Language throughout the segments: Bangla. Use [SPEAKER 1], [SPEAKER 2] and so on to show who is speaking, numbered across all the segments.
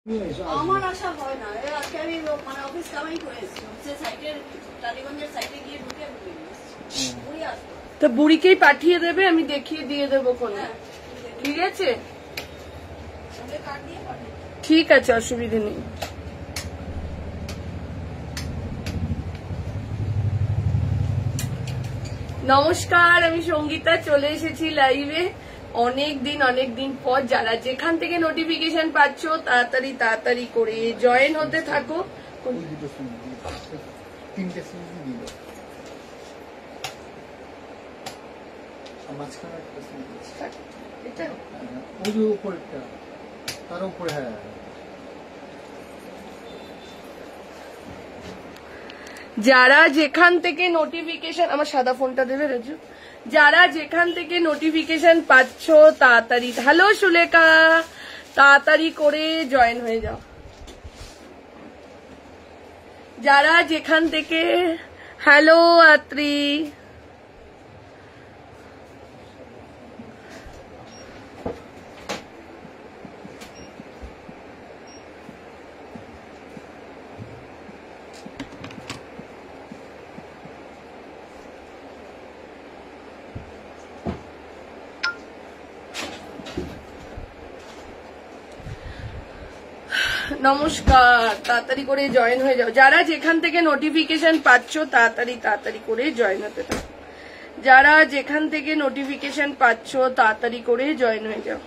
[SPEAKER 1] আমার আশা হয় না। আজকে আমি মানে অফিস কামাই করে এসেছি, সে সাইটের টালিগঞ্জের সাইটে গিয়ে ঢুকে বুড়ি আসবো,
[SPEAKER 2] তো বুড়িকেই পাঠিয়ে দেবে, আমি দেখিয়ে দিয়ে দেবো কোনো। ঠিক আছে, ঠিক আছে, অসুবিধা নেই। নমস্কার, আমি সঙ্গীতা, চলে এসেছি লাইভে অনেক দিন পর। যারা যেখান থেকে নোটিফিকেশন পাচ্ছ তাড়াতাড়ি করে জয়েন হতে থাকো। যারা যেখান থেকে নোটিফিকেশন, আমার সাদা ফোনটা দেবে রাজু, যারা যেখান থেকে নোটিফিকেশন পাচ্ছ তাড়াতাড়ি, হ্যালো সুলেখা, তাড়াতাড়ি করে জয়েন হয়ে যাও। যারা যেখান থেকে, হ্যালো আত্রি, নমস্কার, তাড়াতাড়ি করে জয়েন হয়ে যাও। যারা যেখান থেকে নোটিফিকেশন পাচ্ছ তাড়াতাড়ি করে জয়েন হতে থাকো। যারা যেখান থেকে নোটিফিকেশন পাচ্ছ তাড়াতাড়ি করে জয়েন হয়ে যাও।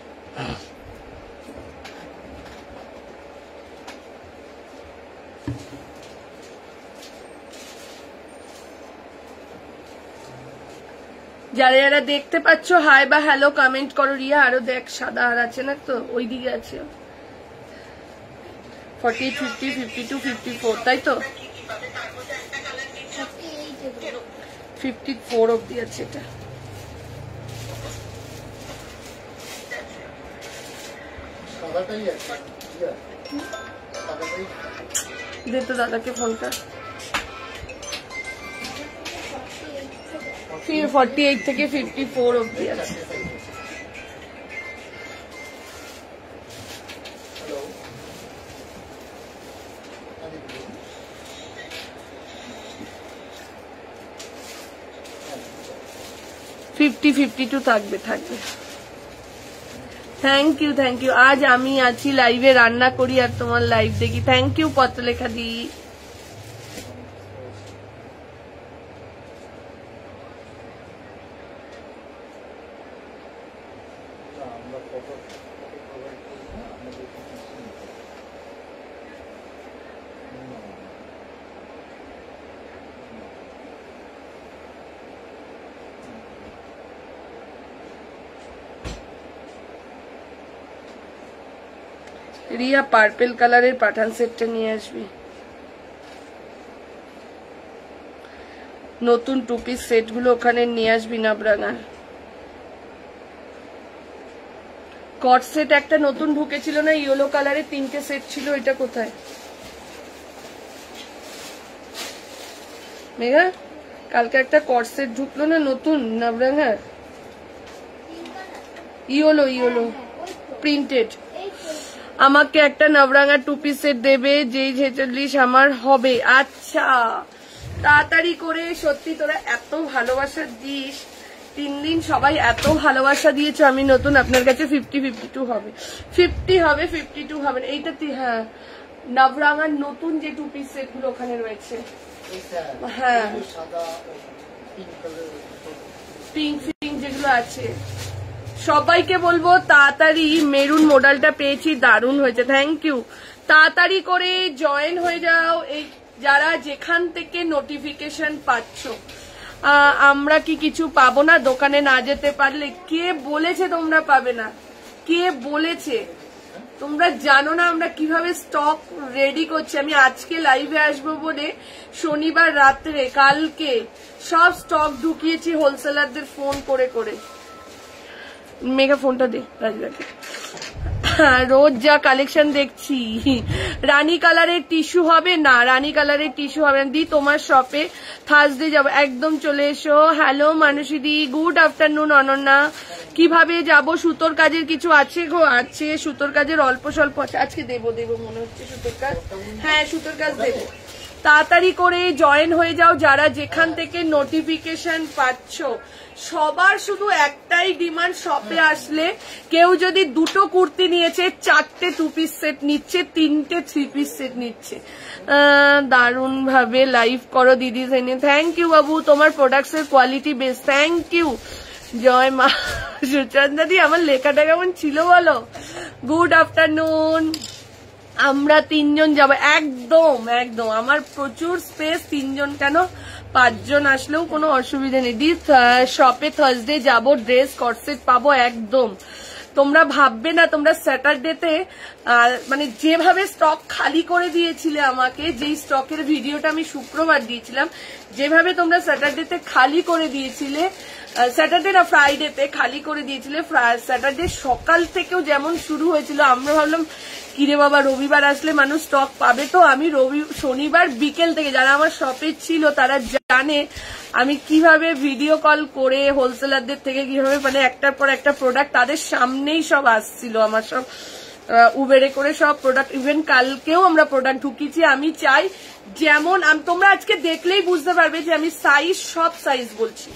[SPEAKER 2] যারা যারা দেখতে পাচ্ছ হাই বা হ্যালো কমেন্ট করো। রিয়া আরো দেখ, সাদা আর আছে না তো, ওইদিকে আছে 40, 50, 52, 54, তাই তো 54 অব্দি আছে। এটা দে তো দাদাকে ফোনটা। 48 থেকে 54 অব্দি আছে। ফিফটি 52 থাকবে। Thank you. আজ আমি আছি লাইভে, রান্না করি আর তোমার লাইভ দেখি। থ্যাংক ইউ পত্রলেখা দি। রিয়া পার্পেল কালারের পাঠান সেটটা নিয়ে আসবি। নতুন টু পিস সেট গুলো ওখানে নিয়ে আসবি না ব্রাঙ্গা। কট সেট একটা নতুন ঢুকেছিল না, ইয়েলো কালারের 3টে সেট ছিল, এটা কোথায় মেঘা? কালকে একটা কট সেট ঢুকলো না নতুন নাবরাঙ্গা, ইয়েলো প্রিন্টেড। আমাকে একটা নবরাঙ্গা 2 পিস সেট দেবে, যেই 46 আমার হবে। আচ্ছা, তাড়াতাড়ি করে। সত্যি তোরা এত ভালোবাসা দিস, 3 দিন সবাই এত ভালোবাসা দিয়েছো। আমি নতুন আপনার কাছে 50-52 হবে, 50 হবে, 52 হবে। এইটা হ্যাঁ, নবরাঙ্গার নতুন যে 2 পিস সেট গুলো ওখানে রয়েছে। হ্যাঁ, পিঙ্ক যেগুলো আছে, সবাইকে বলবো তাড়াতাড়ি। মেরুন মডেলটা পেয়েছি, দারুণ হয়েছে, থ্যাংক ইউ। তাড়াতাড়ি করে জয়েন হয়ে যাও এই যারা যেখান থেকে নোটিফিকেশন পাচ্ছ। আমরা কি কিছু পাবো না দোকানে না যেতে পারলে? কে বলেছে তোমরা পাবে না? কে বলেছে? তোমরা জানো না আমরা কিভাবে স্টক রেডি করছি। আমি আজকে লাইভে আসবো বলে শনিবার রাত্রে কালকে সব স্টক ঢুকিয়েছি হোলসেলারদের ফোন করে। মেগা ফোনটা দে রাজুদাকে। রোজ যা কালেকশন দেখছি। রানী কালারের টিস্যু হবে না, রানী কালারের টিস্যু হবে না দি। তোমার শপে থার্সডে যাব, একদম চলে এসো। হ্যালো মানসী দি, গুড আফটারনুন। অনন্যা, কিভাবে যাব? সুতোর কাজের কিছু আছে গো? আছে, সুতোর কাজের অল্প স্বল্প আছে। আজকে দেবো মনে হচ্ছে সুতোর কাজ। হ্যাঁ সুতোর কাজ দেবো। তাড়াতাড়ি করে জয়েন হয়ে যাও যারা যেখান থেকে নোটিফিকেশন পাচ্ছ। সবার শুধু একটাই ডিমান্ড, শপে আসলে কেউ যদি দুটো কুর্তি নিয়েছে, 4টে 2 পিস সেট নিচ্ছে, 3টে 3 পিস সেট নিচ্ছে। দারুণ ভাবে লাইভ করো দিদি। থ্যাংক ইউ বাবু, তোমার প্রোডাক্টস এর কোয়ালিটি বেস্ট। Thank you. জয় মা। সুচন্দা দি, আমার লেখাটা কেমন ছিল বলো? Good afternoon. আমরা 3 জন যাব। একদম একদম, আমার প্রচুর স্পেস। 3 জন কেন, 5 জন আসলেও কোনো অসুবিধা নেই। দি শপে থার্সডে যাব, ড্রেস কটসেট পাবো একদম। তোমরা ভাববে না, তোমরা স্যাটারডেতে মানে যেভাবে স্টক খালি করে দিয়েছিলে আমাকে, যেই স্টকের ভিডিওটা আমি শুক্রবার দিয়েছিলাম, যেভাবে তোমরা স্যাটারডেতে খালি করে দিয়েছিলে, স্যাটারডে না ফ্রাইডেতে খালি করে দিয়েছিলে, স্যাটারডে সকাল থেকেও যেমন শুরু হয়েছিল, আমরা ভাবলাম কিরে বাবা রবিবার আসলে মানুষ স্টক পাবে। তো আমি শনিবার বিকেল থেকে, যারা আমার শপে ছিল তারা জানে আমি কিভাবে ভিডিও কল করে হোলসেলারদের থেকে কিভাবে মানে একটার পর একটা প্রোডাক্ট তাদের সামনেই সব আসছিল। আমার সব উবেরে করে সব প্রোডাক্ট, ইভেন কালকেও আমরা প্রোডাক্ট ঢুকিয়েছি। আমি চাই যেমন তোমরা আজকে দেখলেই বুঝতে পারবে যে আমি সাইজ, সব সাইজ বলছি,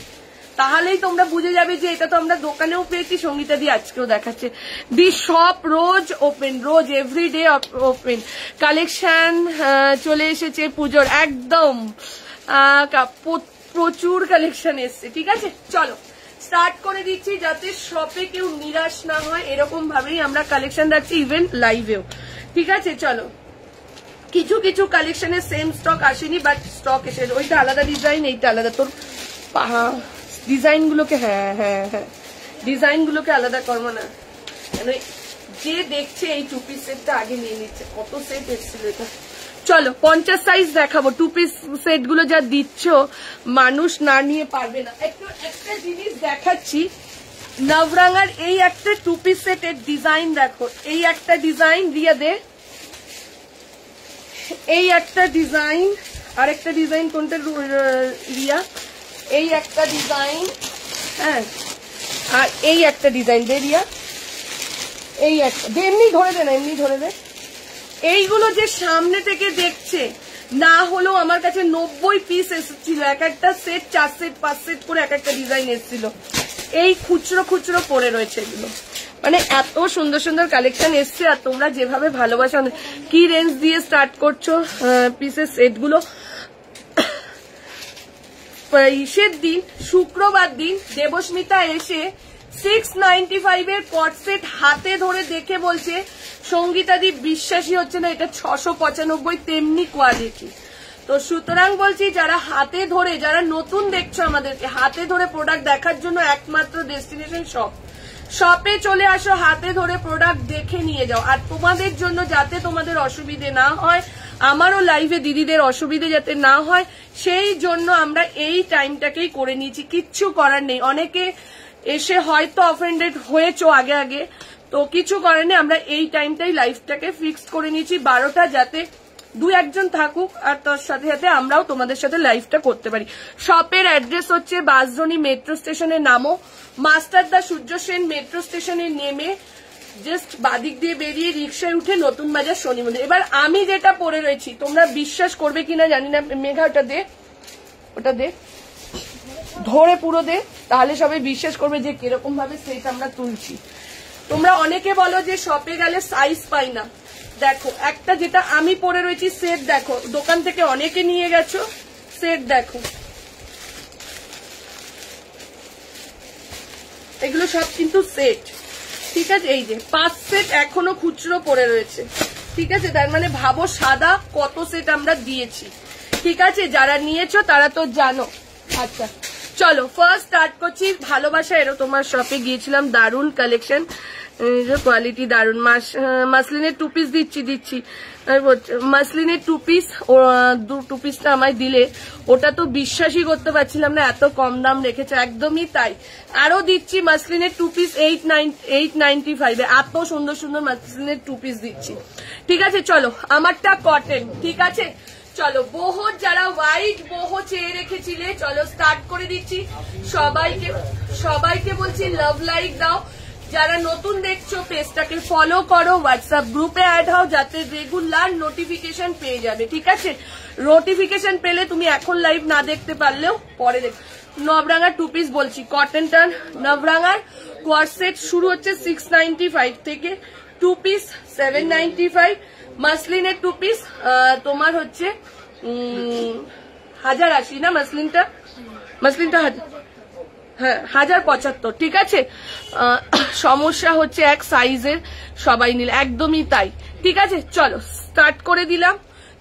[SPEAKER 2] তাহলেই তোমরা বুঝে যাবে যে এটা তো আমরা দোকানেও পেয়েছি, সঙ্গীতা দি আজকেও দেখাচ্ছে। দি শপ রোজ ওপেন, রোজ এভরিডে ওপেন। কালেকশন চলে এসেছে পুজোর, একদম প্রচুর কালেকশন এসছে। ঠিক আছে, চলো স্টার্ট করে দিচ্ছি যাতে শপে কেউ নিরাশ না হয়, এরকম ভাবেই আমরা কালেকশন রাখছি, ইভেন লাইভেও। ঠিক আছে, চলো। কিছু কিছু কালেকশনের সেম স্টক আসেনি, বাট স্টক এসে, ওইটা আলাদা ডিজাইন, এইটা আলাদা। তোর ডিজাইন গুলোকে, হ্যাঁ হ্যাঁ হ্যাঁ, ডিজাইন গুলোকে আলাদা করবো না, মানে যে দেখছে এই 2 পিস সেটটা আগে নিয়ে নিচ্ছে। কত সেট এসেছিল এটা। চলো 50 সাইজ দেখাবো। 2 পিস সেট গুলো যা দিচ্ছ মানুষ না নিয়ে পারবে না। একটা জিনিস দেখাচ্ছি, নবরাঙার এই একটা 2 পিস সেটের ডিজাইন দেখো। এই একটা ডিজাইন দিয়ে দে, এই একটা ডিজাইন, আর একটা ডিজাইন কোনটা রিয়া, এই একটা ডিজাইন, হ্যাঁ, আর এই একটা ডিজাইন দে রিয়া, এই একটা দে, এমনি ধরে দে না, এমনি ধরে দে। এইগুলো যে সামনে থেকে দেখছে, না হলেও আমার কাছে 90 পিস এসেছিল, এক একটা সেট 4 সেট 5 সেট করে এক একটা ডিজাইন এসেছিল। এই খুচরো খুচরো পড়ে রয়েছে এগুলো, মানে এত সুন্দর সুন্দর কালেকশন এসছে। আর তোমরা যেভাবে ভালোবাসা, কি রেঞ্জ দিয়ে স্টার্ট করছো পিসের সেট গুলো। ইসের দিন, শুক্রবার দিন দেবস্মিতা এসে 695 এর কট সেট হাতে ধরে দেখে বলছে, সঙ্গীতাদি বিশ্বাসই হচ্ছে না, এটা 695, তেমনি কোয়ালিটি। তো সুতরাং বলছি, যারা হাতে ধরে, যারা নতুন দেখছো আমাদেরকে, হাতে ধরে প্রোডাক্ট দেখার জন্য একমাত্র ডেস্টিনেশন শপ। শপে চলে আসো, হাতে ধরে প্রোডাক্ট দেখে নিয়ে যাও। আর তোমাদের জন্য যাতে তোমাদের অসুবিধে না হয়, আমারও লাইভে দিদিদের অসুবিধে যাতে না হয়, সেই জন্য আমরা এই টাইমটাকেই করে নিয়েছি। কিচ্ছু করার নেই, অনেকে এসে হয়তো অফেন্ডেড হয়েছো আগে আগে, তো কিছু করার নেই। আমরা এই টাইমটাই লাইভটাকে ফিক্সড করে নিয়েছি 12টা, যাতে 2-1 জন থাকুক আর তার সাথে সাথে আমরাও তোমাদের সাথে লাইভটা করতে পারি। শপের অ্যাড্রেস হচ্ছে বাঁশদ্রোণী মেট্রো স্টেশনে নামো, মাস্টারদা সূর্য সেন মেট্রো স্টেশনে নেমে জাস্ট বাদিক দিয়ে বেরিয়ে রিক্সায় উঠে নতুন বাজার শনি মন্দির। এবার আমি যেটা পরে রয়েছি, তোমরা বিশ্বাস করবে কিনা জানি না, মেঘা ওটা দে, ওটা দে, ধরে পুরো দে, তাহলে সবাই বিশ্বাস করবে যে কিরকম ভাবে সেট আমরা তুলছি। তোমরা অনেকে বলো যে শপে গেলে সাইজ পাই না, দেখো একটা যেটা আমি পরে রয়েছি সেট দেখো, দোকান থেকে অনেকে নিয়ে গেছো, সেট দেখো, এগুলো সব কিন্তু সেট। ঠিক আছে, এই যে 5 সেট এখনো খুচরো পড়ে রয়েছে। ঠিক আছে, তার মানে ভাবো সাদা কত সেট আমরা দিয়েছি। ঠিক আছে, যারা নিয়েছো তারা তো জানো। আচ্ছা চলো ফার্স্ট স্টার্ট করছি। ভালোবাসা এরো তোমার শপে গিয়েছিলাম, দারুণ কালেকশন। কোয়ালিটি দারুন। মাসলিনের 2 পিস দিচ্ছি মাসলিনের 2 পিস, 2 পিসটা আমায় দিলে ওটা তো বিশ্বাসই করতে পারছিলাম না এত কম দাম রেখেছে, একদমই তাই। আরো দিচ্ছি মাসলিনের 2 পিস 895, এত সুন্দর সুন্দর মাসলিনের 2 পিস দিচ্ছি। ঠিক আছে চলো, আমারটা কটন। ঠিক আছে চলো, বহু যারা হোয়াইট বহু চেয়ে রেখেছিলে, চলো স্টার্ট করে দিচ্ছি। সবাইকে বলছি লাভ লাইক দাও। যারা নতুন দেখছো পেজটাকে ফলো করো, হোয়াটসঅ্যাপ গ্রুপে অ্যাড হও, যাতে রেগুলার নোটিফিকেশন পেয়ে যাবে। ঠিক আছে, নোটিফিকেশন পেলে তুমি এখন লাইভ না দেখতে পারলেও পরে দেখ। নবরাঙার 2 পিস বলছি, কটনটার নবরাঙার কোয়ার সেট শুরু হচ্ছে 695 থেকে, 2 পিস 795, মাসলিনের 2 পিস তোমার হচ্ছে 1080 না, মাসলিনটা 1075। ঠিক আছে, সমস্যা হচ্ছে এক সাইজের সবাই নিলে, একদমই তাই। ঠিক আছে চলো স্টার্ট করে দিলাম।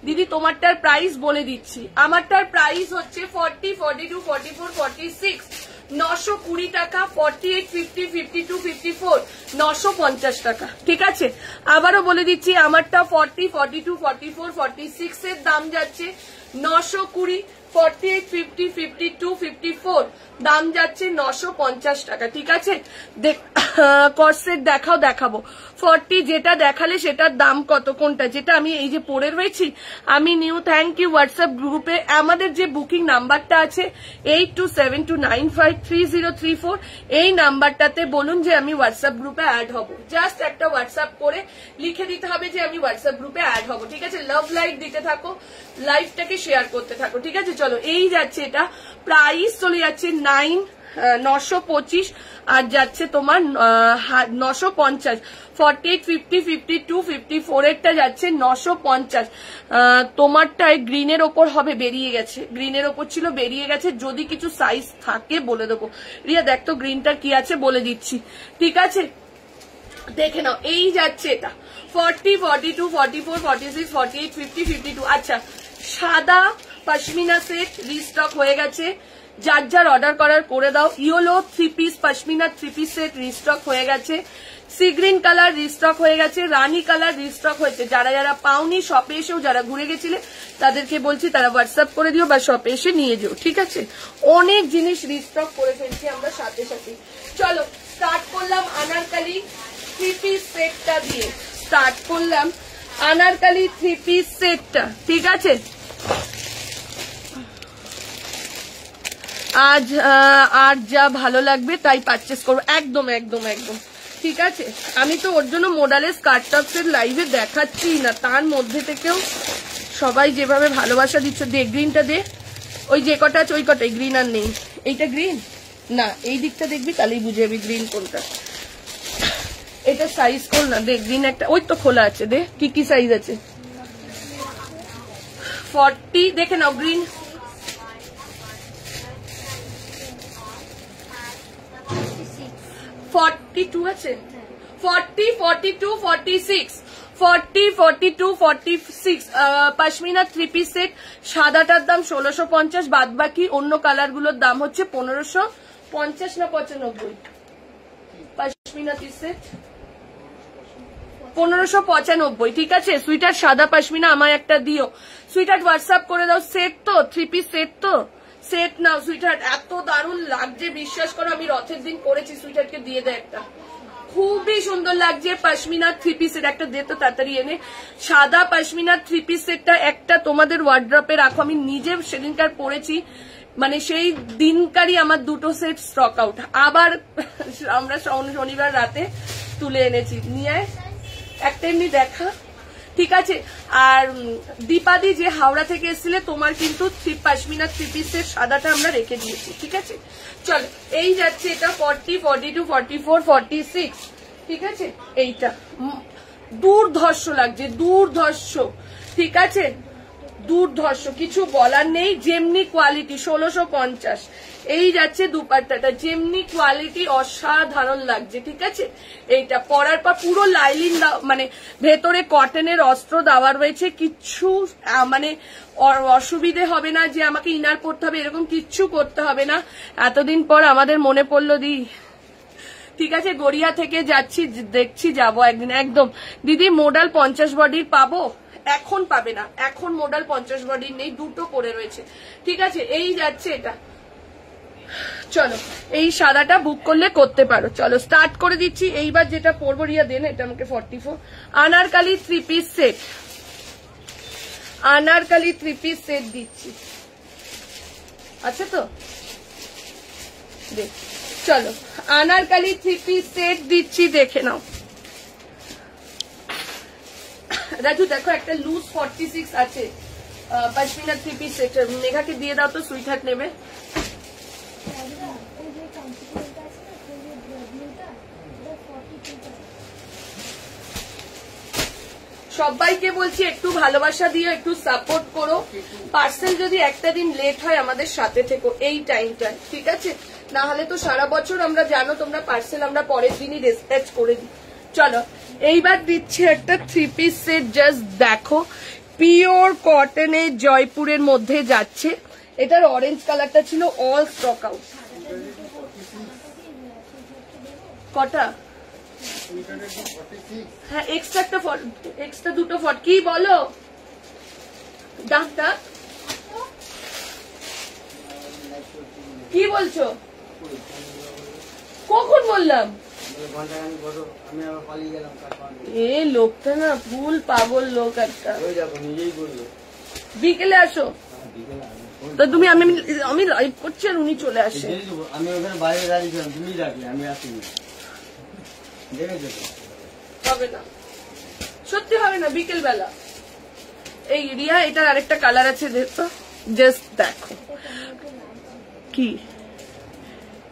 [SPEAKER 2] দিদি তোমারটার প্রাইস বলে দিচ্ছি, আমারটার প্রাইস হচ্ছে 40, 42, 44, 46, 920 টাকা, 48, 50, 52, 54, 950 টাকা। ঠিক আছে, আবারও বলে দিচ্ছি, আমারটা 40, 42, 44, 46 এর দাম যাচ্ছে 920, 48, 50, 52, 54 দাম যাচ্ছে 950 টাকা। ঠিক আছে, কর্সেট দেখাবো। 40 যেটা দেখালে সেটার দাম কত, কোনটা যেটা আমি এই যে পরে রয়েছি আমি নিউ। Thank you. হোয়াটসঅ্যাপ গ্রুপে আমাদের যে বুকিং নাম্বারটা আছে 8272953034, এই নাম্বারটাতে বলুন যে আমি হোয়াটসঅ্যাপ গ্রুপে অ্যাড হব। জাস্ট একটা হোয়াটসঅ্যাপ করে লিখে দিতে হবে যে আমি হোয়াটসঅ্যাপ গ্রুপে অ্যাড হব। ঠিক আছে, লাভ লাইক দিতে থাকো, লাইভটাকে শেয়ার করতে থাকো। ঠিক আছে চলো, এই যাচ্ছে, এটা প্রাইস চলে যাচ্ছে 925 আর যাচ্ছে তোমার 950, 48, 50, 52, 54 এরটা যাচ্ছে 950। তোমারটায় গ্রিনের ওপর হবে, বেরিয়ে গেছে, গ্রিনের ওপর ছিল বেরিয়ে গেছে। যদি কিছু সাইজ থাকে বলে দেবো। রিয়া দেখ তো গ্রিনটার কি আছে বলে দিচ্ছি। ঠিক আছে দেখে নাও, এই যাচ্ছে এটা 40, 42, 44, 46, 48, 50, 52। আচ্ছা, সাদা পশমিনা সেট রিস্টক হয়ে গেছে, যার যার অর্ডার করার করে দাও। Yellow 3 piece pashmina 3 piece set restock হয়ে গেছে, সি গ্রিন কালার রিস্টক হয়ে গেছে, রানী কালার রিস্টক হয়েছে। যারা যারা পাওনি শপে এসেও যারা ঘুরে গেছিলে তাদেরকে বলছি তারা হোয়াটসঅ্যাপ করে দিও বা শপে এসে নিয়ে যেও। ঠিক আছে, অনেক জিনিস রিস্টক করে ফেলছি আমরা সাথে সাথে। চলো স্টার্ট করলাম আনারকালি 3 পিস সেটটা দিয়ে, স্টার্ট করলাম আনারকালি 3 পিস সেটটা। ঠিক আছে, আজ আর যা ভালো লাগবে তাই পারচেস করবো, একদম একদম একদম। ঠিক আছে, আমি তো ওর জন্য মোডালের স্কার্ট টপসের লাইভে দেখাচ্ছি না, তার মধ্যে থেকেও সবাই যেভাবে ভালোবাসা দিচ্ছ। দে গ্রিনটা দে, ওই যে কটা আছে ওই কটাই, গ্রিন আর নেই। এইটা গ্রিন না, এই দিকটা দেখবি তাহলেই বুঝে যাবি গ্রিন কোনটা। এটা সাইজ কোন না, দেখ গ্রিন একটা ওই তো খোলা আছে, দে কি কি সাইজ আছে। 40 দেখে নাও, গ্রিন 42 আছে, 40, 42, 46, 40, 42, 46 পশমিনা 3 পিস সেট। সাদাটার দাম 1650, বাদ বাকি অন্য কালার গুলোর দাম হচ্ছে 1550 না 95। পশমিনা 3 সেট 1595। ঠিক আছে, সুইটার সাদা পশমিনা আমায় একটা দিও। সুইটার হোয়াটসঅ্যাপ করে দাও। সেট তো 3 পিস সেট, তো সেট নাও সুইটার, এত দারুণ লাগছে বিশ্বাস করো। আমি রথের দিন করেছি, সুইটারকে দিয়ে দেয় একটা, খুবই সুন্দর লাগছে। পশমিনা 3 পিস সেট একটা দে তো তাড়াতাড়ি এনে। সাদা পশমিনা 3 পিস সেটটা একটা তোমাদের ওয়ার্ড্রপে রাখো, আমি নিজে সেদিনকার পরেছি, মানে সেই দিনকারই আমার 2টো সেট স্টক আউট। আবার আমরা শনিবার রাতে তুলে এনেছি, নিয়ে একটা এমনি দেখা। ঠিক আছে, আর দীপাদি যে হাওড়া থেকে এসেছিলে তোমার কিন্তু পশমিনা 3 পিসের সাদাটা আমরা রেখে দিয়েছি। ঠিক আছে, চলো এই যাচ্ছে এটা 40, 42, 44, 46। ঠিক আছে, এইটা দুর্ধর্ষ লাগছে, দুর্ধর্ষ। ঠিক আছে, দুর্ধর্ষ, কিছু বলার নেই। যেমনি কোয়ালিটি 1650। এই যাচ্ছে দুপাট্টাটা, যেমনি কোয়ালিটি অসাধারণ লাগছে। ঠিক আছে, এইটা পরার পর পুরো লাইলিন মানে ভেতরে কটনের অস্ত্র দেওয়া রয়েছে, কিচ্ছু মানে অসুবিধে হবে না যে আমাকে ইনার পরতে হবে, এরকম কিচ্ছু করতে হবে না। এতদিন পর আমাদের মনে পড়লো দি ঠিক আছে, গড়িয়া থেকে যাচ্ছি, দেখছি যাবো একদিন একদম। দিদি মোডাল 50 বডির পাবো? এখন পাবে না, এখন মোডাল 50 বডির নেই, দুটো পরে রয়েছে। ঠিক আছে, এই যাচ্ছে এটা। চলো এই সাদাটা বুক করলে করতে পারো। চলো স্টার্ট করে দিচ্ছি। এইবার যেটা পরবো রিয়া দেন, এটা আমাকে 44 Anarkali 3 piece set, Anarkali 3 piece set দিচ্ছি, আচ্ছা তো দেখ। চলো আনারকালি 3 পিস সেট দিচ্ছি, দেখে নাও। রাজু দেখো একটা লুজ 46 আছে পশমিনা 3 পিস সেট, মেঘাকে দিয়ে দাও তো, সুইট হার্ট নেবে। সবাইকে বলছি একটু ভালোবাসা দিও, একটু সাপোর্ট করো। পার্সেল যদি একটা দিন লেট হয় আমাদের সাথে থেকো এই টাইমটায়, ঠিক আছে? না হলে তো সারা বছর আমরা জানো তোমরা পার্সেল আমরা পরের দিনই ডিসপ্যাচ করে দিই। চলো এইবার দিচ্ছি একটা 3 পিস সেট, জাস্ট দেখো পিওর কটনের জয়পুরের মধ্যে যাচ্ছে। এটার অরেঞ্জ কালারটা ছিল অল স্টক আউট। কটা? হ্যাঁ এক্সট্রা দুটো ফট। কি বলো ডাক্তার, কি বলছো? কখন বললাম? এ লোকটা না ফুল পাগল লোক একটা। বিকেলে আসো তো তুমি, আমি লাইভ করছি আর উনি চলে আসে।
[SPEAKER 3] আমি ওখানে বাইরে দাঁড়িয়েছিলাম, তুমি ডাকলে আমি আসিনি,
[SPEAKER 2] হবে না, সত্যি হবে না বিকেল বেলা। এই রিয়া এটার আরেকটা কালার আছে, দেখো জাস্ট দেখো কি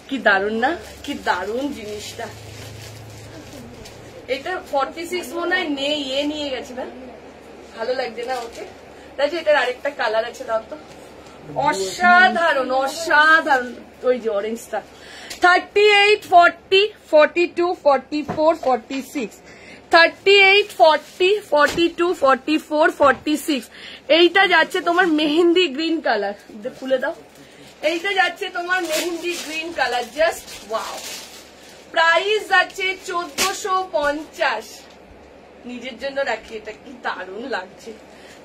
[SPEAKER 2] কি দারুন না, কি দারুন জিনিসটা। এটা 46 মনে হয় নেই, নিয়ে গেছে না, ভালো লাগছে না ওকে। তাই এটার আরেকটা কালার আছে, দাও তো। অসাধারণ অসাধারণ, ওই যে অরেঞ্জটা। 38, 40, 42, 44, 46, 38, 40, 42, 44, 46। এইটা যাচ্ছে তোমার মেহেন্দি গ্রিন কালার, খুলে দাও। এইটা যাচ্ছে তোমার mehendi green colour, just wow. Price যাচ্ছে 1450। নিজের জন্য রাখি, এটা কি দারুণ লাগছে।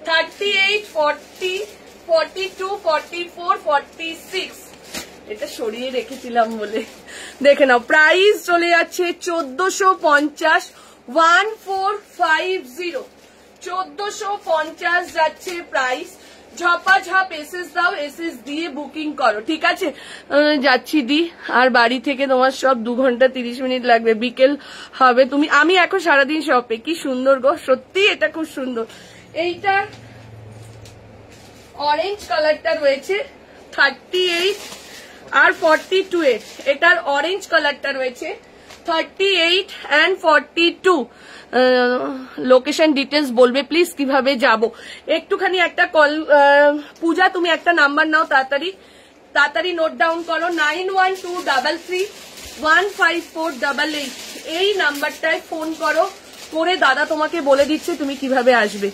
[SPEAKER 2] 38, 40, 42, 44, 46। এটা সরিয়ে রেখেছিলাম বলে, দেখে নাও প্রাইস চলে যাচ্ছে 1450। 1450, 1450 যাচ্ছে প্রাইস। ঝপাঝপ এসএস দাও, এসএস দিয়ে বুকিং করো, ঠিক আছে? যাচ্ছি দি, আর বাড়ি থেকে তোমার সব 2 ঘন্টা 30 মিনিট লাগবে, বিকেল হবে তুমি। আমি এখন সারাদিন শপে। কি সুন্দর গো, সত্যি এটা খুব সুন্দর। এইটা অরেঞ্জ কালারটা রয়েছে 38 আর 42 এর, এটার অরেঞ্জ কালারটা রয়েছে 38 and 42। লোকেশন ডিটেলস বলবে প্লিজ, কিভাবে যাব একটুখানি একটা কল। পূজা তুমি একটা নাম্বার নাও, তাড়াতাড়ি তাড়াতাড়ি নোট ডাউন করো, 9123331548। এই নাম্বারটায় ফোন করো, করে দাদা তোমাকে বলে দিচ্ছে তুমি কিভাবে আসবে।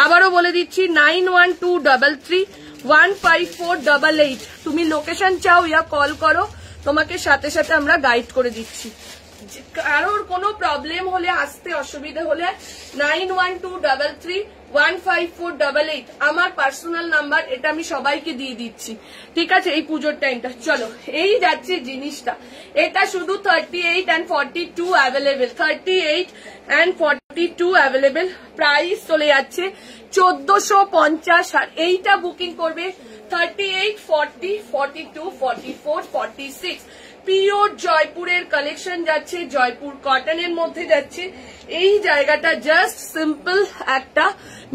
[SPEAKER 2] আবারও বলে দিচ্ছি 9123331548। তুমি লোকেশন চাও ইয়া কল করো, তোমাকে সাথে সাথে আমরা গাইড করে দিচ্ছি। কারোর কোনো প্রবলেম হলে, আসতে অসুবিধা হলে 9123331548 আমার পার্সোনাল নাম্বার, এটা আমি সবাইকে দিয়ে দিচ্ছি, ঠিক আছে? এই পুজোর টাইমটা। চলো এই যাচ্ছে জিনিসটা, এটা শুধু 38 and 42 available, 38 and 42 available. Price চলে যাচ্ছে 1450। আর এইটা বুকিং করবে 38, 40, 42, 44, 46। পিওর জয়পুরের কালেকশন যাচ্ছে, জয়পুর কটনের মধ্যে যাচ্ছে। এই জায়গাটা জাস্ট সিম্পল একটা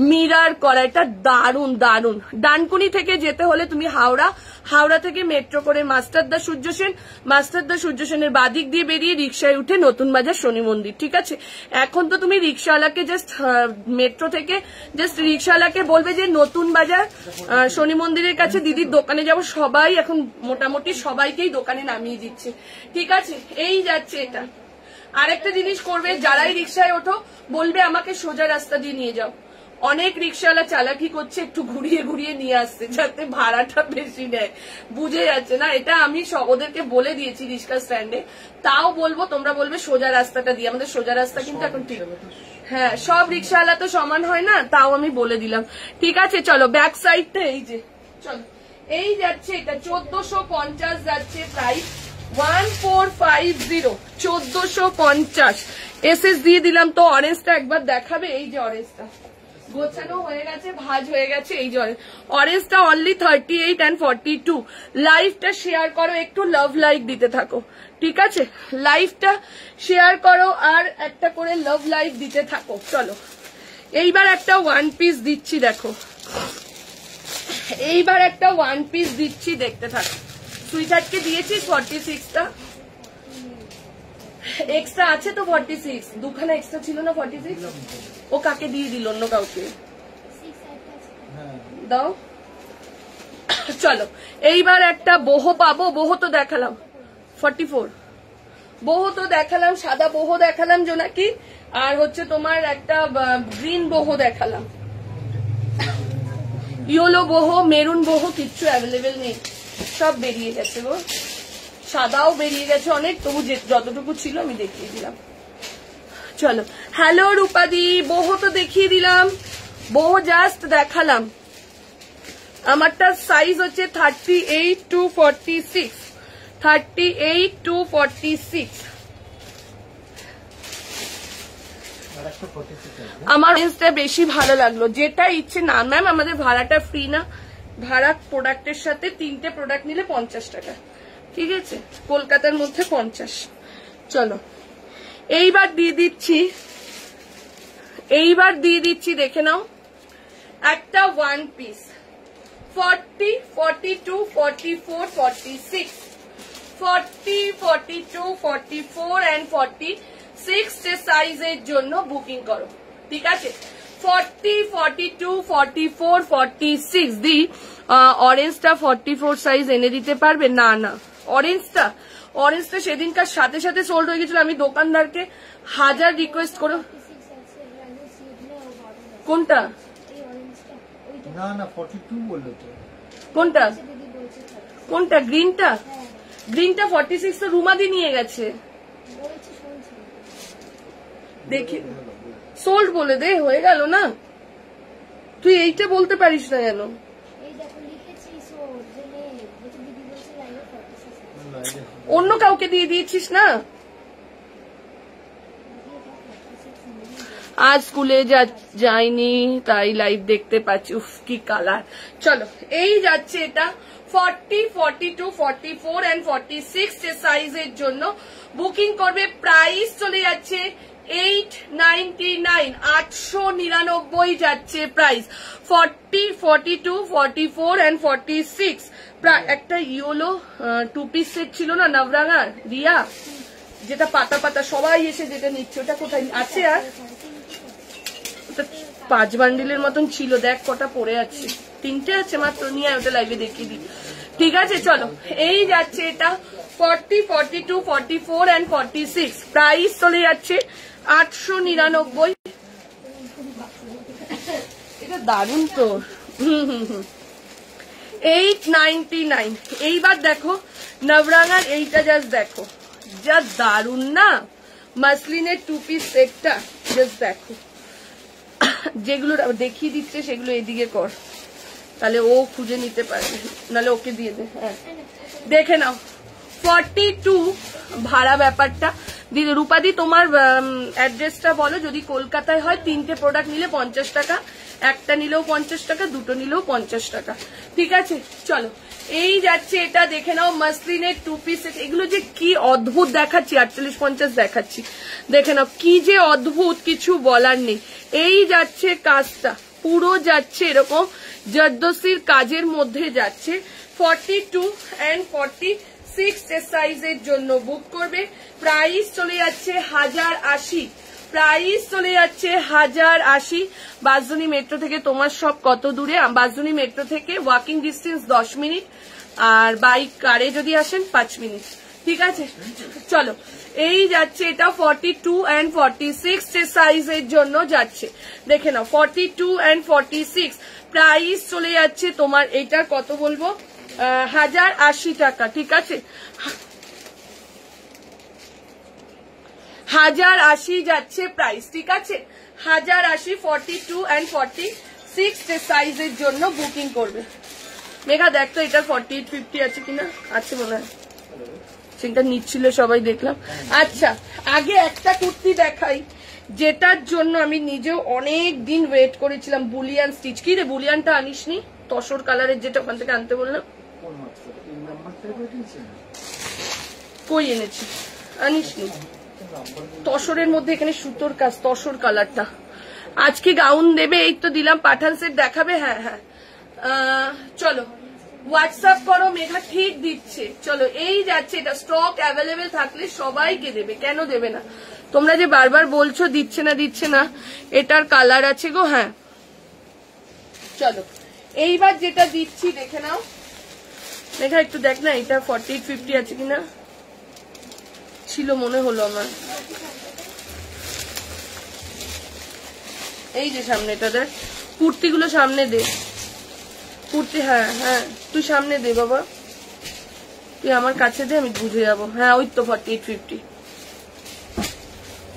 [SPEAKER 2] মিরার করা, এটা দারুন দারুন। ডানকুনি থেকে যেতে হলে তুমি হাওড়া, হাওড়া থেকে মেট্রো করে মাস্টারদা সূর্য সেন, মাস্টারদা সূর্য সেনের বাদিক দিয়ে বেরিয়ে রিক্সায় উঠে নতুন বাজার শনি মন্দির, ঠিক আছে? এখন তো তুমি রিক্সাওয়ালাকে জাস্ট মেট্রো থেকে জাস্ট রিক্সাওয়ালাকে বলবে যে নতুন বাজার শনি মন্দিরের কাছে দিদির দোকানে যাব, সবাই এখন মোটামুটি সবাইকেই দোকানে নামিয়ে দিচ্ছে, ঠিক আছে? এই যাচ্ছে এটা। আরেকটা জিনিস করবে, যারাই রিক্সায় ওঠো বলবে আমাকে সোজা রাস্তা দিয়ে নিয়ে যাও, অনেক রিক্সাওয়ালা চালাকি করছে, একটু ঘুরিয়ে ঘুরিয়ে নিয়ে আসছে যাতে ভাড়াটা বেশি নেয়, বুঝে যাচ্ছে না। এটা আমি ওদেরকে বলে দিয়েছি রিক্সা স্ট্যান্ডে, তাও বলবো তোমরা বলবে সোজা রাস্তাটা দিয়ে, আমাদের সোজা রাস্তা কিন্তু এখন ঠিক, হ্যাঁ সব রিক্সাওয়ালা তো সমান হয় না, তাও আমি বলে দিলাম। ঠিক আছে চলো ব্যাক সাইডটা এই যে, চলো এই যাচ্ছে এটা 1450 যাচ্ছে প্রাইস, 1450 1450 এসএস দিয়ে দিলাম। তো অরেঞ্জটা একবার দেখাবে, এই যে অরেঞ্জটা গোছানো হয়ে গেছে, ভাজ হয়ে গেছে, এই যে অরেঞ্জটা অনলি 38 and 42। লাইভটা শেয়ার করো, একটু লাভ লাইক দিতে থাকো, ঠিক আছে? লাইভটা শেয়ার করো আর একটা করে লাভ লাইক দিতে থাকো। চলো এইবার একটা ওয়ান পিস দিচ্ছি, দেখো এইবার একটা ওয়ান পিস দিচ্ছি, দেখতে থাকো। সুইটহার্টকে দিয়েছি 46টা, এক্সট্রা আছে তো 46, দুখানা এক্সট্রা ছিল না 46, ও কাকে দিয়ে দিল, অন্য কাউকে দাও। চলো এইবার একটা boho পাবো, boho তো দেখালাম 44, boho তো দেখালাম, সাদা boho দেখালাম জোনাকি, আর হচ্ছে তোমার একটা গ্রিন boho দেখালাম, ইয়েলো boho, মেরুন boho কিচ্ছু অ্যাভেলেবেল নেই, সব বেরিয়ে গেছে গো, সাদাও বেরিয়ে গেছে অনেক, তবু যতটুকু ছিল আমি দেখিয়ে দিলাম। চলো হ্যালো রূপাদি, boho তো দেখিয়ে দিলাম, boho জাস্ট দেখালাম। আমারটা সাইজ হচ্ছে 38 to 46, 38 to 46। আমার রেঞ্জটা বেশি ভালো লাগলো, যেটা ইচ্ছে না ম্যাম আমাদের ভাড়াটা ফ্রি না, ভাড়া প্রোডাক্টের সাথে 3টে প্রোডাক্ট নিলে 50 টাকা, ঠিক আছে, কলকাতার মধ্যে 50। চলো এইবার দিয়ে দিচ্ছি, দেখে নাও একটা ওয়ান পিস 40, 42, 44, 46, 40, 42, 44 and 46 যে সাইজের জন্য বুকিং করো, ঠিক আছে? 40, 42, 44, 46 দি অরেঞ্জটা 44 সাইজ এনে দিতে পারবে? না না, অরেঞ্জটা সেদিনকার সাথে সাথে সোল্ড হয়ে গেছিল, আমি দোকানদারকে 1000 রিকোয়েস্ট করো। কোনটা?
[SPEAKER 3] না না 42 বললো তো।
[SPEAKER 2] কোনটা কোনটা? গ্রিনটা? গ্রিনটা 46 তো রুমাদি নিয়ে গেছে, দেখি সোল্ড বলে দে, হয়ে গেল না? তুই এইটা বলতে পারিস না কেন? অন্য কাউকে দিয়ে দিয়েছিস না? আজ স্কুলে যাইনি তাই লাইভ দেখতে পাচ্ছি, উফ কি কালার। চলো এই যাচ্ছে এটা 40, 42, 44 and 46 যে সাইজের জন্য বুকিং করবে। প্রাইস চলে যাচ্ছে 899, 899 যাচ্ছে প্রাইস। 40, 42, 44 and 46। একটা ইয়েলো 2 পিস সেট ছিল না নবরাঙার রিয়া, যেটা পাতা পাতা সবাই এসে যেটা নিচ্ছে, ওটা কোথায় আছে? আর 5 বান্ডিলের মতন ছিল, দেখ কটা পড়ে আছে, 3টে আছে মাত্র, নিয়ে ওটা লাইভে দেখিয়ে দিই, ঠিক আছে? চলো এই যাচ্ছে এটা 40, 42, 44 and 46। প্রাইস চলে যাচ্ছে 899। এটা দারুন তো, 899। এইবার দেখো নবরাঙার এইটা, জাস্ট দেখো যা দারুন না, মাসলিনের 2 পিস সেটটা, জাস্ট দেখো। যেগুলো দেখিয়ে দিচ্ছে সেগুলো এদিকে কর, তাহলে ও খুঁজে নিতে পারবে, নাহলে ওকে দিয়ে দে। হ্যাঁ দেখে নাও 42 ভাড়া ব্যাপারটা। দিদি রূপাদি তোমার অ্যাড্রেসটা বলো, যদি কলকাতায় হয় 3টে প্রোডাক্ট নিলে 50 টাকা, একটা নিলেও 50 টাকা, দুটো নিলেও 50 টাকা, ঠিক আছে? চলো এই যাচ্ছে এটা, দেখে নাও মাসলিনের 2 পিস। এগুলো যে কি অদ্ভুত দেখাচ্ছি, 48-50 দেখাচ্ছি, দেখে নাও কি যে অদ্ভুত, কিছু বলার নেই। এই যাচ্ছে কাজটা পুরো যাচ্ছে এরকম জর্দসির কাজের মধ্যে যাচ্ছে। 42 and 46 সাইজের জন্য বুক করবে। প্রাইস চলে যাচ্ছে 1080, প্রাইস চলে যাচ্ছে 1080। বাসজনী মেট্রো থেকে তোমার সব কত দূরে? বাসজনী মেট্রো থেকে ওয়াকিং ডিস্টেন্স 10 মিনিট, আর বাইক কারে যদি আসেন 5 মিনিট, ঠিক আছে? চলো এই যাচ্ছে এটা 42 and 46 যে সাইজের জন্য যাচ্ছে, দেখে নাও 42 and 46 প্রাইস চলে যাচ্ছে তোমার এটার কত বলবো 1080 টাকা, ঠিক আছে 1080 যাচ্ছে প্রাইস, ঠিক আছে 1080 42 and 46 যে সাইজের জন্য বুকিং করবে। মেঘা দেখ তো এটা 48 50 আছে কিনা, আছে মনে হয়, সেটা নিচ্ছিল সবাই দেখলাম। আচ্ছা আগে একটা কুর্তি দেখাই যেটার জন্য আমি নিজেও অনেক দিন ওয়েট করেছিলাম, বুলিয়ান স্টিচ। কি রে বুলিয়ানটা আনিসনি? তসর কালারের যেটা ওখান থেকে আনতে বললাম, কই এনেছি? আনিসনি? তসরের মধ্যে এখানে সুতোর কাজ, তসর কালারটা। আজকে গাউন দেবে, এই তো দিলাম, পাঠান সেট দেখাবে। হ্যাঁ হ্যাঁ চলো হোয়াটসঅ্যাপ করো, মেঘা ঠিক দিচ্ছে। চলো এই যাচ্ছে, এটা স্টক অ্যাভেলেবেল থাকলে সবাইকে দেবে, কেন দেবে না? তোমরা যে বারবার বলছো দিচ্ছে না, এটার কালার আছে গো। হ্যাঁ চলো এইবার যেটা দিচ্ছি দেখে নাও। মেঘা একটু দেখ না এটা 48 50 আছে কিনা, ছিল মনে হলো আমার। এই যে সামনেটা দেখ, কুর্তিগুলো সামনে দে, কুর্তি। হ্যাঁ হ্যাঁ তুই সামনে দে বাবা, তুই আমার কাছে দে, আমি বুঝে যাবো। হ্যাঁ ওই তো 48 50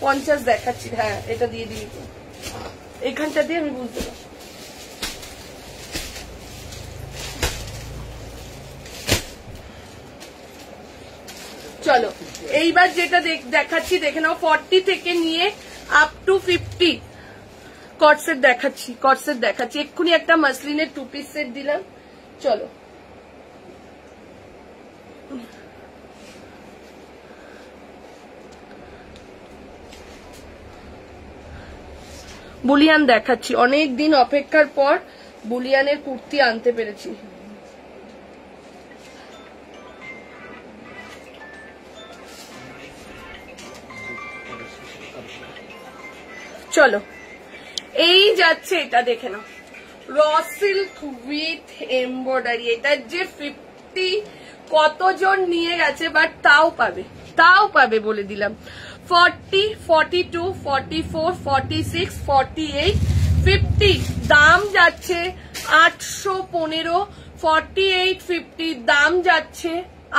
[SPEAKER 2] 50 দেখাচ্ছি। হ্যাঁ এটা দিয়ে দিবি, এখানটা দিয়ে আমি বুঝতে পারবো। চলো এইবার যেটা দেখাচ্ছি দেখে নাও, 40 থেকে নিয়ে আপ টু 50 কটসেট দেখাচ্ছি। এক্ষুনি একটা মাসলিনের 2 পিস সেট দিলাম। চলো বুলিয়ান দেখাচ্ছি, অনেক দিন অপেক্ষার পর বুলিয়ানের কুর্তি আনতে পেরেছি। চলো এই যাচ্ছে, এটা দেখে নাও র সিল্ক উইথ এমব্রয়ডারি। এটার যে 50 কতজন নিয়ে গেছে, বাট তাও পাবে বলে দিলাম। 40 42 44 46 48 50 দাম যাচ্ছে 815। 48 50 দাম যাচ্ছে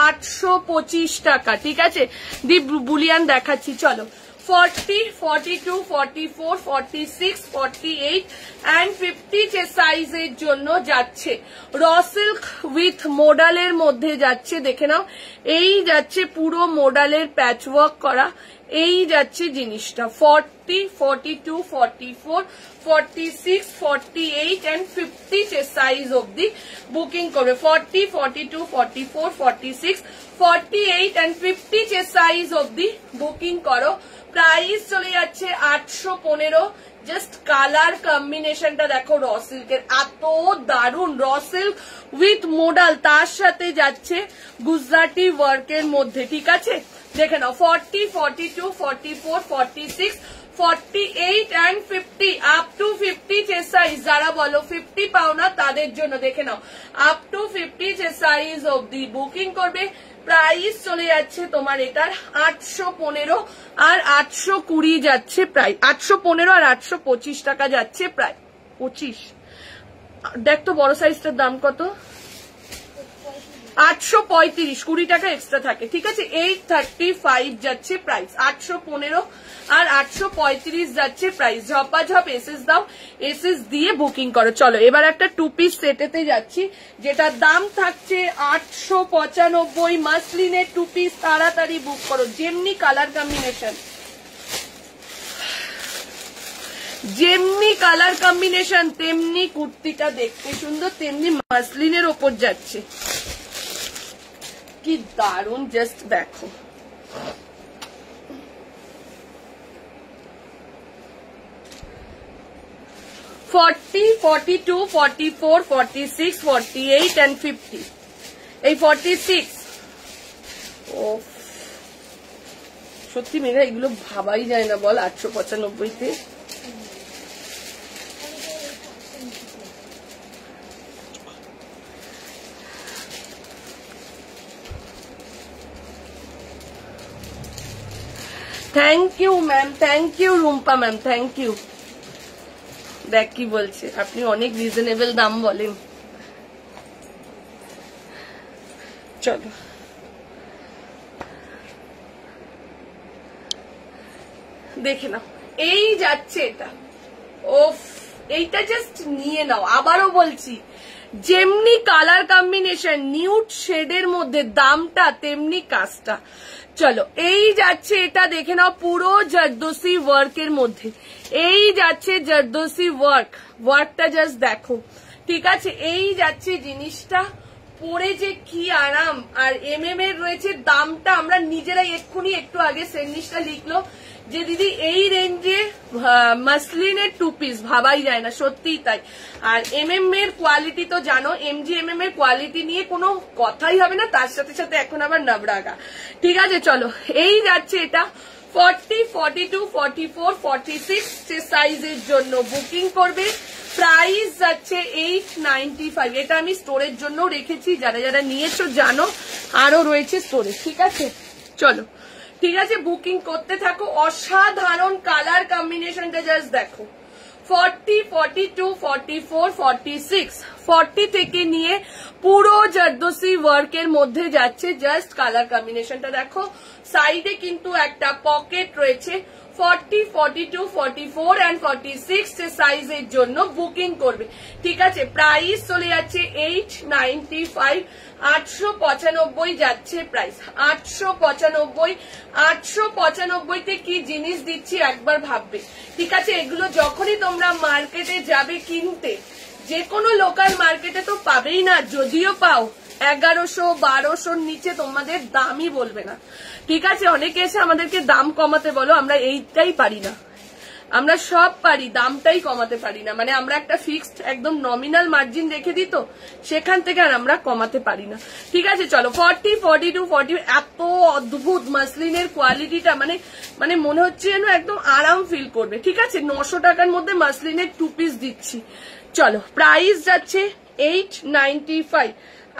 [SPEAKER 2] 825 টাকা, ঠিক আছে। দি বুলিয়ান দেখাচ্ছি, চলো 40 42 44 46 48 and 50 যে সাইজের জন্য যাচ্ছে। র সিল্ক উইথ মোডালের মধ্যে যাচ্ছে, দেখে নাও। এই যাচ্ছে পুরো মোডালের প্যাচওয়ার্ক করা, এই যাচ্ছে জিনিসটা। 40 42 44 46 48 and 50 যে সাইজ অবধি বুকিং করবে। 40 42 44 46 48 and 50 যে সাইজ অবধি বুকিং করো। প্রাইস চলে যাচ্ছে 815। জাস্ট কালার কম্বিনেশনটা দেখো, র সিল্কের এত দারুন, র সিল্ক উইথ মোডাল, তার সাথে যাচ্ছে গুজরাটি ওয়ার্কের মধ্যে, ঠিক আছে। দেখে নাও 40 42 44 46 48 and 50 আপ টু 50 যে সাইজ, যারা বলো 50 পাও না তাদের জন্য দেখে নাও, আপ টু 50 যে সাইজ অবধি বুকিং করবে। প্রাইস চলে যাচ্ছে তোমার এটার 815 আর 820 যাচ্ছে প্রাইস, 815 আর 825 টাকা যাচ্ছে প্রায় 25। দেখ তো বড় সাইজটার দাম কত, 835, 20 টাকা এক্সট্রা থাকে, ঠিক আছে। 835 যাচ্ছে প্রাইস, 815 আর 835 যাচ্ছে প্রাইস। ঝপাঝপ এসএস দাও, এসএস দিয়ে বুকিং করো। চলো এবার একটা 2 পিস সেটেতে যাচ্ছি, যেটার দাম থাকছে 895। মাসলিনের 2 পিস তাড়াতাড়ি বুক করো, যেমনি কালার কম্বিনেশন তেমনি কুর্তিটা দেখতে সুন্দর, তেমনি মাসলিনের ওপর যাচ্ছে, কি দারুন, জাস্ট দেখো। ফর্টি 42 44 46 48 and 50 এই 46। ও সত্যি মেঘা এগুলো ভাবাই যায় না বল 895-তে। Thank you ma'am, thank you Rumpa ma'am, thank you. দেখ কি বলছে, আপনি অনেক রিজনেবল দাম বলেন। চলো দেখে নাও, এই যাচ্ছে এটা। ওফ, এইটা জাস্ট নিয়ে নাও। আবারও বলছি, যেমনি কালার কম্বিনেশন নিউড শেডের মধ্যে দামটা তেমনি কাজটা। চলো এই যাচ্ছে এটা, দেখে নাও পুরো জরদোসি ওয়ার্কের মধ্যে। এই যাচ্ছে জরদোসি ওয়ার্কটা জাস্ট দেখো, ঠিক আছে? এই যাচ্ছে জিনিসটা, পরে যে কি আরাম। আর এমএম এর রয়েছে দামটা, আমরা নিজেরাই এক্ষুনি একটু আগে সেন্নিসটা লিখলো যে দিদি এই রেঞ্জে মাসলিনের 2 পিস ভাবাই যায় না, সত্যিই তাই। আর এমএম এর কোয়ালিটি তো জানো, এমজিএমএম এর কোয়ালিটি নিয়ে কোনো কথাই হবে না। তার সাথে সাথে এখন আবার নবরাগা, ঠিক আছে? চলো এই যাচ্ছে এটা 40, 42, 44, 46 সাইজের জন্য বুকিং করবে। প্রাইস যাচ্ছে 895। এটা আমি স্টোরের জন্য রেখেছি, যারা যারা নিয়েছো জানো, আরো রয়েছে স্টোরে, ঠিক আছে? চলো ঠিক আছে, বুকিং করতে থাকো। অসাধারণ কালার কম্বিনেশনটা জাস্ট দেখো। 40, 42, 44, 46, 40 থেকে নিয়ে পুরো জরদোসি ওয়ার্কের মধ্যে যাচ্ছে। জাস্ট কালার কম্বিনেশনটা দেখো। সাইডে কিন্তু একটা পকেট রয়েছে। 40, 42, 44 and 46 সাইজের জন্য বুকিং করবে, ঠিক আছে? প্রাইস চলে যাচ্ছে 895, 895 যাচ্ছে প্রাইস। 895, 895 তে কি জিনিস দিচ্ছি একবার ভাববে, ঠিক আছে? এগুলো যখনই তোমরা মার্কেটে যাবে কিনতে, যে কোনো লোকাল মার্কেটে তো পাবেই না, যদিও পাও 1100, 1200 নিচে তোমাদের দামই বলবে না, ঠিক আছে? অনেকে এসে আমাদেরকে দাম কমাতে বলো, আমরা এইটাই পারি না। আমরা সব পারি, দামটাই কমাতে পারি না। মানে আমরা একটা ফিক্সড একদম নমিনাল মার্জিন রেখে দিই, তো সেখান থেকে আর আমরা কমাতে পারি না, ঠিক আছে? চলো 40, 42, 40, এত অদ্ভুত মাসলিনের কোয়ালিটিটা, মানে মনে হচ্ছে যেন একদম আরাম ফিল করবে, ঠিক আছে? 900 টাকার মধ্যে মাসলিনের 2 পিস দিচ্ছি। চলো প্রাইস যাচ্ছে 895,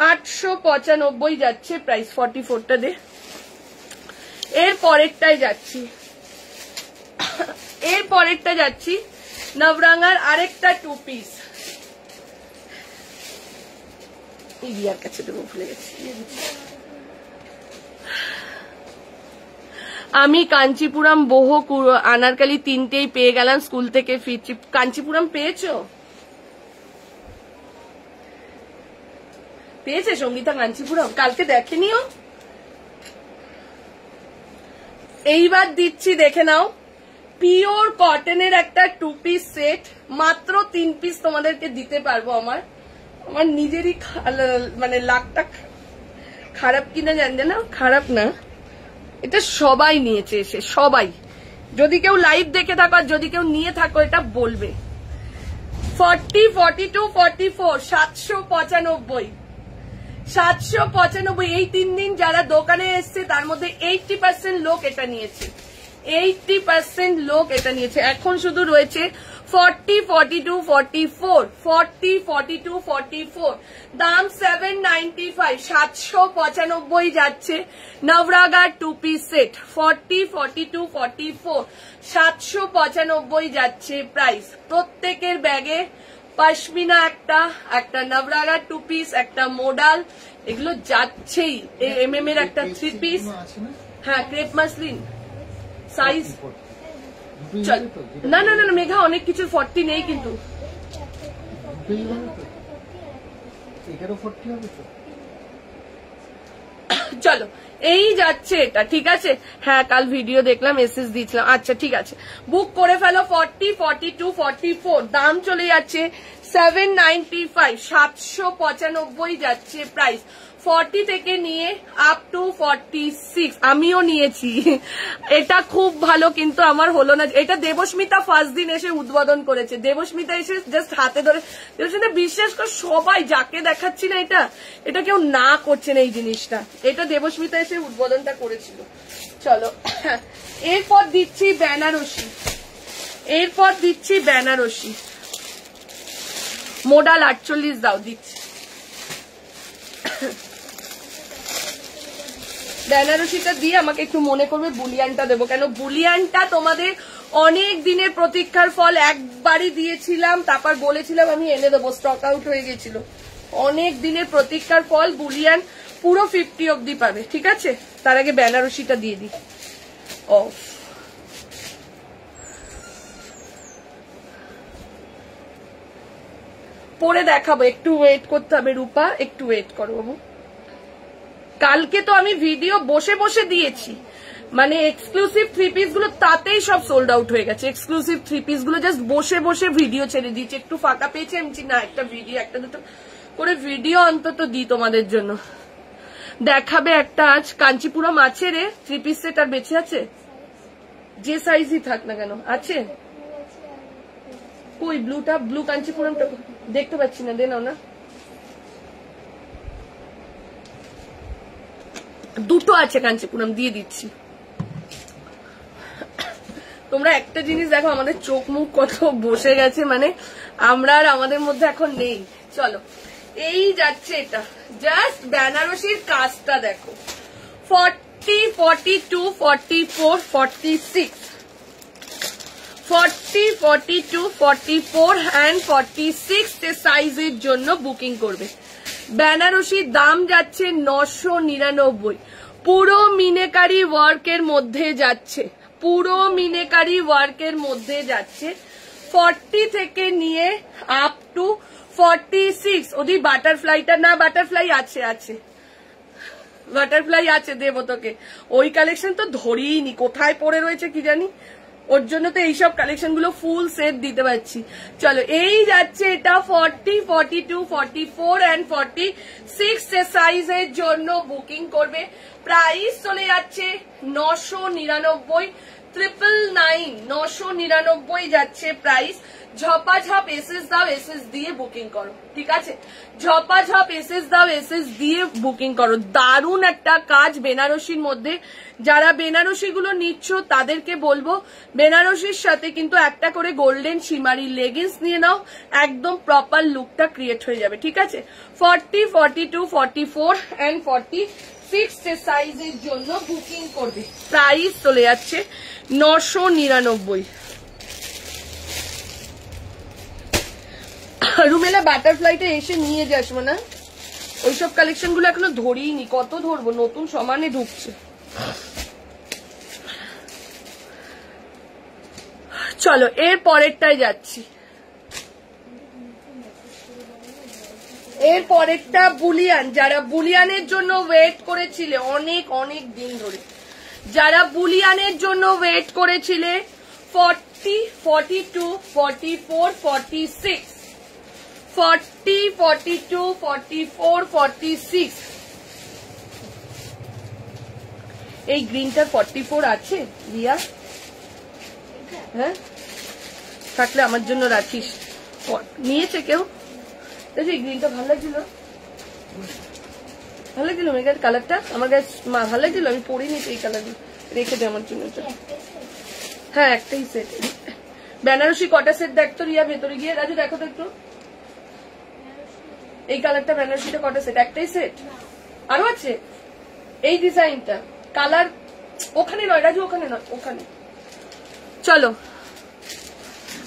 [SPEAKER 2] 895 যাচ্ছে প্রাইস। 44টা দে। এর পরেরটাই যাচ্ছি, এর পরেরটা যাচ্ছি নবরাঙ্গার আরেকটা 2 পিস। ইরিয়ার কাছে দেবো, ভুলে গেছি। আমি কাঞ্চিপুরম বহু আনারকালি 3টেই পেয়ে গেলাম, স্কুল থেকে ফিরছি। কাঞ্চিপুরম পেয়েছো? পেয়েছে সঙ্গীতা কাঞ্চিপুরম? কালকে দেখেনিও। এইবার দিচ্ছি, দেখে নাও। পিওর কটনের একটা 2 পিস সেট, মাত্র 3 পিস তোমাদেরকে দিতে পারবো। আমার নিজেরই মানে লাকটা খারাপ কিনা জানবে না, খারাপ না, এটা সবাই নিয়েছে এসে, সবাই। যদি কেউ লাইভ দেখে থাকো আর যদি কেউ নিয়ে থাকো এটা বলবে। 40, 42, 44, 795, 795। এই 3 দিন যারা দোকানে এসছে তার মধ্যে 80% লোক এটা নিয়েছে, 80% লোক এটা নিয়েছে। এখন শুধু রয়েছে 40, 42, 44, 40, 42, 44। দাম 795, 795 যাচ্ছে নবরাগা 2 পিস সেট। 40, 42, 44, 795 যাচ্ছে প্রাইস। প্রত্যেকের ব্যাগে পশমিনা একটা নবরাগা 2 পিস, একটা মোডাল, এগুলো যাচ্ছেই। এমএম এর একটা 3 পিস, হ্যাঁ ক্রেপ মাসলিন সাইজ। না না না মেঘা, অনেক কিছু 40 নেই কিন্তু। চলো এই যাচ্ছে এটা, ঠিক আছে? হ্যাঁ কাল ভিডিও দেখলাম, এসএস দিয়েছিলাম। আচ্ছা ঠিক আছে, বুক করে ফেলো। 40, 42, 44। দাম চলে যাচ্ছে 795, 795 যাচ্ছে প্রাইস। 40 থেকে নিয়ে আপ টু 46 আমিও নিয়েছি। এটা খুব ভালো, কিন্তু আমার হলো না। এটা দেবস্মিতা ফার্স্ট দিন এসে উদ্বোধন করেছে। দেবস্মিতা এসে জাস্ট হাতে ধরে, দেবস্মিতা বিশ্বাস কর সবাই যাকে দেখাচ্ছি না এটা কেউ না করছে না এই জিনিসটা। এটা দেবস্মিতা এসে উদ্বোধনটা করেছিল। চলো এরপর দিচ্ছি বেনারসি, এরপর দিচ্ছি বেনারসি মোডাল 48 দাও, দিচ্ছি। বেনারসিটা দিয়ে আমাকে একটু মনে করবে বুলিয়ানটা দেবো, কেন বুলিয়ানটা তোমাদের অনেক দিনের প্রতীক্ষার ফল, একবারই দিয়েছিলাম তারপর বলেছিলাম আমি এনে দেবো, স্টক আউট হয়ে গেছিল। অনেক দিনের প্রতীক্ষার ফল, বুলিয়ান পুরো 50 অব্দি পাবে, ঠিক আছে? তার আগে বেনারসিটা দিয়ে দিই। পরে দেখাবো, একটু ওয়েট করতে হবে রূপা, একটু ওয়েট করো বাবু। কালকে তো আমি ভিডিও বসে বসে দিয়েছি, মানে এক্সক্লুসিভ 3 পিস গুলো তাতেই সব সোল্ড আউট হয়ে গেছে। এক্সক্লুসিভ 3 পিস গুলো জাস্ট বসে বসে ভিডিও ছেড়ে দিয়েছি, একটু ফাঁকা পেয়েছি আমি না একটা ভিডিও, একটা দুটো করে ভিডিও অন্তত দিই তোমাদের জন্য। দেখাবে একটা আজ কাঞ্চিপুরম আছে রে 3 পিস সেট, আর বেঁচে আছে? যে সাইজই থাক না কেন আছে। কই ব্লুটা, ব্লু কাঞ্চিপুরমটা দেখতে পাচ্ছি না, দে নাও না। দুটো আছে কাঞ্চিপুরম, দিয়ে দিচ্ছি। তোমরা একটা জিনিস দেখো, আমাদের চোখ মুখ কত বসে গেছে, মানে আমরা আর আমাদের মধ্যে এখন নেই। চলো এই যাচ্ছে এটা, জাস্ট বেনারসির কাজটা দেখো। 40, 42, 44, 46, 40, 42, 44 and 46 সাইজের জন্য বুকিং করবে। বেনারসির দাম যাচ্ছে 999, পুরো মিনেকারি ওয়ার্কের মধ্যে যাচ্ছে, পুরো মিনেকারি ওয়ার্কের মধ্যে যাচ্ছে। 40 থেকে নিয়ে আপ টু 46। ওদি বাটারফ্লাইটা না, বাটারফ্লাই আছে, আছে বাটারফ্লাই আছে, দেবো তোকে। ওই কালেকশন তো ধরিনি, কোথায় পড়ে রয়েছে কি জানি, ওর জন্য তো এইসব কালেকশন গুলো ফুল সেট দিতে পারছি। চলো এই যাচ্ছে এটা 40, 42, 44 and 46 সাইজের জন্য বুকিং করবে। প্রাইস চলে যাচ্ছে 999, 999, 999 যাচ্ছে প্রাইস। ঝপাঝপ এসএস দাও, এসএস দিয়ে বুকিং করো, ঠিক আছে? ঝপাঝপ এসএস দাও, এসএস দিয়ে বুকিং করো। দারুণ একটা কাজ বেনারসির মধ্যে। যারা বেনারসি গুলো নিচ্ছ তাদেরকে বলবো বেনারসির সাথে কিন্তু একটা করে গোল্ডেন শিমারি লেগিংস নিয়ে নাও, একদম প্রপার লুকটা ক্রিয়েট হয়ে যাবে, ঠিক আছে? 40, 42, 44 and 46 সাইজের জন্য বুকিং করবে। প্রাইস চলে যাচ্ছে 999। রুমেলা বাটারফ্লাইটা এসে নিয়ে যাস না, ওইসব কালেকশন গুলো এখনো ধরিনি, কত ধরবো, নতুন সমানে ঢুকছে। চলো এর পরেরটায় যাচ্ছি। এর পরেরটা বুলিয়ান। যারা বুলিয়ানের জন্য ওয়েট করেছিলে অনেক অনেক দিন ধরে, যারা বুলিয়ানের জন্য ওয়েট করেছিলে 40, 42, 44, 46, 40, 42, 44, 46। এই গ্রিনটা 44 আছে রিয়া? হ্যাঁ থাকলে আমার জন্য রাখিস। নিয়েছে কেউ? দেখি গ্রিনটা ভালো লাগছিল, ভালো লাগছিল মেঘার কালারটা, আমার গায়ে ভালো লাগছিল, আমি পরিনি এই কালারগুলো, রেখে দে আমার জন্য। হ্যাঁ একটাই সেট। বেনারসি কটা সেট দেখতো রিয়া ভেতরে গিয়ে? রাজু দেখো তো একটু, এই কালারটা বেনারসিটা কটা সেট? একটাই সেট, আরো আছে এই ডিজাইনটা, কালার ওখানে নয় রাজু, ওখানে নয়, ওখানে। চলো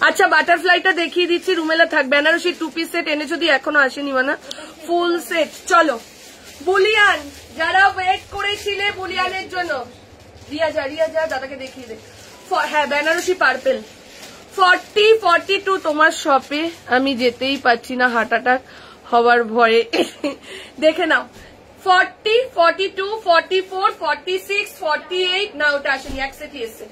[SPEAKER 2] আচ্ছা বাটারফ্লাইটা দেখিয়ে দিচ্ছি। রুমেলা থাক। বেনারসি 2 পিস সেট এনেছো দি, এখনো আসেনি মানে ফুল সেট। চলো বুলিয়ান, যারা ওয়েট করেছিলে বুলিয়ানের জন্য, রিয়া যা দাদাকে দেখিয়ে দে। হ্যাঁ বেনারসি পার্পেল 40, 42 তোমার শপে আমি যেতেই পারছি না হার্ট অ্যাটাক হওয়ার ভয়ে, দেখে নাও। 40, 42, 44, 46, 48 না ওটা আসেনি, এক সেটই এসছে।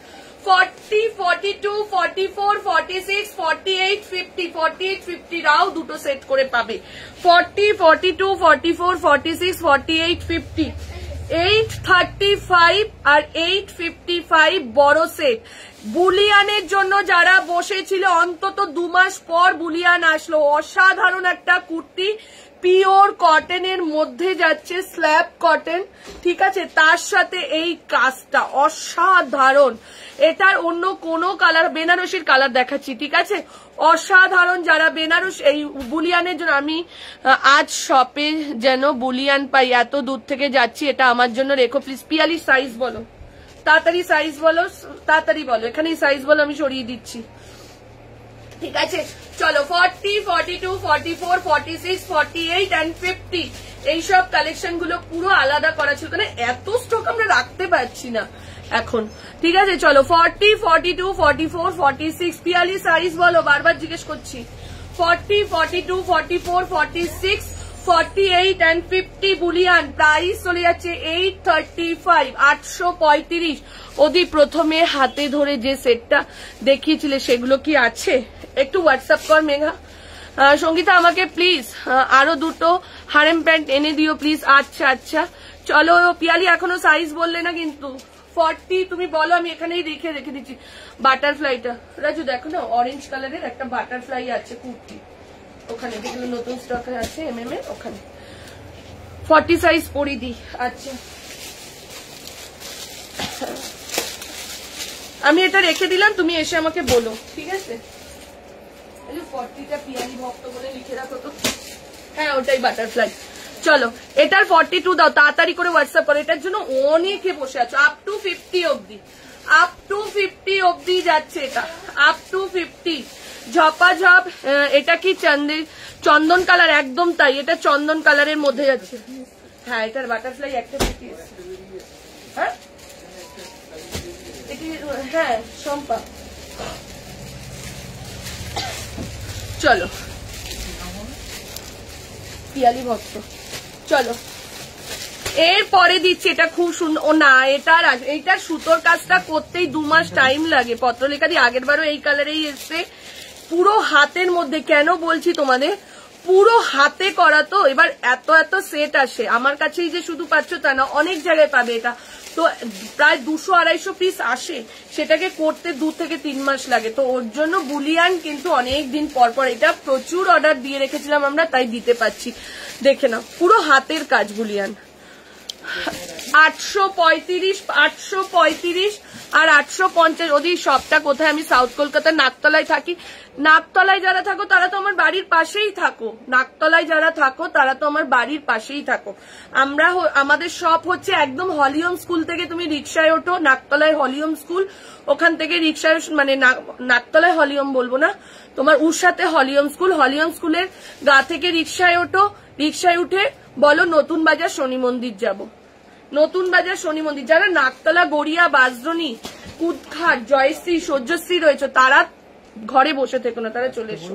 [SPEAKER 2] 40, 42, 44, 46, 48, 50, 48, 50 রাও দুটো সেট করে পাবে। 40, 42, 44, 46, 48, 50, 835 আর 855 বড় সেট। বুলিয়ানের জন্য যারা বসেছিল অন্তত 2 মাস পর বুলিয়ান আসলো। অসাধারণ একটা কুর্তি, পিওর কটনের মধ্যে যাচ্ছে, স্ল্যাব কটন, ঠিক আছে, তার সাথে এই কাজটা অসাধারণ। এটার অন্য কোনো কালার, বেনারসির কালার দেখাচ্ছি, ঠিক আছে, অসাধারণ। যারা বেনারস এই বুলিয়ানের জন্য, আমি আজ শপে যেন বুলিয়ান পাই, এত দূর থেকে যাচ্ছি, এটা আমার জন্য রেখো প্লিজ। পিয়ালি সাইজ বলো, তাড়াতাড়ি সাইজ বলো, তাড়াতাড়ি বলো, এখানে সাইজ বলো, আমি সরিয়ে দিচ্ছি, ঠিক আছে। চলো 40, 42, 44, 46, 48 and 50 এইসব কালেকশন গুলো পুরো আলাদা করা ছিল, কারণ এত স্টক আমরা রাখতে পারছি না এখন, ঠিক আছে। চলো 40, 42, 44, 46, পিয়ালি সাইজ বলো, বারবার জিজ্ঞেস করছি। 40, 42, 44, 46, 48 and 50 বুলিয়ান, প্রাইস চলে যাচ্ছে 835, 835। ওদি প্রথমে হাতে ধরে যে সেটটা দেখিয়েছিলে সেগুলো কি আছে? একটু হোয়াটসঅ্যাপ কর মেঘা। সঙ্গীতা আমাকে প্লিজ আরো দুটো হারেম প্যান্ট এনে দিও প্লিজ। আচ্ছা আচ্ছা, চলো পিয়ালি এখনো সাইজ বললে না কিন্তু। 40 তুমি বলো, আমি এখানেই রেখে দিচ্ছি। বাটারফ্লাইটা রাজু দেখো না, অরেঞ্জ কালারের একটা বাটারফ্লাই আছে কুর্তি, ওখানে যেগুলো নতুন স্টক আছে MM এর, ওখানে 40 সাইজ পরি দি। আচ্ছা আমি এটা রেখে দিলাম, তুমি এসে আমাকে বলো, ঠিক আছে। 40টা পিয়ালি ভক্ত বলে লিখে রাখো তো। হ্যাঁ ওটাই বাটারফ্লাই। চলো এটার 42 দাও, তাড়াতাড়ি করে হোয়াটসঅ্যাপ করো, এটার জন্য অনেকে বসে আছো। আপ টু 50 অব্দি, আপ টু 50 অব্দি যাচ্ছে এটা, আপ টু 50। ঝপাঝপ, এটা কি চন্দন কালার? একদম তাই, এটা চন্দন কালারের মধ্যে যাচ্ছে। হ্যাঁ এটার বাটারফ্লাই একটা বেশি, হ্যাঁ হ্যাঁ সম্পা। চলো পিয়ালি ভক্ত, চলো এরপরে দিচ্ছি, এটা খুব সুন্দর। ও না, এইটার সুতোর কাজটা করতেই 2 মাস টাইম লাগে। পত্রলেখা দিয়ে আগের বারও এই কালারেই এসছে, পুরো হাতের মধ্যে। কেন বলছি তোমাদের, পুরো হাতে করা তো, এবার এত এত সেট আসে আমার কাছেই যে শুধু পাচ্ছ তা না, অনেক জায়গায় পাবে এটা। তো প্রায় 200-250 পিস আসে, সেটাকে করতে 2 থেকে 3 মাস লাগে। তো ওর জন্য বুলিয়ান কিন্তু অনেক দিন পর পর, এটা প্রচুর অর্ডার দিয়ে রেখেছিলাম আমরা, তাই দিতে পারছি। দেখে নাও পুরো হাতের কাজ বুলিয়ান। 835 আর 850। ওদের শপটা কোথায়? আমি সাউথ কলকাতার নাকতলায় থাকি। নাকতলায় যারা থাকো তারা তো আমার বাড়ির পাশেই থাকো, নাকতলায় যারা থাকো তারা তো আমার বাড়ির পাশেই থাকো। আমাদের শপ হচ্ছে একদম হলিওম স্কুল থেকে, তুমি রিক্সায় ওঠো, নাকতলায় হলিওম স্কুল, ওখান থেকে রিক্সায়, মানে নাকতলায় হলিওম বলবো না, তোমার উষাতে হলিওম স্কুল, হলিওম স্কুলের গা থেকে রিক্সায় ওঠো, রিক্সায় উঠে বলো নতুন বাজার শনি মন্দির যাব, নতুন বাজার শনি মন্দির। যারা নাকতলা, গড়িয়া, বাজরনি, কুদঘাট, জয়শ্রী, সহ্যশ্রী রয়েছে, তারা ঘরে বসে থেকো না, তারা চলে এসো,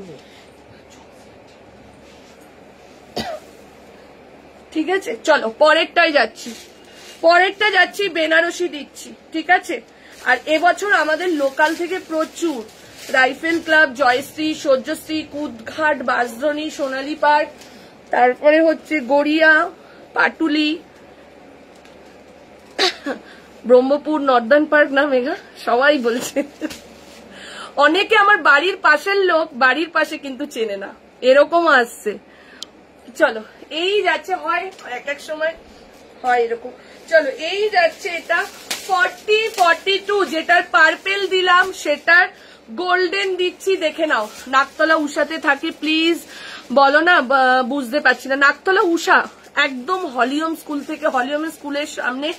[SPEAKER 2] ঠিক আছে। চলো পরেরটাই যাচ্ছি, বেনারসি দিচ্ছি, ঠিক আছে। আর এবছর আমাদের লোকাল থেকে প্রচুর রাইফেল ক্লাব, জয়শ্রী, সহ্যশ্রী, কুদঘাট, বাজরনি, সোনালী পার্ক, তারপরে হচ্ছে গড়িয়া, পাটুলি, ব্রহ্মপুর, নর্দার্ন পার্ক না মেঘা, সবাই বলছে। অনেকে আমার বাড়ির পাশের লোক, বাড়ির পাশে কিন্তু চেনে না, এরকম আসছে। চলো এই যাচ্ছে, হয় এক এক সময় হয় এরকম। চলো এই যাচ্ছে এটা 40, 42, যেটার পার্পেল দিলাম সেটার গোল্ডেন দিচ্ছি, দেখে নাও। নাকতলা উষাতে থাকি, প্লিজ বলো না, বুঝতে পারছি না। নাকতলা উষা একদম হলিওম স্কুল থেকে, হলিওম স্কুলের সামনে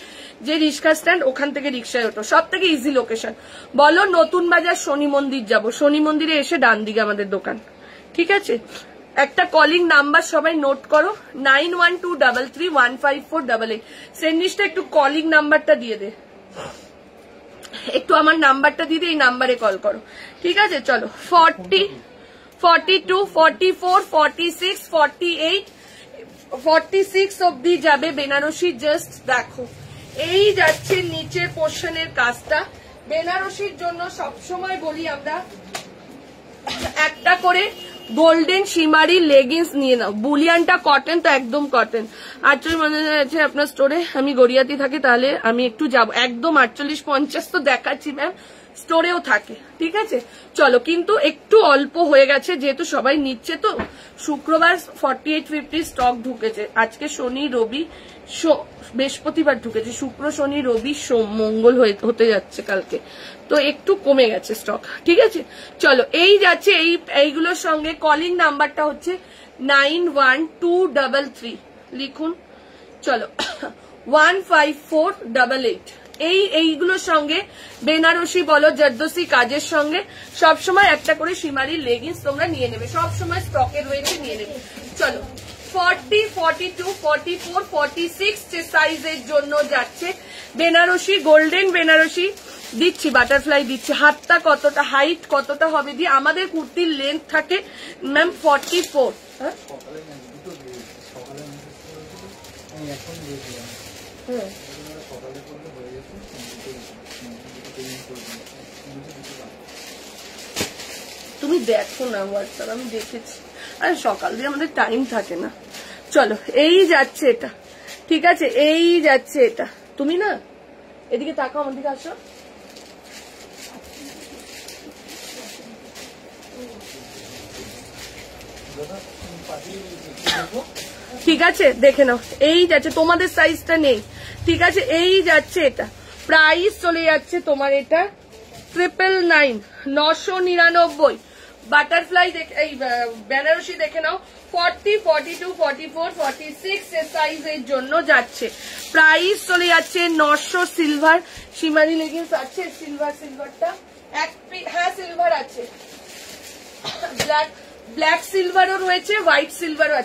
[SPEAKER 2] যে রিক্সা স্ট্যান্ড, ওখান থেকে রিক্সায় ওঠো, সব থেকে ইজি লোকেশন। বলো নতুন বাজার শনি মন্দির যাব, শনি মন্দিরে এসে ডান দিকে আমাদের দোকান, ঠিক আছে। একটা কলিং নাম্বার সবাই নোট করো, 9123315488। সেন্ডিসটা একটু কলিং নাম্বারটা দিয়ে দে, একটু আমার নাম্বারটা দিয়ে দে, এই নাম্বারে কল করো, ঠিক আছে। চলো 40, 42, 44, 46, 48, 46 অব্দি যাবে বেনারসি। জাস্ট দেখো এই যাচ্ছে নিচের পোর্শনের কাজটা। বেনারসির জন্য সবসময় বলি আমরা, একটা করে গোল্ডেন শিমারি লেগিংস নিয়ে নাও। বুলিয়ানটা কটন, তো একদম কটন। 48 মনে আছে আপনার স্টোরে, আমি গড়িয়াতে থাকি, তাহলে আমি একটু যাব। একদম 48-50 তো দেখাচ্ছি ম্যাম, স্টোরেও থাকে, ঠিক আছে। চলো, কিন্তু একটু অল্প হয়ে গেছে যেহেতু সবাই নিচ্ছে, তো শুক্রবার 4850 স্টক ঢুকেছে, আজকে শনি রবি বৃহস্পতিবার ঢুকেছে, শুক্র শনি রবি মঙ্গল হতে যাচ্ছে কালকে, তো একটু কমে গেছে স্টক, ঠিক আছে। চলো, এই যাচ্ছে এইগুলোর সঙ্গে কলিং নাম্বারটা হচ্ছে 91233, লিখুন। চলো 15488, এইগুলোর সঙ্গে বেনারসি বলো জর্দোসি কাজের সঙ্গে সবসময় একটা করে সীমারির লেগিংস তোমরা নিয়ে নেবে, সবসময় স্টকে রয়েছে, নিয়ে নেবে। চলো 40, 42, 44, 46 যে সাইজের জন্য যাচ্ছে বেনারসি, গোল্ডেন বেনারসি দিচ্ছি, বাটারফ্লাই দিচ্ছি। হাতটা কতটা, হাইট কতটা হবে দিয়ে আমাদের কুর্তির লেন্থ থাকে ম্যাম 44। হ্যাঁ তুমি দেখো না হোয়াটসঅ্যাপ, আমি দেখেছি, আর সকাল দিয়ে আমাদের টাইম থাকে না। চলো, এই যাচ্ছে এটা, ঠিক আছে, এই যাচ্ছে এটা। তুমি না এদিকে তাকাও, আমার দিকে আসো। ঠিক আছে, দেখে নাও, এই যাচ্ছে, তোমাদের সাইজটা নেই, ঠিক আছে। এই যাচ্ছে এটা, প্রাইস চলে যাচ্ছে তোমার এটা 999, 999। বাটারফ্লাই এই বেনারসি দেখে নাও 40, 42, 44, 46 এর সাইজের জন্য যাচ্ছে, প্রাইস চলে যাচ্ছে 900। সিলভার সীমারি লেগিংস আছে, সিলভারটা হ্যাঁ সিলভার আছে, ব্ল্যাক সিলভারও রয়েছে, হোয়াইট সিলভারও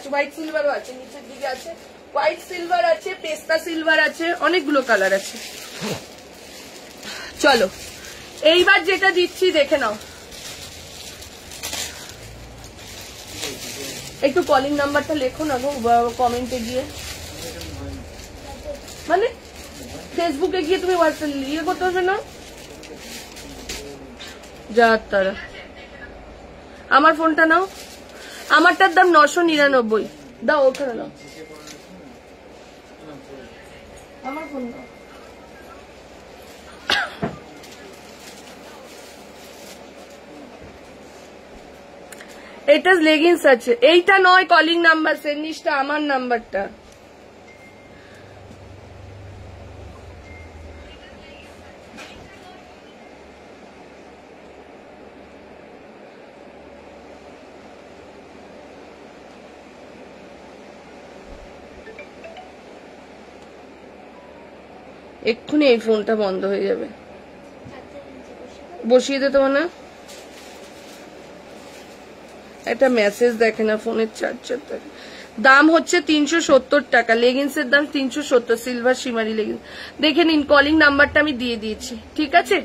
[SPEAKER 2] আছে, নিচের দিকে আছে হোয়াইট সিলভার আছে, পেস্তা সিলভার আছে, অনেকগুলো কালার আছে। চলো, এইবার যেটা দিচ্ছি দেখে নাও, একটু কলিং নাম্বারটা লেখো না গো কমেন্টে গিয়ে, মানে ফেসবুকে গিয়ে তুমি হোয়াটসঅ্যাপ ইয়ে করতে হবে না, যা তারা। আমার ফোনটা নাও, আমারটার দাম 999, দাও ওখানে নাও, আমার ফোন নাও। এটা লেগিংস আছে, এইটা নয় কলিং নাম্বার, সেন্নিসটা আমার নাম্বারটা। এক্ষুনি এই ফোনটা বন্ধ হয়ে যাবে, বসিয়ে দে তোমার না, একটা মেসেজ দেখে না ফোনের চার্জার দেখে। দাম হচ্ছে 370 টাকা, লেগিংস এর দাম 370, সিলভার সীমারি লেগিংস। দেখে নিন, কলিং নাম্বারটা আমি দিয়ে দিয়েছি, ঠিক আছে।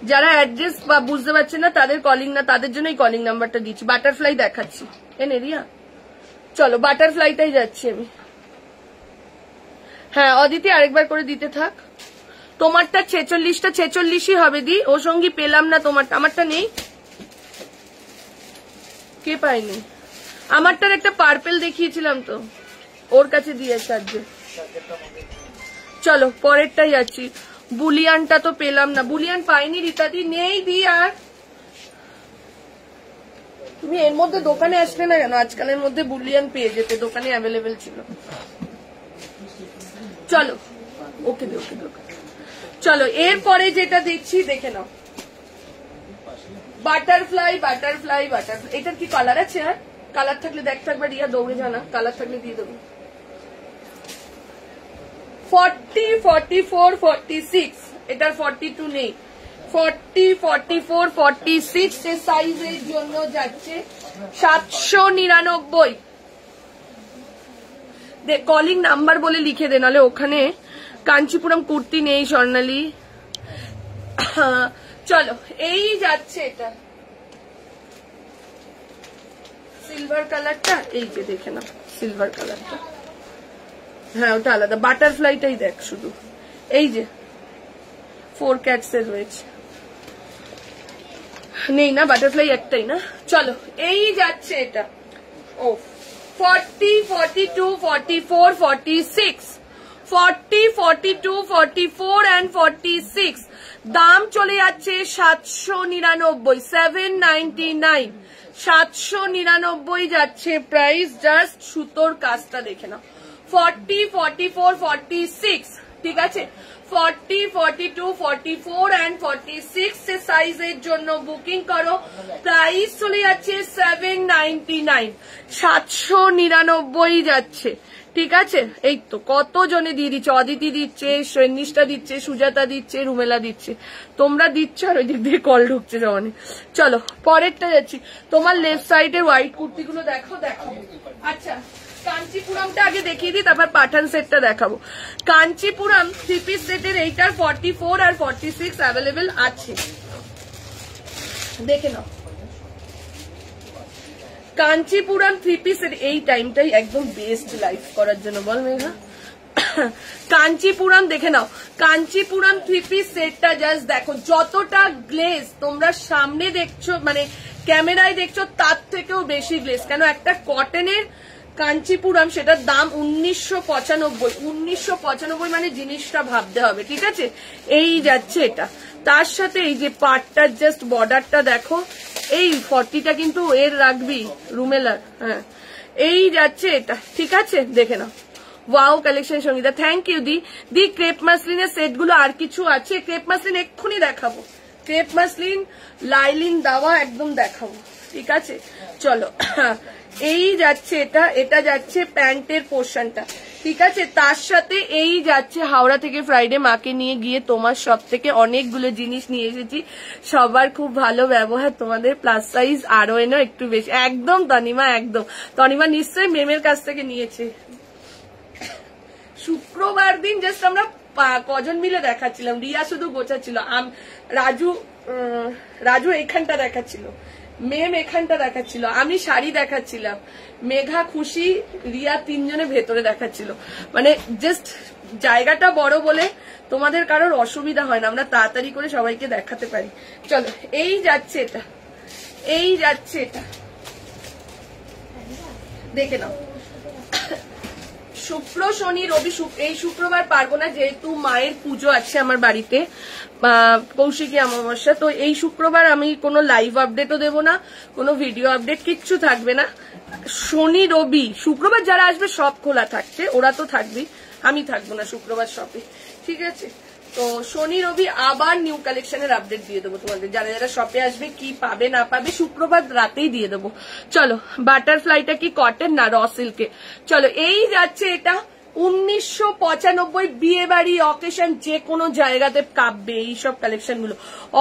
[SPEAKER 2] যারা অ্যাড্রেস বা বুঝতে পারছে না তাদের কলিং না, তাদের জন্যই কলিং নাম্বারটা দিচ্ছি। বাটারফ্লাই দেখাচ্ছি, এনে রিয়া, চলো বাটারফ্লাইটাই যাচ্ছি আমি। হ্যাঁ অদিতি, আরেকবার করে দিতে থাক। তোমারটা 46টা 46ই হবে দি, ও সঙ্গী পেলাম না তোমারটা, আমারটা নেই, কে পাইনি? আমারটার একটা পার্পেল দেখিয়েছিলাম তো, ওর কাছে দিয়েছে আজকে। চলো পরেরটাই যাচ্ছি, বুলিয়ানটা তো পেলাম না, বুলিয়ান পাইনি রীতাদি, নেই দি। আর তুমি এর মধ্যে দোকানে আসলে না কেন? আজকালের মধ্যে বুলিয়ান পেয়ে যেতে, দোকানে অ্যাভেলেবেল ছিল। চলো ওকে ওকে ওকে, চলো এরপরে যেটা দেখছি দেখে নাও, বাটারফ্লাই। এটার কি কালার আছে? আর কালার থাকলে দেখতে একবার রিয়া, দৌড়ে জানা, কালার থাকলে দিয়ে দেবো। 40, 44, 46, এটার 42 নেই, 40, 44, 46 যে সাইজের জন্য যাচ্ছে 799। কলিং নাম্বার বলে লিখে দে, নাহলে ওখানে কাঞ্চিপুরম কুর্তি নেই স্বর্ণালী। চলো এই যাচ্ছে এটা সিলভার কালারটা, এই যে দেখে না সিলভার কালারটা, হ্যাঁ ওটা আলাদা, বাটারফ্লাইটাই দেখ শুধু, এই যে 4 ক্যাটস এর রয়েছে, নেই না বাটারফ্লাই একটাই না। চলো এই যাচ্ছে এটা, ও 40, 42, 44, 46, 40, 42, 44 and 46 দাম চলে যাচ্ছে 799, 799, 799 যাচ্ছে প্রাইস। জাস্ট সুতোর কাজটা দেখে নাও। 40, 44, 46 ঠিক আছে, 40, 42, 44 and 46 সাইজের জন্য বুকিং করো। প্রাইস চলে যাচ্ছে 799, 799 যাচ্ছে ঠিক আছে। এই তো কত জনে দিয়ে দিচ্ছে, অদিতি দিচ্ছে, সৈনিষ্ঠা দিচ্ছে, সুজাতা দিচ্ছে, রুমেলা দিচ্ছে, তোমরা দিচ্ছ আর ওই দিক দিয়ে কল ঢুকছে জমানে। চলো পরেরটা যাচ্ছি। তোমার লেফট সাইডে হোয়াইট কুর্তিগুলো দেখো, দেখাবো। আচ্ছা কাঞ্চিপুরমটা আগে দেখিয়ে দিই, তারপর পাঠান সেটটা দেখাবো। কাঞ্চিপুরম 3 পিস সেটের এইটার 44 আর 46 অ্যাভেলেবেল আছে, দেখে নাও। কাঞ্চিপুরম 3 পিসের এই টাইমটাই একদম বেস্ট লাইফ করার জন্য, বল মেঘা। কাঞ্চিপুরম দেখে নাও, কাঞ্চিপুরম 3 পিস সেটটা জাস্ট দেখো, যতটা গ্লেজ তোমরা সামনে দেখছো মানে ক্যামেরায় দেখছো তার থেকেও বেশি গ্লেজ। কেন, একটা কটনের কাঞ্চিপুরম সেটার দাম 1995, 1995 মানে জিনিসটা ভাবতে হবে ঠিক আছে। এই যাচ্ছে এটা, তার সাথে এই যে পাটটার জাস্ট বর্ডারটা দেখো, এই 40টা কিন্তু এর রাখবি রুমেলার, হ্যাঁ এই যাচ্ছে এটা ঠিক আছে, দেখে নাও। Wow collection Sangeeta, thank you দি। ক্রেপ মাসলিনের সেট গুলো আর কিছু আছে, ক্রেপ মাসলিন এক্ষুনি দেখাবো, ক্রেপ মাসলিন লাইলিন দেওয়া একদম দেখাবো ঠিক আছে। চলো এই যাচ্ছে এটা, এটা যাচ্ছে প্যান্টের পোর্শনটা ঠিক আছে। তার সাথে এই যাচ্ছে হাওড়া থেকে ফ্রাইডে মাকে নিয়ে গিয়ে তোমার সব থেকে অনেকগুলো জিনিস নিয়ে এসেছি, সবার খুব ভালো ব্যবহার, তোমাদের প্লাস সাইজ আরো এনো একটু বেশি। একদম তনিমা, একদম তনিমা নিশ্চয়ই মেমের কাছ থেকে নিয়েছে। শুক্রবার দিন জাস্ট আমরা কজন মিলে দেখাচ্ছিলাম, রিয়া শুধু গোছাচ্ছিল, রাজু এইখানটা দেখাচ্ছিল, মেম এখানটা দেখাচ্ছিল, আমি শাড়ি দেখাচ্ছিলাম, মেঘা, খুশি, রিয়া তিনজনে ভেতরে দেখাচ্ছিল। মানে জাস্ট জায়গাটা বড় বলে তোমাদের কারোর অসুবিধা হয় না, আমরা তাড়াতাড়ি করে সবাইকে দেখাতে পারি। চলো এই যাচ্ছে এটা, এই যাচ্ছে এটা, দেখে নাও। শুক্র শনি রবি, এই শুক্রবার পারবো না যেহেতু মায়ের পুজো আছে আমার বাড়িতে, কৌশিকী অমাবস্যা, তো এই শুক্রবার আমি কোনো লাইভ আপডেটও দেবো না, কোনো ভিডিও আপডেট কিচ্ছু থাকবে না। শনি রবি শুক্রবার যারা আসবে সব খোলা থাকছে, ওরা তো থাকবেই, আমি থাকবো না শুক্রবার শপে ঠিক আছে। তো শনি রবি আবার নিউ কালেকশনের আপডেট দিয়ে দেবো তোমাদের, যারা যারা শপে আসবে কি পাবে না পাবে শুক্রবার রাতেই দিয়ে দেবো। চলো বাটারফ্লাইটা কি কটন না র সিল্কে। চলো এই যাচ্ছে এটা 1995, বিয়ে বাড়ি অকেশন যে কোনো জায়গাতে কাঁপবে এইসব কালেকশন গুলো।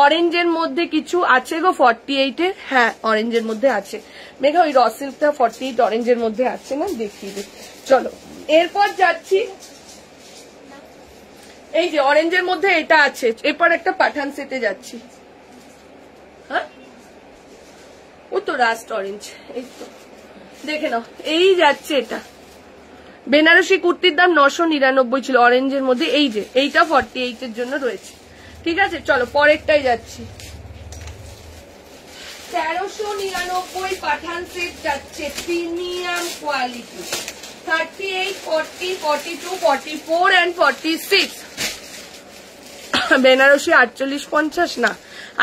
[SPEAKER 2] অরেঞ্জের মধ্যে কিছু আছে গো 48-এর, হ্যাঁ অরেঞ্জের মধ্যে আছে মেঘা, ওই র সিল্কটা 48 অরেঞ্জের মধ্যে আছে না, দেখিয়ে দে। চলো এরপর যাচ্ছি, এই যে অরেঞ্জের মধ্যে এটা আছে, এরপর একটা পাঠান সেটে যাচ্ছি। হ্যাঁ ও তো রাস্ট অরেঞ্জ, এই তো দেখে নাও। এই যাচ্ছে এটা বেনারসি কুর্তির দাম 999 ছিল অরেঞ্জের মধ্যে, এই যে এইটা 48-এর জন্য রয়েছে ঠিক আছে। চলো পরেরটাই যাচ্ছি, 1399 পাঠান সেট যাচ্ছে, প্রিমিয়াম কোয়ালিটি, 38, 40, 42, 44 and 46। বেনারসি 4850 না,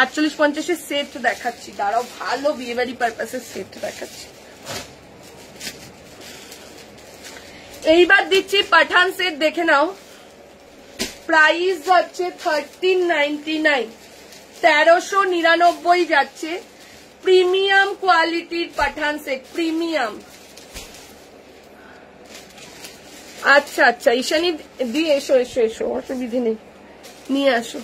[SPEAKER 2] 4850-এর সেট দেখাচ্ছি, দাঁড়াও ভালো বিয়েবাড়ি পারপাসের সেট দেখাচ্ছি। এইবার দিচ্ছি পাঠান সেট, দেখে নাও। প্রাইস হচ্ছে 1399, 1399 যাচ্ছে, প্রিমিয়াম কোয়ালিটির পাঠান সেট, প্রিমিয়াম। আচ্ছা আচ্ছা ঈশানী দিয়ে এসো এসো এসো, অসুবিধে নেই, নিয়ে আসো।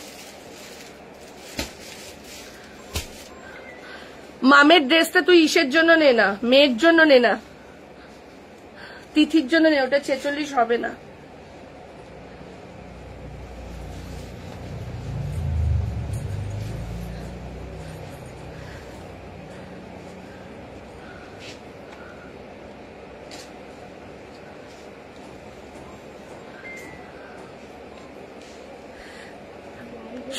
[SPEAKER 2] মামের ড্রেসটা তুই ইসের জন্য নে না, মেয়ের জন্য নে না, তিথির জন্য নে, ওটা 46 হবে না।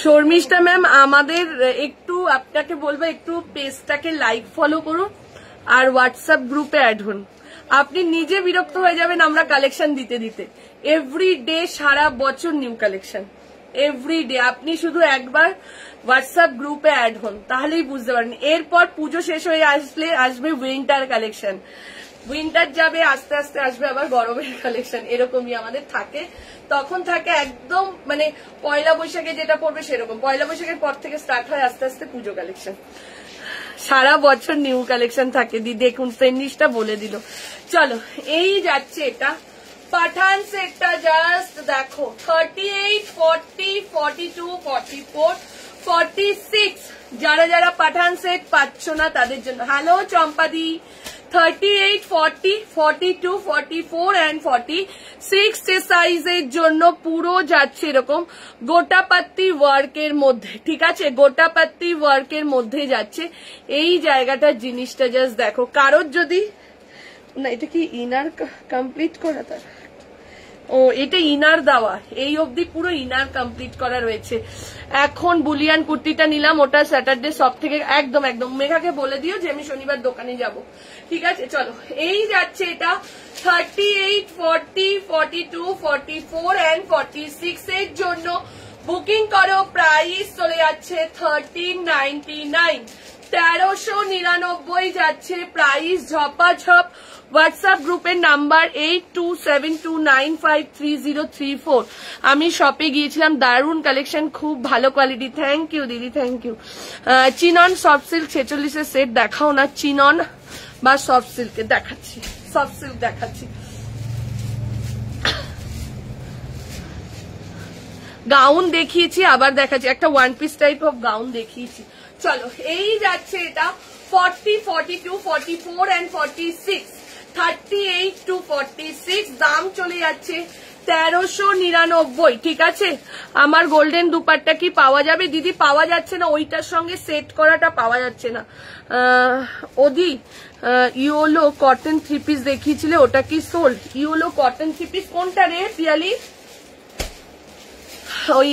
[SPEAKER 2] শর্মিষ্ঠা ম্যাম আমাদের একটু আপনাকে বলবো একটু পেজটাকে লাইক ফলো করুন আর হোয়াটসঅ্যাপ গ্রুপে অ্যাড হন। আপনি নিজে বিরক্ত হয়ে যাবেন আমরা কালেকশন দিতে দিতে, এভরিডে সারা বছর নিউ কালেকশন, এভরিডে। আপনি শুধু একবার হোয়াটসঅ্যাপ গ্রুপে অ্যাড হন, তাহলেই বুঝতে পারেন। এরপর পুজো শেষ হয়ে আসবে উইন্টার কালেকশন, উইন্টার যাবে, আস্তে আস্তে আসবে আবার গরমের কালেকশন, এরকমই আমাদের থাকে। তখন থাকে একদম মানে পয়লা বৈশাখে যেটা পড়বে সেরকম, পয়লা বৈশাখের পর থেকে স্টার্ট হয় আস্তে আস্তে পুজো কালেকশন, সারা বছর নিউ কালেকশন থাকে। দেখুন ফিনিশটা বলে দিল। চলো এই যাচ্ছে এটা পাঠান সেটটা, জাস্ট দেখো 38, 40, 42, 44, 46। যারা যারা পাঠান সেট পাচ্ছ না তাদের জন্য হ্যালো চম্পাদি। 38, 40, 42, 44 and 46 সাইজের জন্য পুরো যাচ্ছে এরকম গোটাপাত্তি ওয়ার্কের মধ্যে, ঠিক আছে, গোটাপাত্তি ওয়ার্কের মধ্যে যাচ্ছে। এই জায়গাটার জিনিসটা জাস্ট দেখো। কারোর যদি না, এটা কি ইনার কমপ্লিট করা, তার ও এটা ইনার দেওয়া, এই অবধি পুরো ইনার কমপ্লিট করা রয়েছে। এখন বুলিয়ান কুর্তিটা নিলাম, ওটা স্যাটারডে সব থেকে একদম একদম মেঘাকে বলে দিও যে আমি শনিবার দোকানে যাব, ঠিক আছে। চলো এই যাচ্ছে এটা 38, 40, 42, 44 and 46 এর জন্য বুকিং করো। প্রাইস চলে যাচ্ছে 1399, 1399 যাচ্ছে প্রাইস, ঝপাঝপ। হোয়াটসঅ্যাপ গ্রুপের নাম্বার 8272953034। আমি শপে গিয়েছিলাম, দারুণ কালেকশন, খুব ভালো কোয়ালিটি। থ্যাংক ইউ দিদি, thank you. Chinon soft silk 46 set দেখাও না, চিনন বা সফট সিল্কে দেখাচ্ছি, সফট সিল্ক দেখাচ্ছি। গাউন দেখিয়েছি, আবার দেখাচ্ছি, একটা one piece type of gown দেখিয়েছি। চলো এই যাচ্ছে এটা 40, 42, 44 and 46, 38 to 46। দাম চলে যাচ্ছে 1399, ঠিক আছে। আমার গোল্ডেন দুপাট্টা কি পাওয়া যাবে দিদি? পাওয়া যাচ্ছে না, ওইটার সঙ্গে সেট করাটা পাওয়া যাচ্ছে না। ওদি ইয়োলো কটন 3 পিস দেখিয়েছিলে, ওটা কি সোল্ড? ইয়োলো কটন 3 পিস কোনটা রে পিয়ালি? ওই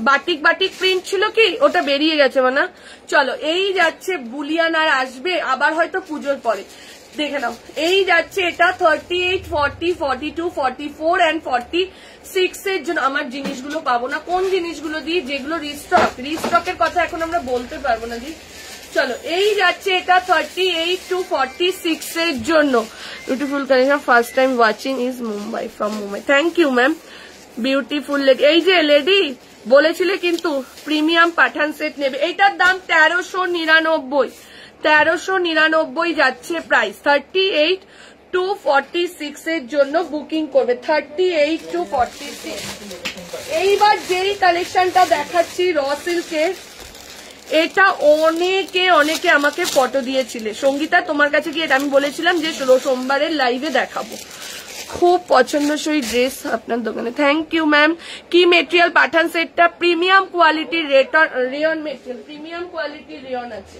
[SPEAKER 2] বাটিক বাটিক প্রিন্ট ছিল কি, ওটা বেরিয়ে গেছে মানে। চলো এই যাচ্ছে বুলিয়ান, আর আসবে আবার হয়তো পুজোর পরে, দেখে নাও। এই যাচ্ছে এটা 38, 40, 42, 44 and 46 এর জন্য। আমার জিনিসগুলো পাবো না, কোন জিনিসগুলো দিই? যেগুলো রিস্টক, রিস্টকের কথা এখন আমরা বলতে পারবো না দি। চলো এই যাচ্ছে এটা 38 to 46 এর জন্য। Beautiful collection, first time watching is Mumbai, from Mumbai. Thank you ma'am, beautiful lady. এই যে লেডি বলেছিলে কিন্তু প্রিমিয়াম পাঠান সেট নেবে, এইটার দাম 1399, 1399 যাচ্ছে প্রাইস। 38 to 46 এর জন্য বুকিং করবে, 38 to 46। এইবার যেই কালেকশনটা দেখাচ্ছি র সিল্কের, এটা অনেকে অনেকে আমাকে ফটো দিয়েছিলে। সঙ্গীতা তোমার কাছে গিয়ে আমি বলেছিলাম যে সোমবারের লাইভে দেখাবো। খুব পছন্দসই ড্রেস আপনার দোকানে, থ্যাংক ইউ ম্যাম। কি মেটেরিয়াল? পাঠান সেটটা প্রিমিয়াম কোয়ালিটির রেয়ন মেটেরিয়াল, প্রিমিয়াম কোয়ালিটির রেয়ন আছে।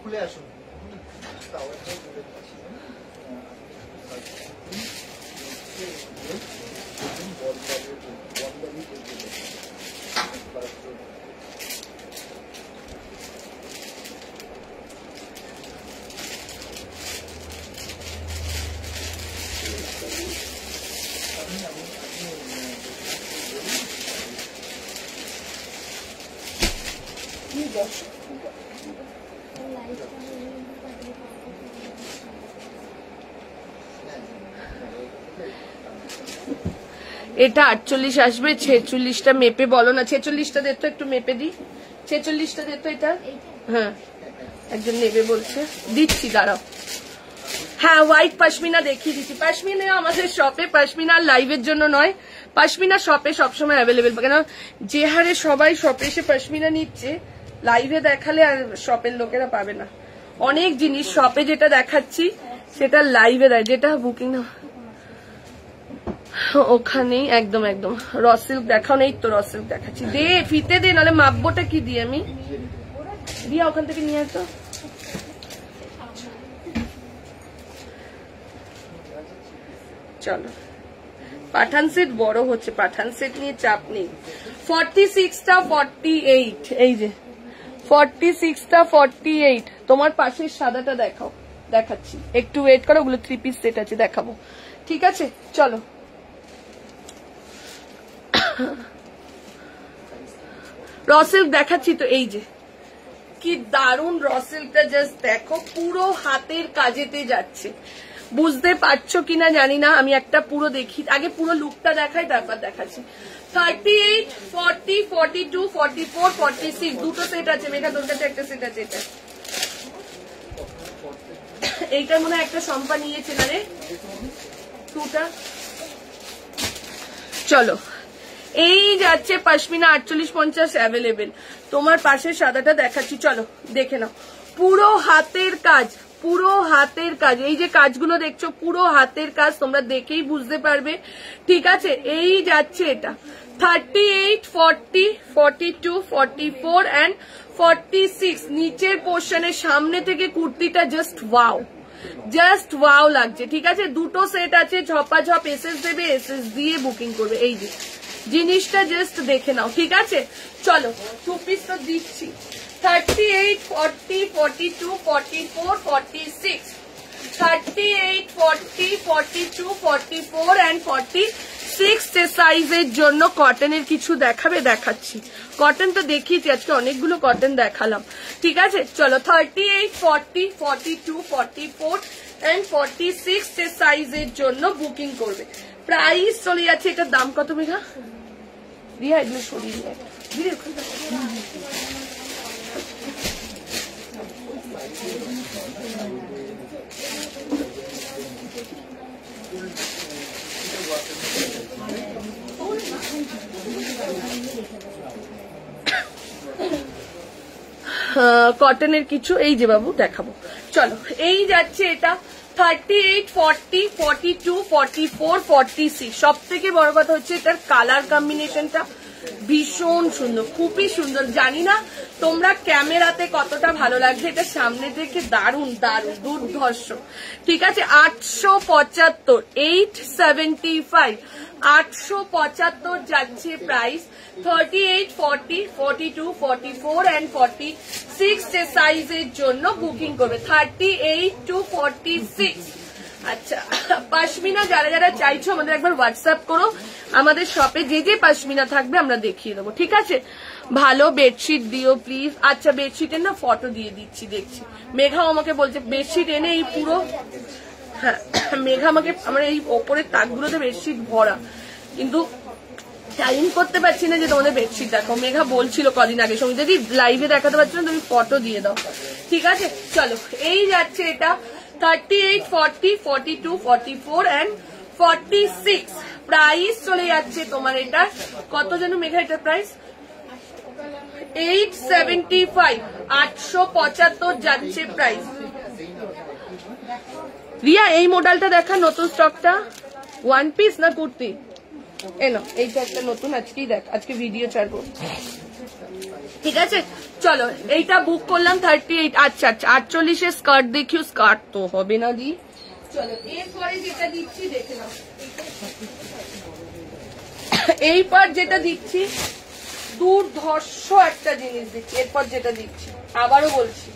[SPEAKER 3] খুলে আসুন।
[SPEAKER 2] এটা 48 আসবে, 46টা মেপে বলো না। 46টা দে তো, একটু মেপে দি, 46টা দে তো। এটা হ্যাঁ একজন নেবে বলছে, দিচ্ছি দাঁড়াও। হ্যাঁ হোয়াইট পশমিনা দেখিয়ে দিচ্ছি। পশমিনা আমাদের শপে, পশমিনা লাইভের জন্য নয়, পশমিনা শপে সবসময় অ্যাভেলেবেল। কেন যে হারে সবাই শপে এসে পশমিনা নিচ্ছে, লাইভে দেখালে আর শপের লোকেরা পাবে না। অনেক জিনিস শপে যেটা দেখাচ্ছি সেটা লাইভে দেয়, যেটা বুকিং না ওখানেই। একদম একদম র সিল্ক দেখাও, নেই তো র সিল্ক দেখাচ্ছি। দে ফিতে দে, নাহলে মাপবোটা কি দিয়ে আমি দিয়া ওখান থেকে নিয়ে আসো। চলো পাঠান সেট বড় হচ্ছে, পাঠান সেট নিয়ে চাপ নেই। 46টা 48, এই যে 46টা 48। তোমার পাশের সাদাটা দেখাও, দেখাচ্ছি, একটু ওয়েট করো। ওগুলো 3 পিস সেট আছে, দেখাবো, ঠিক আছে। চলো র সিল্ক দেখাচ্ছি তো, এই যে কি দারুণ র সিল্কটা, জাস্ট দেখো পুরো হাতের কাজেতে যাচ্ছে। বুঝতে পারছো কিনা জানি না, আমি একটা পুরো দেখি, আগে পুরো লুকটা দেখাই তারপর দেখাচ্ছি। 38, 40, 42, 44, 46 দুটো সেট আছে। মেঘা তোর কাছে একটা সেট আছে, এটা এইটার মনে হয় একটা সম্পা নিয়েছে না রে, দুটা। চলো, এই যাচ্ছে পশমিনা 48-50 অ্যাভেলেবেল। তোমার পাশের সাদাটা দেখাচ্ছি, চলো দেখে নাও। পুরো হাতের কাজ, পুরো হাতের কাজ, এই যে কাজগুলো দেখছো পুরো হাতের কাজ, তোমরা দেখেই বুঝতে পারবে। ঠিক আছে, এই যাচ্ছে এটা 38, 40, 42, 44 and 46। নিচের পোর্শনের সামনে থেকে কুর্তিটা জাস্ট ওয়াও, জাস্ট ওয়াও লাগছে। ঠিক আছে, দুটো সেট আছে, ঝপাঝপ এসএস দেবে, এসএস দিয়ে বুকিং করবে। এই যে জিনিসটা জাস্ট দেখে নাও। ঠিক আছে, চলো 2 পিস তো দিচ্ছি। 38, 40, 42, 44, 46, 38, 40, 42, 44 and 46 সাইজের জন্য কটনের কিছু দেখাবে, দেখাচ্ছি। কটন তো দেখিয়েছি আজকে, অনেকগুলো কটন দেখালাম। ঠিক আছে, চলো 38, 40, 42, 44 and 46 সাইজের জন্য বুকিং করবে। প্রাইস চলে যাচ্ছে, এটার দাম কত মেঘা? রিয়া এগুলো সরিয়ে নিয়ে কটনের কিছু, এই যে বাবু দেখাবো। চলো, এই যাচ্ছে এটা 38, 40, 42, 44, 46। সব থেকে বড় কথা হচ্ছে এটার কালার কম্বিনেশনটা ভীষণ সুন্দর, খুবই সুন্দর। জানি না তোমরা ক্যামেরাতে কতটা ভালো লাগছে, এটা সামনে থেকে দারুণ দারুণ দুর্ধর্ষ। ঠিক আছে, 875, 875, 875 যাচ্ছে প্রাইস। 38, 40, 42, 44 and 46 সাইজের জন্য বুকিং করবে। 38 to 46। আচ্ছা, পশমিনা যারা যারা চাইছো আমাদের একবার হোয়াটসঅ্যাপ করো, আমাদের শপে যে যে পশমিনা থাকবে আমরা দেখিয়ে দেবো। ঠিক আছে, ভালো বেডশিট দিও প্লিজ। আচ্ছা, বেডশিটের না ফটো দিয়ে দিচ্ছি, দেখছি। মেঘাও আমাকে বলছে বেডশিট এনে এই পুরো, হ্যাঁ মেঘা আমাকে, আমার এই ওপরের তাকগুলোতে বেডশিট ভরা, কিন্তু টাইম করতে পারছি না যে তোমাদের বেডশিট দেখো। মেঘা বলছিল কদিন আগে, সঙ্গে যদি লাইভে দেখাতে পারছো না তুমি ফটো দিয়ে দাও। ঠিক আছে, চলো, এই যাচ্ছে এটা 38, 40, 42, 44 and 46। প্রাইস চলে যাচ্ছে তোমার এটা কত যেন মেঘা, এটার প্রাইস 875, 875 যাচ্ছে প্রাইস। রিয়া এই মডেলটা দেখা, নতুন স্টকটা, ওয়ান পিস না কুর্তি? এনো, এইটা একটা নতুন, আজকেই দেখ, আজকে ভিডিও ছাড়বো। ঠিক আছে, চলো এইটা বুক করলাম 38। আচ্ছা আচ্ছা, 48 স্কার্ট দেখিও, স্কার্ট তো হবে না দি। চলো এরপরে যেটা দিচ্ছি দেখে নাও। এইবার যেটা দিচ্ছি দুর্ধর্ষ একটা জিনিস দিচ্ছি। এরপর যেটা দিচ্ছি আবারও বলছি,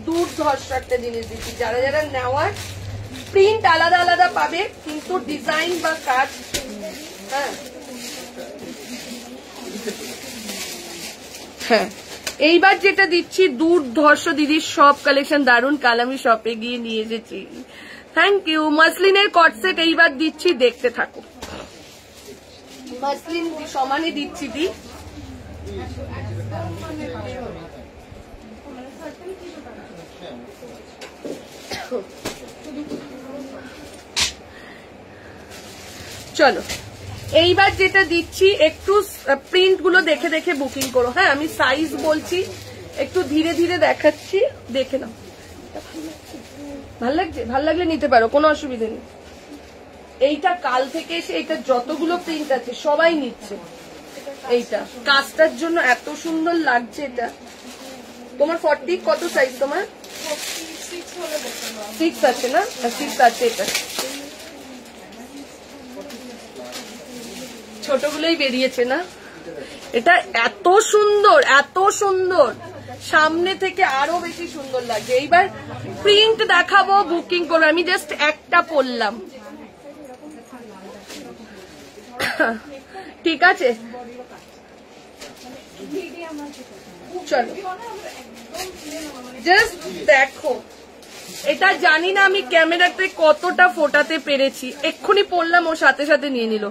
[SPEAKER 2] দুর্ধর্ষ একটা জিনিস দিচ্ছি। যারা যারা নেওয়ার, প্রিন্ট আলাদা আলাদা পাবে কিন্তু ডিজাইন বা কাজ, হ্যাঁ হ্যাঁ। এইবার যেটা দিচ্ছি দুর্ধর্ষ দিদির সব কালেকশন দারুন, কাল আমি শপে গিয়ে নিয়ে এসেছি। Thank you. মাসলিনের কট সেট এইবার দিচ্ছি, দেখতে থাকো। মাসলিন সমানে দিচ্ছি দি। চলো এইবার যেটা দিচ্ছি, একটু প্রিন্ট গুলো দেখে দেখে বুকিং করো। হ্যাঁ, আমি সাইজ বলছি, একটু ধীরে ধীরে দেখাচ্ছি, দেখে নাও। ভাল লাগছে, ভাল লাগলে নিতে পারো, কোনো অসুবিধা নেই। এইটা কাল থেকে এসে এটা যতগুলো প্রিন্ট আছে সবাই নিচ্ছে। এইটা কাজটার জন্য এত সুন্দর লাগছে। এটা তোমার 40 কত সাইজ? তোমার 6 আছে না? 6 আছে। এটা ছোটগুলোই বেরিয়েছে না? এটা এত সুন্দর, এত সুন্দর, সামনে থেকে আরো বেশি সুন্দর লাগছে। এইবার প্রিন্ট দেখাবো, বুকিং করবো। আমি জাস্ট একটা পরলাম, ঠিক আছে, চলো জাস্ট দেখো। এটা জানি না আমি ক্যামেরাতে কতটা ফোটাতে পেরেছি, এক্ষুনি পড়লাম ও সাথে সাথে নিয়ে নিল,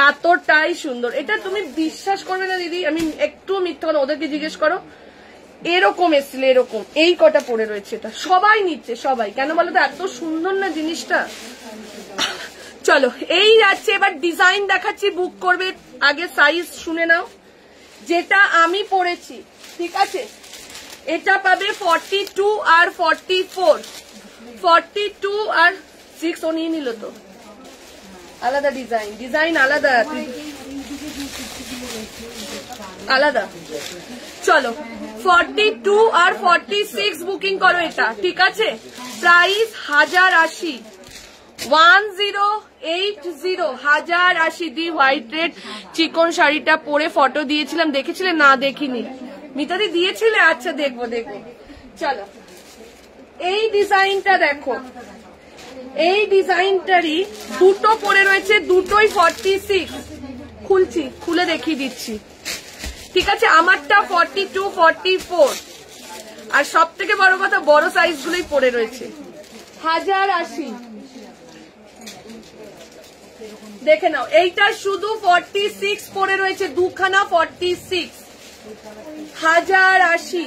[SPEAKER 2] এতটাই সুন্দর। এটা তুমি বিশ্বাস করবে না দিদি, আমি একটু মিথ্যা কথা, ওদেরকে জিজ্ঞেস করো, এরকম এসছিল, এরকম এই কটা পড়ে রয়েছে। এটা সবাই নিচ্ছে, সবাই। কেন বলো তো, এত সুন্দর না জিনিসটা। চলো এই যাচ্ছে, এবার ডিজাইন দেখাচ্ছি, বুক করবে। আগে সাইজ শুনে নাও, যেটা আমি পড়েছি, ঠিক আছে। এটা পাবে 42 আর 44, 42 আর 6 ও নিয়ে নিল তো, আলাদা ডিজাইন, ডিজাইন আলাদা আলাদা। চলো 42 আর 46 বুকিং করো এটা, ঠিক আছে। প্রাইস 1080, 1080, 1080 দি। হোয়াইট রেড চিকন শাড়িটা পরে ফটো দিয়েছিলাম, দেখেছিলে? না দেখিনি। মিতাদি দিয়েছিলে? আচ্ছা দেখবো দেখবো। চলো এই ডিজাইনটা দেখো, এই ডিজাইনটারই দুটো পরে রয়েছে, দুটোই 46। খুলছি, খুলে দেখিয়ে দিচ্ছি, ঠিক আছে। আমারটা 42, 44, আর সব থেকে বড় কথা বড় সাইজ গুলোই পরে রয়েছে। 1080 দেখে নাও। এইটা শুধু 46 পরে রয়েছে, দুখানা 46। 1080,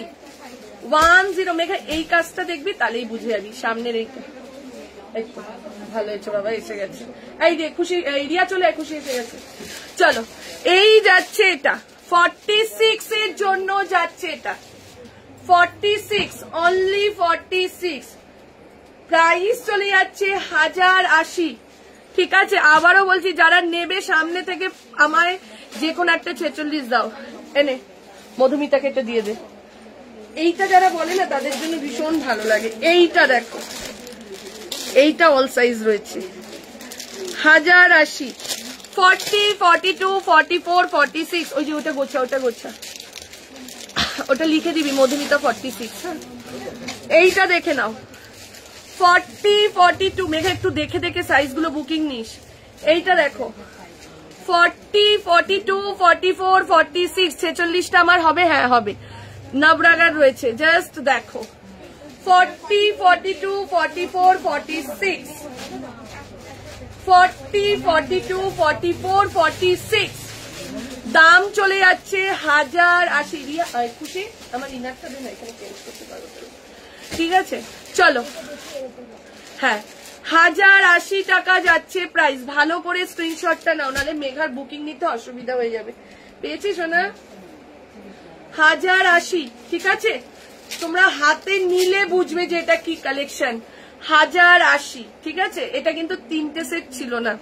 [SPEAKER 2] 10। মেঘা এই কাজটা দেখবি, তাহলেই বুঝে যাবি। সামনের এইটা ভালো হয়েছে বাবা, এসে গেছে। এই যে খুশি, রিয়া চলে খুশি এসে গেছে। চলো এই যাচ্ছে, এটা 46 এর জন্য যাচ্ছে, এটা 46, অনলি 46। প্রাইস চলে যাচ্ছে 1080, ঠিক আছে। আবারও বলছি, যারা নেবে সামনে থেকে আমায় যে কোনো একটা 46 দাও, এনে মধুমিতাকে এটা দিয়ে দে। এইটা যারা বলে না, তাদের জন্য ভীষণ ভালো লাগে। এইটা দেখো, এইটা অল সাইজ রয়েছে। 1080, 40, 42, 44, 46। ওই যে ওটা গোছা, ওটা গোছা, ওটা লিখে দিবি মধুমিতা 46। হ্যাঁ, এইটা দেখে নাও 40, 42। মেঘা একটু দেখে দেখে সাইজ গুলো বুকিং নিস। এইটা দেখো 40, 42, 44, 46। 46টা আমার হবে? হ্যাঁ হবে। নবরাগার রয়েছে, জাস্ট দেখো 40, 42, 44, 46, 40, 42, 44, 46। দাম চলে যাচ্ছে 1080। রিয়া খুশি, আমার ইনারটা দেন, এখানে চেঞ্জ করতে পারবো, ঠিক আছে। চলো, হ্যাঁ 1080 টাকা যাচ্ছে প্রাইস। ভালো করে স্ক্রিনশটটা নাও, নাহলে মেঘার বুকিং নিতে অসুবিধা হয়ে যাবে। পেয়েছিস না? 1080, ঠিক আছে। তোমরা হাতে নিলে বুঝবে যে এটা কি কালেকশন। 1080, ঠিক আছে। এটা কিন্তু 3টে সেট ছিল না,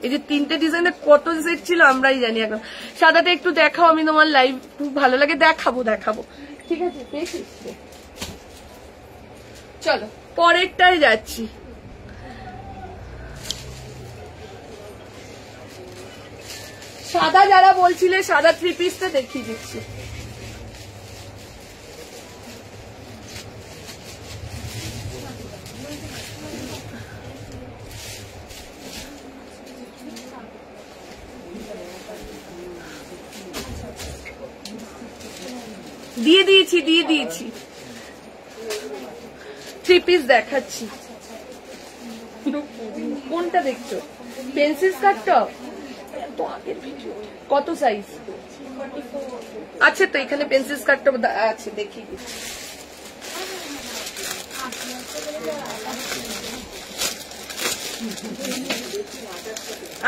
[SPEAKER 2] এই যে 3টে ডিজাইনে কত সেট ছিল আমরাই জানি। এখন সাদাটা একটু দেখাও, আমি তোমার লাইভ খুব ভালো লাগে, দেখাবো দেখাবো, ঠিক আছে। পেয়েছিস? চলো পরেরটায় যাচ্ছি। সাদা যারা বলছিলে, সাদা 3 পিসটা দেখিয়ে দিচ্ছি। দিয়ে দিয়েছি 3 পিস দেখাচ্ছি। কোনটা দেখছো? পেন্সিল স্কার্ট টপ, তো আগের ভিডিও। কত সাইজ? আচ্ছা, তো এখানে পেন্সিল স্কার্ট টপ আছে, দেখিয়ে দিচ্ছি।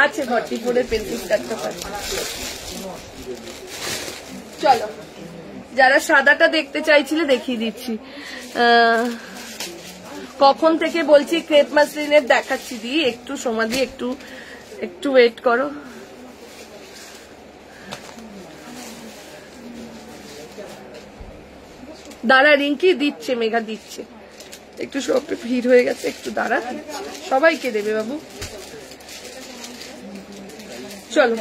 [SPEAKER 2] আছে 44 এর পেন্সিল স্কার্ট টপ আছে। চলো, যারা সাদাটা দেখতে চাইছিলে দেখিয়ে দিচ্ছি। কখন থেকে বলছি ক্রেপ মাসলিনের দেখাচ্ছি, দিয়ে একটু সময় দিয়ে একটু ওয়েট করো। দাঁড়া, রিঙ্কি দিচ্ছে, মেঘা দিচ্ছে, একটু সব ভিড় হয়ে গেছে, একটু দাঁড়া, দিচ্ছে। সবাইকে দেবে বাবু। চলো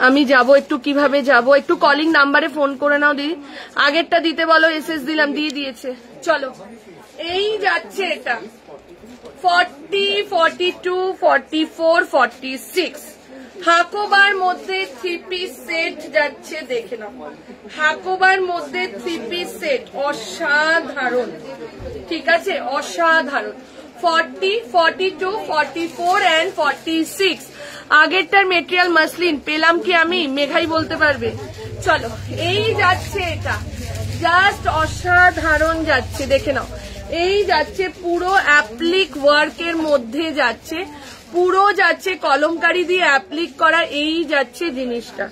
[SPEAKER 2] আমি যাব, একটু কিভাবে যাব, একটু কলিং নাম্বারে ফোন করে নাও দিদি। আগেরটা দিতে বলো, এসএস দিলাম, দিয়ে দিয়েছে। চলো এই যাচ্ছে, এটা 40, 42, 44, 46। হাকোবার মধ্যে 3 পিস সেট যাচ্ছে, দেখে নাও। হাকোবার মধ্যে 3 পিস সেট অসাধারণ, ঠিক আছে, অসাধারণ। 40, 42, 44 and 46। আগেরটার মেটেরিয়াল মাসলিন পেলাম কি আমি, মেঘাই বলতে পারবে। চলো, এই যাচ্ছে, এটা জাস্ট অসাধারণ যাচ্ছে, দেখে নাও। এই যাচ্ছে পুরো অ্যাপ্লিক ওয়ার্কের মধ্যে যাচ্ছে, পুরো যাচ্ছে কলমকারি দিয়ে অ্যাপ্লিক করা, এই যাচ্ছে জিনিসটা।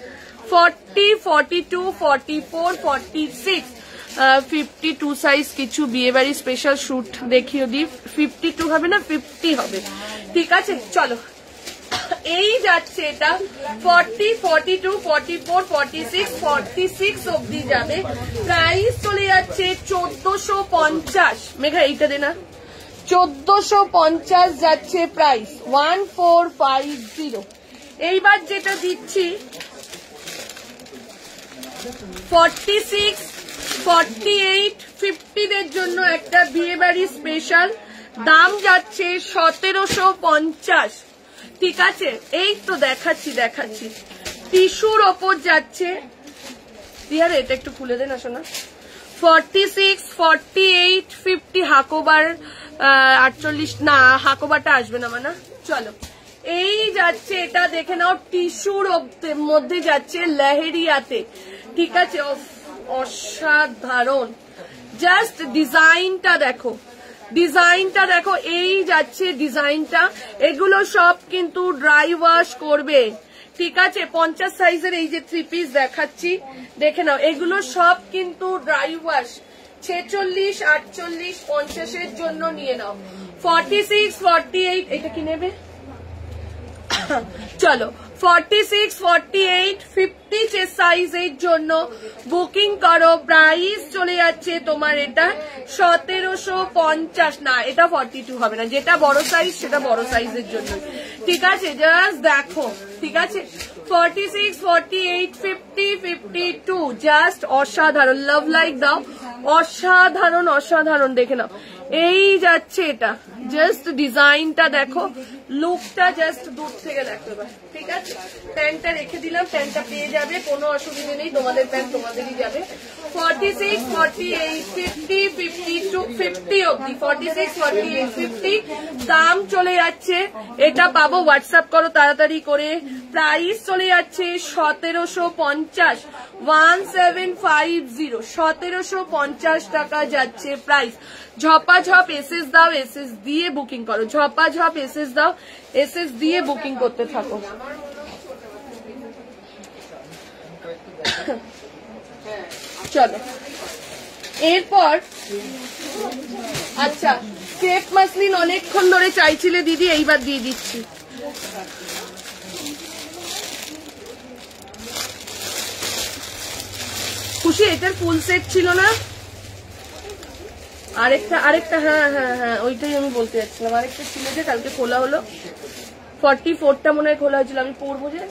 [SPEAKER 2] 40, 42, 44, 46, 52 সাইজ কিছু বিয়ে বাড়ি স্পেশাল শুট দেখিয়ে দিই। 52 হবে না, 50 হবে, ঠিক আছে। চলো, এই যাচ্ছে এটা 40, 42, 44, 46, 46 অব্দি যাবে। প্রাইস চলে যাচ্ছে 1450। মেঘা এইটা দে না, 1450 যাচ্ছে প্রাইস, 1450। এইবার যেটা দিচ্ছি 46, 48, 50 দের জন্য একটা বিয়ে বাড়ি স্পেশাল, দাম যাচ্ছে 1750, ঠিক আছে। এই তো দেখাচ্ছি টিস্যুর ওপর যাচ্ছে। দিয়ারে এটা একটু খুলে দে না শোনা। 46, 48, 50 হাকোবার 48 না, হাকোবারটা আসবে না মানা। চলো, এই যাচ্ছে এটা দেখে নাও, টিস্যুর মধ্যে যাচ্ছে লেহেরিয়াতে, ঠিক আছে, অসাধারণ। জাস্ট ডিজাইনটা দেখো, ডিজাইনটা দেখো, এই যাচ্ছে ডিজাইনটা। এগুলো সব কিন্তু ড্রাই ওয়াশ করবে, ঠিক আছে। 50 সাইজের এই যে 3 পিস দেখাচ্ছি, দেখে নাও, এগুলো সব কিন্তু ড্রাই ওয়াশ। 46, 48, 50 এর জন্য নিয়ে নাও। 46, 48, এটা কি নেবে? চলো, 46, 48, 50 সাইজের জন্য বুকিং করো। প্রাইস চলে যাচ্ছে তোমার এটা 1750। না, এটা 42 হবে না, যেটা বড় সাইজ সেটা বড় সাইজের জন্য, ঠিক আছে। জাস্ট দেখো, ঠিক আছে। 46, 48, 50, 52, জাস্ট অসাধারণ। লাভ লাইক দাও, অসাধারণ অসাধারণ, দেখে নাও। এই যাচ্ছে এটা, জাস্ট ডিজাইনটা দেখো, লুকটা জাস্ট দূর থেকে দেখো এবার, ঠিক আছে। প্যান্টটা রেখে দিলাম, প্যান্টটা পেয়ে যাবে, কোনো অসুবিধা নেই, তোমাদের প্যান্ট তোমাদেরই যাবে। 46, 48, 50, 52, 50 অব্দি, 46, 48, 50 দাম চলে যাচ্ছে। এটা পাবো, হোয়াটসঅ্যাপ করো তাড়াতাড়ি করে। প্রাইস চলে যাচ্ছে 1750, 1750, 1750 টাকা যাচ্ছে প্রাইস। ঝপাঝপ এসএস দাও, এসএস দিয়ে বুকিং করো, ঝপাঝপ এসএস দাও, এসএস দিয়ে বুকিং করতে থাকো। চলো, এরপর আচ্ছা, ক্রেপ মাসলিন অনেকক্ষণ ধরে চাইছিলে দিদি, এইবার দিয়ে দিচ্ছি। খুশি, এটার ফুল সেট ছিল না? আরেকটা হ্যাঁ, ওইটাই আমি বলতে যাচ্ছিলাম। আরেকটা ছিল যে কালকে খোলা হলো, 44টা মনে হয় খোলা হয়েছিল, আমি পড়বো যে।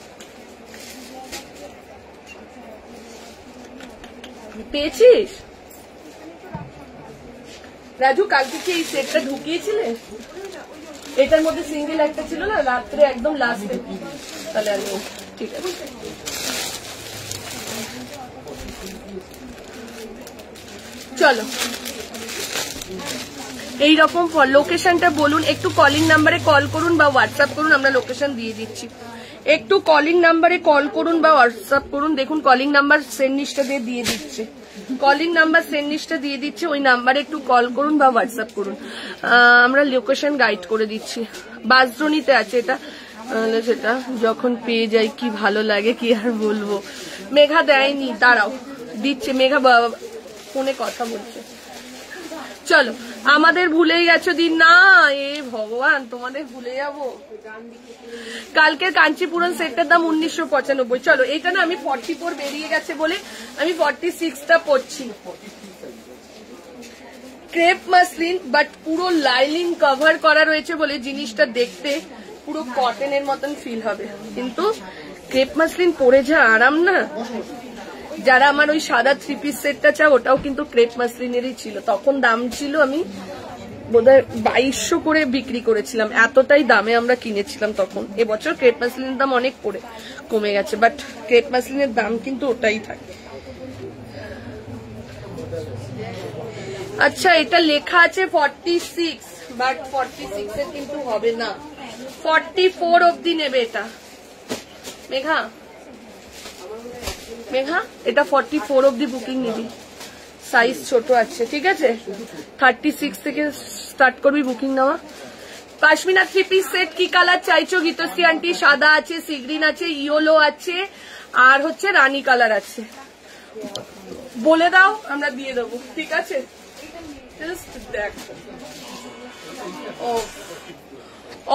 [SPEAKER 2] পেয়েছিস রাজু? কালকে কি এই সেটটা ঢুকিয়েছিলে? এটার মধ্যে সিঙ্গেল একটা ছিল না, রাত্রে একদম লাস্টে। তাহলে আমি, ঠিক আছে। চলো, এইরকম লোকেশনটা বলুন, একটু কলিং নাম্বারে কল করুন বা হোয়াটসঅ্যাপ করুন, আমরা লোকেশন দিয়ে দিচ্ছি। একটু কলিং নাম্বারে কল করুন বা হোয়াটসঅ্যাপ করুন। দেখুন, কলিং নাম্বার সেন্ড লিস্টটা দিয়ে দিচ্ছে, কলিং নাম্বার সেন্ড লিস্টটা দিয়ে দিচ্ছে, ওই নাম্বারে একটু কল করুন বা হোয়াটসঅ্যাপ করুন, আমরা লোকেশন গাইড করে দিচ্ছি। বাসদ্রোণীতে আছে এটা, সেটা যখন পেয়ে যাই কি ভালো লাগে, কি আর বলবো। মেঘা দেয়নি, দাঁড়াও দিচ্ছে, মেঘা ফোনে কথা বলছে। চলো, আমাদের ভুলেই গেছো দিন না, এ ভগবান, তোমাদের ভুলে যাবো। কালকের কাঞ্চিপুরম সেটটার দাম 1995। চলো, এটা না আমি 44 বেরিয়ে গেছে বলে আমি 46টা পড়ছি। ক্রেপ মাসলিন, বাট পুরো লাইলিং কভার করা রয়েছে বলে জিনিসটা দেখতে পুরো কটনের মতন ফিল হবে, কিন্তু ক্রেপ মাসলিন পরে যা আরাম না। যারা আমার ওই সাদা 3 পিস সেটটা চাও, ওটাও কিন্তু ক্রেপ মাসলিনেরই ছিল, তখন দাম ছিল আমি বোধহয় 2200 করে বিক্রি করেছিলাম, এতটাই দামে আমরা কিনেছিলাম তখন। এবছর ক্রেপ মাসলিনের দাম অনেক করে কমে গেছে, বাট ক্রেপ মাসলিনের দাম কিন্তু ওটাই থাকে। আচ্ছা, এটা লেখা আছে 46, বাট 46 এর কিন্তু হবে না, 44 অবধি নেবে এটা। মেঘা মেঘা এটা 44 অবধি বুকিং নিবি, সাইজ ছোট আছে, ঠিক আছে? 36 থেকে স্টার্ট করবি বুকিং নেওয়া। পাশমিনা 3 পিস সেট কি কালার চাইছো গীতশ্রী আন্টি? সাদা আছে, সি গ্রিন আছে, ইয়েলো আছে, আর হচ্ছে রানী কালার আছে। বলে দাও, আমরা দিয়ে দেবো, ঠিক আছে? দেখো,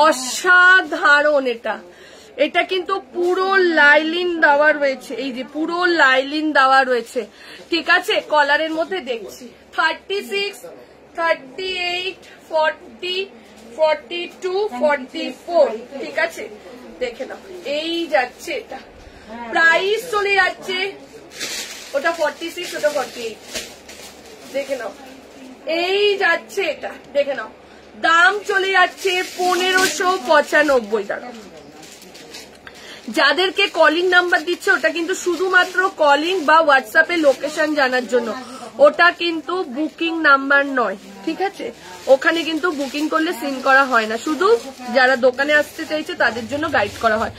[SPEAKER 2] অসাধারণ এটা। এটা কিন্তু পুরো লাইলিন দেওয়া রয়েছে, এই যে পুরো লাইলিন দেওয়া রয়েছে, ঠিক আছে? কলারের মধ্যে দেখছি 36, 38, 40, 42, 44, ঠিক আছে? দেখে নাও, এই যাচ্ছে এটা। প্রাইস চলে যাচ্ছে, ওটা 46, ওটা 48, দেখে নাও, এই যাচ্ছে এটা, দেখে নাও। দাম চলে যাচ্ছে 1595 টাকা। যাদেরকে কলিং নাম্বার দিচ্ছে ওটা কিন্তু শুধুমাত্র কলিং বা হোয়াটসঅ্যাপে লোকেশন জানার জন্য, ওটা কিন্তু বুকিং নাম্বার নয়, ঠিক আছে? ওখানে কিন্তু বুকিং করলে সিন করা হয় না, শুধু যারা দোকানে আসতে চাইছে তাদের জন্য গাইড করা হয়।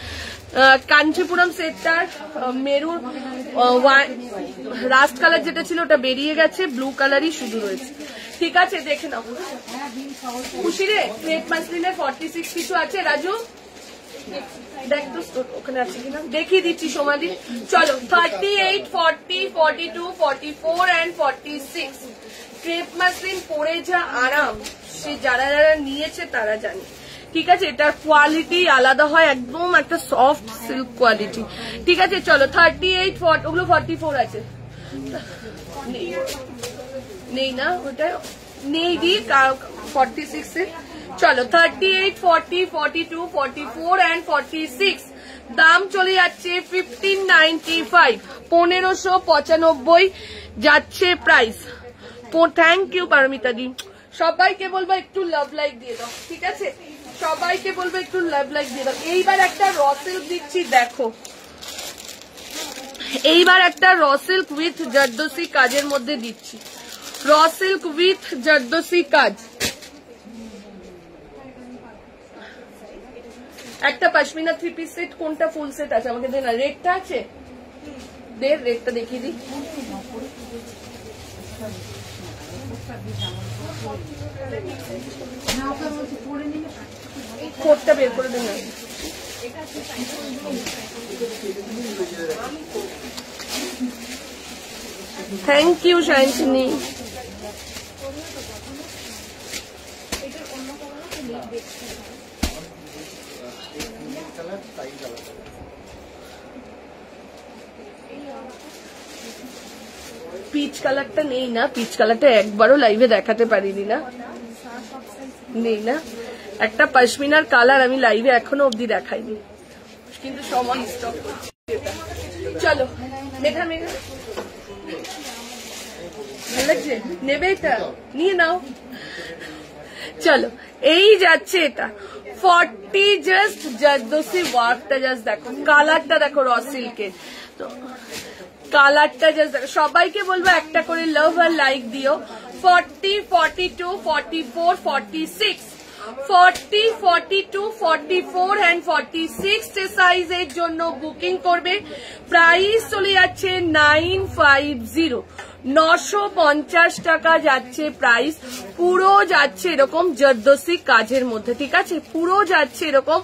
[SPEAKER 2] কাঞ্চিপুরম সেটটার মেরুন রাস্ট কালার যেটা ছিল ওটা বেরিয়ে গেছে, ব্লু কালারই শুধু রয়েছে, ঠিক আছে? দেখে নাও। খুশি রে? ক্রেপ মাসলিনের 46 কিছু আছে রাজু? দেখ তো ওখানে আছে কিনা, দেখিয়ে দিচ্ছি সোমালি। চলো, 38, 40, 42, 44 and 46। ক্রেপ মাসলিন পরে যা আরাম, সে যারা যারা নিয়েছে তারা জানে, ঠিক আছে? এটার কোয়ালিটি আলাদা হয়, একদম একটা সফট সিল্ক কোয়ালিটি, ঠিক আছে? চলো, 38, 40, ওগুলো 44 আছে, নেই না? ওটা নেই দি 46 এ। চলো, 38, 40, 42, 44 and 46। দাম চলে যাচ্ছে 1595, 1595 যাচ্ছে প্রাইস। থ্যাংক ইউ পারমিতা জি। সবাইকে বলবো একটু লাভ লাইক দিয়ে দাও, ঠিক আছে? সবাইকে বলবো একটু লাভ লাইক দিয়ে দাও। এইবার একটা র সিল্ক দিচ্ছি, দেখো, এইবার একটা র সিল্ক উইথ জারদোসি কাজের মধ্যে দিচ্ছি, র সিল্ক উইথ জারদোসি কাজ। একটা পশমিনা 3 পিস সেট, কোনটা ফুল সেট আছে আমাকে দে না, রেটটা আছে, দে রেটটা দেখিয়ে দিই। কোডটা বের করে দিন না। Thank you শাইনসিনী। পিচ কালারটা নেই না, পিচ কালারটা একবারও লাইভে দেখাতে পারিনি না, নেই না? একটা পশমিনার কালার আমি লাইভে এখনো অব্দি দেখাইনি, কিন্তু সময় স্টক করছি। চলো, মেঘা মেঘা ভালো লাগছে, নেবে এটা, নিয়ে নাও। চলো, এই যাচ্ছে এটা 40, জাস্ট জারদোসি ওয়ার্কটা জাস্ট দেখো, কালারটা দেখো র সিল্কের, তো কালারটা জাস্ট দেখো। সবাইকে বলবো একটা করে লাভ আর লাইক দিও। 40, 42, 44, 46, 40, 42, 44 and 46 সাইজের জন্য বুকিং করবে। প্রাইস চলে যাচ্ছে 950, 950 টাকা যাচ্ছে প্রাইস। পুরো যাচ্ছে এরকম জারদোসি কাজের মধ্যে, ঠিক আছে? পুরো যাচ্ছে এরকম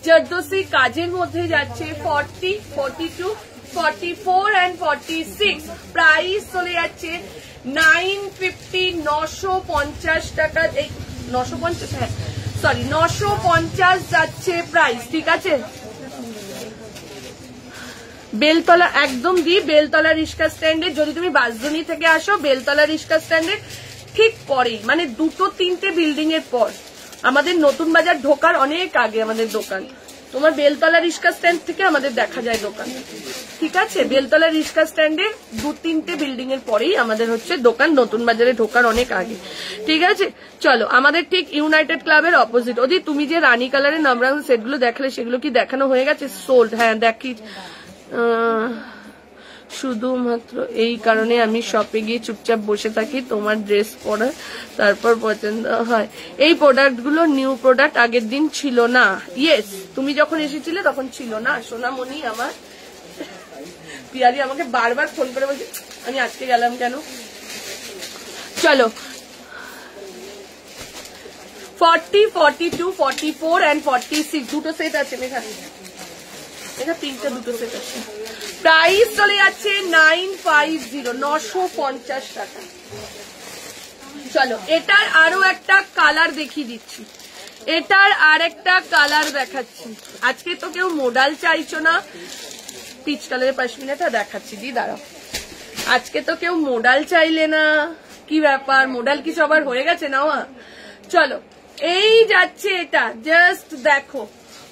[SPEAKER 2] জারদোসি কাজের মধ্যে যাচ্ছে। 40, 42, 44 and 46 প্রাইস চলে যাচ্ছে 950, 950 টাকা, এই 950, হ্যাঁ সরি 950 যাচ্ছে প্রাইস, ঠিক আছে? বেলতলা একদম দি, বেলতলা রিস্কা স্ট্যান্ডে, যদি তুমি বাসজনি থেকে আসো বেলতলা রিস্কা স্ট্যান্ডের ঠিক পরেই, মানে 2-3টে বিল্ডিং এর পর, আমাদের নতুন বাজার ঢোকার অনেক আগে আমাদের দোকান, তোমার বেলতলা রিক্সা স্ট্যান্ড থেকে আমাদের দেখা যায় দোকান, ঠিক আছে? বেলতলা রিক্সা স্ট্যান্ডের 2-3টে বিল্ডিং এর পরেই আমাদের হচ্ছে দোকান, নতুন বাজারে ঢোকার অনেক আগে, ঠিক আছে? চলো, আমাদের ঠিক ইউনাইটেড ক্লাবের অপোজিট। ওদি তুমি যে রানী কালারের নামরাং সেটগুলো দেখালে সেগুলো কি দেখানো হয়ে গেছে? সোল্ড, হ্যাঁ দেখি। শুধুমাত্র এই কারণে আমি শপে গিয়ে চুপচাপ বসে থাকি তোমার ড্রেস পরা, তারপর পছন্দ হয়। এই প্রোডাক্টগুলো নিউ প্রোডাক্ট, আগের দিন ছিল না। ইয়েস, তুমি যখন এসেছিলে তখন ছিল না সোনামণি আমার। পিয়ালি আমাকে বারবার ফোন করে বলছে আমি আজকে গেলাম কেন। চলো, 40, 42, 44 and 46 দুটো সেট আছে এখানে, এটা তিনটা দুটো সেট আছে। প্রাইস চলে যাচ্ছে 950, 950 টাকা। চলো, এটার আরো একটা কালার দেখিয়ে দিচ্ছি, এটার আর একটা কালার দেখাচ্ছি। আজকে তো কেউ মোডাল চাইছো না, পিচ কালারের পশমিনাটা দেখাচ্ছি। দি দাঁড়াও, আজকে তো কেউ মোডাল চাইলে না, কি ব্যাপার? মোডাল কি সবার হয়ে গেছে নেওয়া? চলো, এই যাচ্ছে এটা, জাস্ট দেখো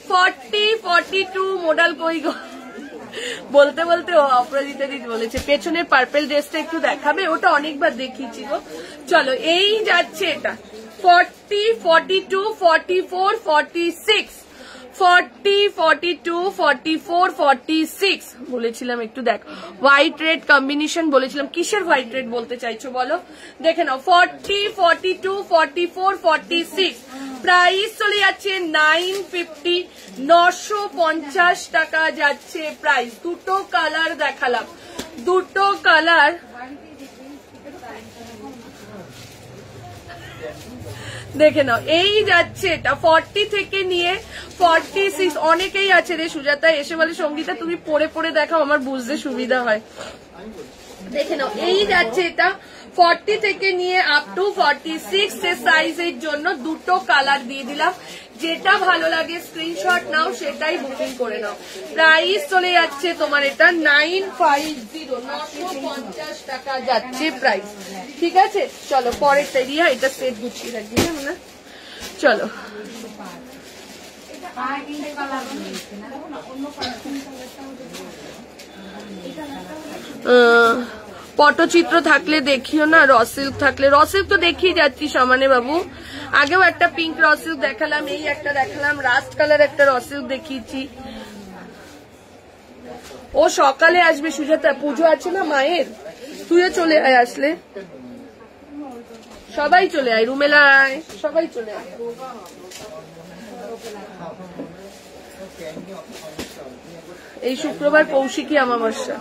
[SPEAKER 2] 40, 42 মোডাল কই গো? বলতে বলতে ও অপরাজিতা দি বলেছে পেছনের পার্পেল ড্রেসটা একটু দেখাবে, ওটা অনেকবার দেখিয়েছি গো। চলো, এই যাচ্ছে এটা 40, 42, 44, 46, 40, 42, 44, 46 বলেছিলাম। একটু দেখ, হোয়াইট রেড কম্বিনেশন বলেছিলাম। কিসের হোয়াইট রেড বলতে চাইছো বলো? দেখে নাও, 40, 42, 44, 46। প্রাইস চলে যাচ্ছে 950, 950 টাকা যাচ্ছে প্রাইস। দুটো কালার দেখালাম, দুটো কালার। দেখে নাও, এই যাচ্ছে এটা 40 থেকে নিয়ে 46। অনেকেই আছে রে সুজাতা এসে বলে সঙ্গীতা তুমি পরে পরে দেখাও, আমার বুঝতে সুবিধা হয়। দেখে নাও, এই যাচ্ছে এটা 40 থেকে নিয়ে আপ টু 46 সাইজের জন্য দুটো কালার দিয়ে দিলাম। যেটা ভালো লাগে স্ক্রিনশট নাও, সেটাই বুকিং করে নাও। প্রাইস চলে যাচ্ছে তোমার এটা 950, 950 টাকা যাচ্ছে প্রাইস, ঠিক আছে? চলো, পরেরটা রিয়া, এটা সেট গুছিয়ে রাখবি না? চলো, পটচিত্র থাকলে দেখিও না, র সিল্ক থাকলে। র সিল্ক তো দেখিয়ে যাচ্ছি সমানে বাবু। আগেও একটা পিঙ্ক র সিল্ক দেখালাম, এই একটা দেখালাম, রাস্ট কালার একটা র সিল্ক দেখিয়েছি। ও সকালে আসবে সুজাতা, পুজো আছে না মায়ের, তুইও চলে আয়। আসলে সবাই চলে আয়, রুমেলা আয়, সবাই চলে আয়। এই শুক্রবার কৌশিকী অমাবস্যা।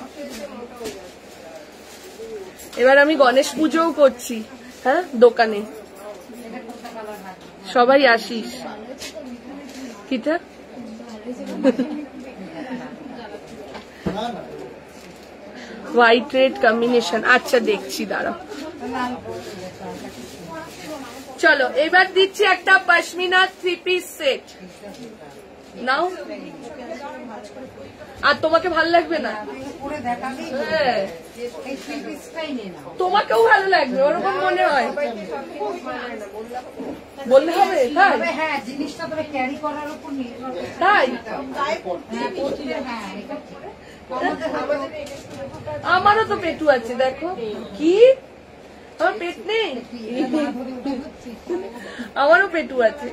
[SPEAKER 2] এবার আমি গণেশ পুজোও করছি, হ্যাঁ দোকানে, সবাই আসিস। কিটা হোয়াইট রেড কম্বিনেশন, আচ্ছা দেখছি, দাঁড়াও। চলো, এবার দিচ্ছি একটা পশমিনা 3 পিস সেট নাও। আর তোমাকে ভালো লাগবে না? হ্যাঁ, তোমাকেও ভালো লাগবে, ওরকম মনে হয়। বললে হবে? হ্যাঁ, জিনিসটা তবে ক্যারি করার উপর নির্ভর করে। তাই আমারও তো পেটু আছে, দেখো। কি আমার পেট নেই? আমারও পেটু আছে।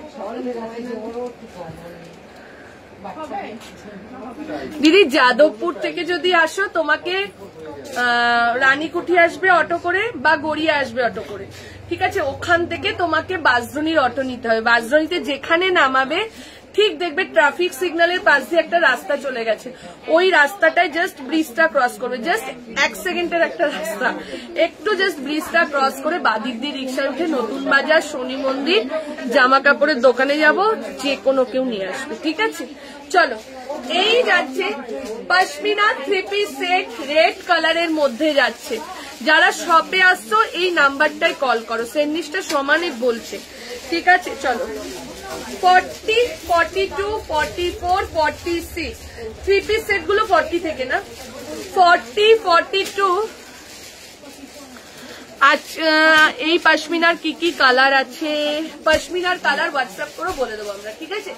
[SPEAKER 2] দিদি যাদবপুর থেকে যদি আসো, তোমাকে রানীকুঠি আসবে অটো করে বা গড়িয়া আসবে অটো করে, ঠিক আছে? ওখান থেকে তোমাকে বাসদ্রোণীর অটো নিতে হবে। বাসদ্রোণীতে যেখানে নামাবে ঠিক দেখবে ট্রাফিক সিগন্যালের পাশ দিয়ে একটা রাস্তা চলে গেছে, ওই রাস্তাটায় জাস্ট ব্রিজটা ক্রস করবে, জাস্ট 1 সেকেন্ডের একটা রাস্তা। একটু জাস্ট ব্রিজটা ক্রস করে বাদিক দিয়ে রিক্সা উঠে নতুন বাজার, শনি মন্দির, জামা কাপড়ের দোকানে যাব, যে কোনো কেউ নিয়ে আসবে, ঠিক আছে? চলো, এই যাচ্ছে পশমিনা 3 পিস সেট, রেড কালারের মধ্যে যাচ্ছে। যারা শপে আসছো এই নাম্বারটায় কল করো, সেন্ডিসটা সমানে বলছে, ঠিক আছে? চলো, 40, 42, 44, 46 3 পিস সেট গুলো 40 থেকে না, 40, 42 আচ্ছা এই পশমিনার কি কি কালার আছে, পশমিনার কালার হোয়াটসঅ্যাপ করে বলে দেবো আমরা, ঠিক আছে?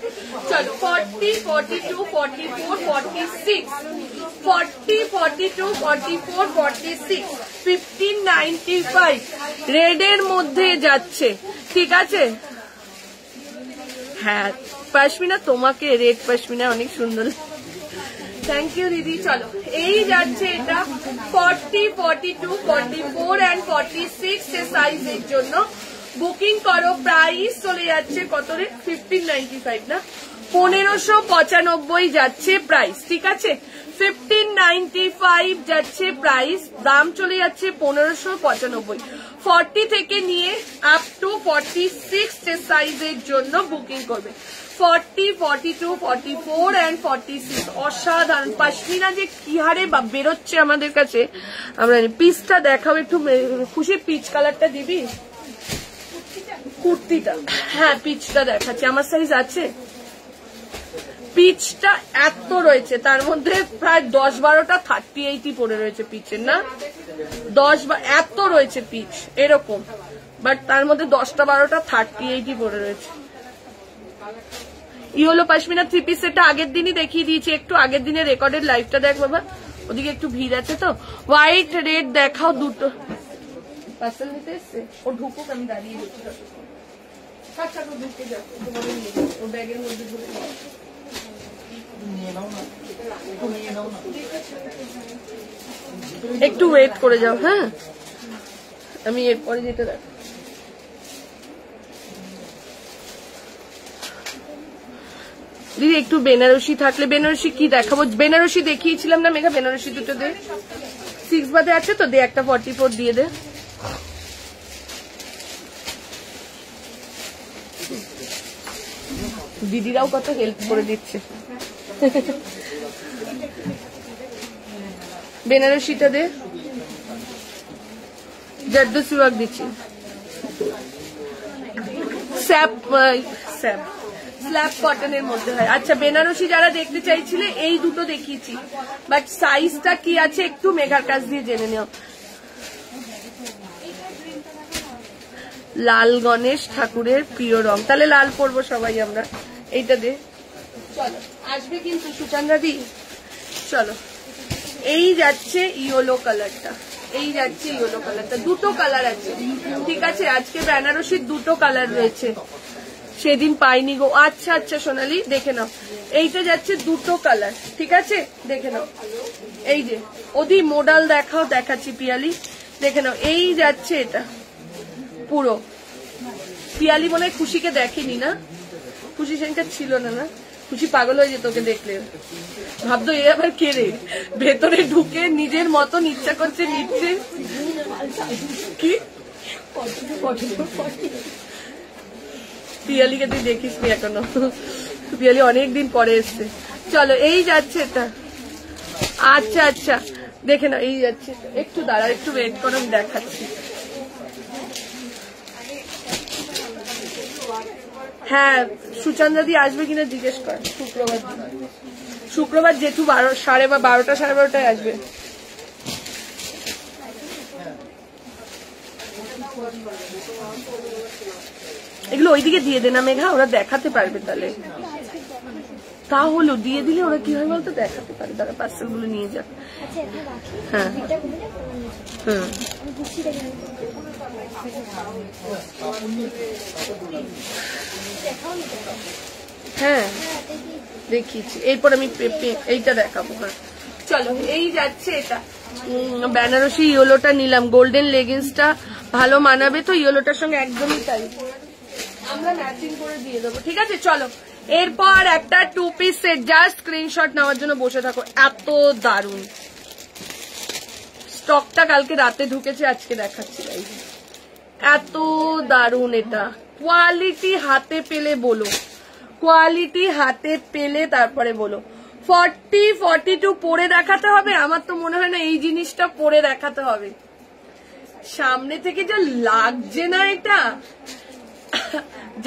[SPEAKER 2] চলো 40, 42, 44, 46, 40, 42, 44, 46, 1595 রেডের মধ্যে যাচ্ছে, ঠিক আছে? হ্যাঁ পশমিনা, তোমাকে রেড পশমিনা অনেক সুন্দর, থ্যাংক ইউ দিদি। চলো এই যাচ্ছে এটা 40, 42, 44 and 46 সাইজের জন্য বুকিং করো। প্রাইস চলে যাচ্ছে কত রে, 1595 না, 1595 যাচ্ছে প্রাইস, ঠিক আছে? 1595 যাচ্ছে প্রাইস, দাম চলে যাচ্ছে 1595। 40 থেকে নিয়ে আপ টু 46 সাইজের জন্য বুকিং করবে। 40, 42, 44 and 46 অসাধারণ পশমিনা যে কি হারে বেরোচ্ছে আমাদের কাছে। আমরা পিসটা দেখাবো একটু, খুশি পিচ কালারটা দিবি, কুর্তিটা, হ্যাঁ পিচটা দেখাচ্ছি, আমার সাইজ আছে। পিচটা এত রয়েছে, তার মধ্যে প্রায় 10-12টা 30-80 পড়ে রয়েছে পিচের, না 10 এত রয়েছে পিচ এরকম, বাট তার মধ্যে 10-12টা 30-80 পড়ে রয়েছে। ইয়েলো পশমিনা 3 পিস সেটটা আগের দিনই দেখিয়ে দিয়েছি, একটু আগের দিনের রেকর্ডেড লাইভটা দেখ বাবা, ওদিকে একটু ভিড় আছে তো। হোয়াইট রেড দেখাও দুটো, পার্সেল নিতে এসছে ও, ঢুকুক আমি দাঁড়িয়ে দেখি, ঢুকে যাও ও ব্যাগের মধ্যে ঢুকে একটু ওয়েট করে যাও, হ্যাঁ আমি এরপরে যেটা দেখ। দিদি একটু বেনারসি থাকলে, বেনারসি কি দেখাবো, বেনারসি দেখিয়েছিলাম না মেঘা, বেনারসি দুটো দে, 6 বাদে আছে তো, দে একটা 44 দিয়ে দে। দিদিরাও কত হেল্প করে দিচ্ছে। বেনারসিটা দে, জারদোসি ওয়ার্ক দিচ্ছি, স্ল্যাব কটনের মধ্যে হয়। আচ্ছা বেনারসি যারা দেখতে চাইছিলে এই দুটো দেখিয়েছি, বাট সাইজটা কি আছে একটু মেঘার কাছ দিয়ে জেনে নিও। লাল গণেশ ঠাকুরের প্রিয় রং, তাহলে লাল পরবো সবাই আমরা। এইটা দে, চলো আসবে কিন্তু সুচন্দ্রা দি। চলো এই যাচ্ছে ইয়েলো কালারটা, এই যাচ্ছে ইয়েলো কালারটা, দুটো কালার আছে, ঠিক আছে? আজকে বেনারসির দুটো কালার রয়েছে, সেদিন পাইনি গো। আচ্ছা আচ্ছা সোনালি দেখে নাও, এইটা যাচ্ছে দুটো কালার, ঠিক আছে? দেখে নাও, এই যে ওদি মডেল দেখাও, দেখাচ্ছি পিয়ালি, দেখে নাও এই যাচ্ছে এটা পুরো। পিয়ালি মনে হয় খুশিকে দেখেনি না, খুশি সেদিনটা ছিল না, না খুশি পাগল হয়ে যেত ওকে দেখলে, ভাবতো এ আবার কে রে, ভেতরে ঢুকে নিজের মতন ইচ্ছা করছে নিচ্ছে কি। পিয়ালিকে তুই দেখিস নি এখনো, পিয়ালি অনেকদিন পরে এসছে। চলো এই যাচ্ছে এটা, আচ্ছা আচ্ছা দেখে নাও এই যাচ্ছে, একটু দাঁড়া একটু ওয়েট করো আমি দেখাচ্ছি। হ্যাঁ সুচন্দ্রা দি আসবে কিনা জিজ্ঞেস কর, শুক্রবার জেঠু 12:30 12:30 আসবে। এগুলো ওইদিকে দিয়ে দে না মেঘা, ওরা দেখাতে পারবে, তাহলে তা হলো দিয়ে দিলে ওরা কি হয় বলতো, দেখাতে পারে, তারা পার্সেল গুলো নিয়ে যাক। হ্যাঁ হ্যাঁ হ্যাঁ দেখিয়েছি, এরপর আমি এইটা দেখাবো। হ্যাঁ চলো এই যাচ্ছে এটা বেনারসি ইয়েলোটা নিলাম, গোল্ডেন লেগিংসটা ভালো মানাবে তো ইয়েলোটার সঙ্গে, একদমই তাই আমরা ম্যাচিং করে দিয়ে দেবো, ঠিক আছে? চলো এরপর একটা 2 পিস সেট, জাস্ট স্ক্রিনশট নেওয়ার জন্য বসে থাকো, এত দারুন স্টকটা কালকে রাতে ঢুকেছে, আজকে দেখাচ্ছি, এত দারুন এটা। কোয়ালিটি হাতে পেলে বলো, কোয়ালিটি হাতে পেলে তারপরে বলো। 40, 42 পরে দেখাতে হবে, আমার তো মনে হয় না এই জিনিসটা পরে দেখাতে হবে, সামনে থেকে যা লাগছে না এটা।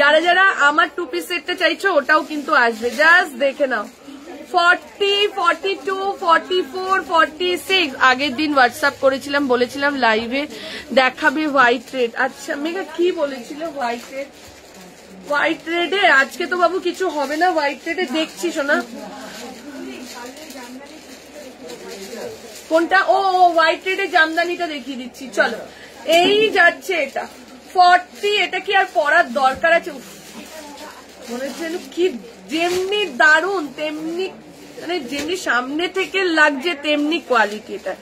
[SPEAKER 2] যারা যারা আমার 2 পিস সেটটা চাইছো ওটাও কিন্তু আসবে, জাস্ট দেখে নাও। 40, 42, 44, 46 আগের দিন হোয়াটসঅ্যাপ করেছিলাম, বলেছিলাম লাইভে দেখাবে হোয়াইট রেড। আচ্ছা মেঘা কি বলেছিল হোয়াইট রেড? হোয়াইট রেডে আজকে তো বাবু কিছু হবে না, হোয়াইট রেডে দেখছি শোনা। কোনটা? ও হোয়াইট রেডে জামদানিটা দেখিয়ে দিচ্ছি, চলো। এই যাচ্ছে এটা 40, এটা কি আর পরার দরকার আছে? মনে হচ্ছে কি যেমনি দারুন তেমনি, মানে যেমনি সামনে থেকে লাগছে তেমনি কোয়ালিটি। এটা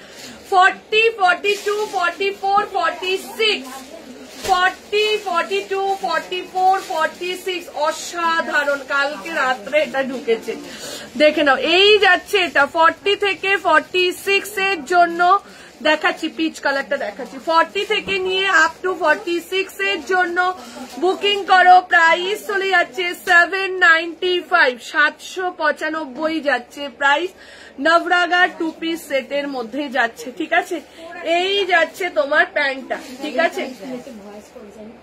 [SPEAKER 2] 40, 42, 44, 46, 40, 42, 44, 46 অসাধারণ। কালকে রাত্রে এটা ঢুকেছে, দেখে নাও। এই যাচ্ছে এটা 40 থেকে 46 এর জন্য দেখাচ্ছি, পিচ কালারটা দেখাচ্ছি। 40 থেকে নিয়ে আপ টু 46 এর জন্য বুকিং করো। প্রাইস চলে যাচ্ছে 795, 795 যাচ্ছে প্রাইস। নবরাগা 2 পিস সেটের মধ্যে যাচ্ছে, ঠিক আছে। এই যাচ্ছে তোমার প্যান্টটা, ঠিক আছে।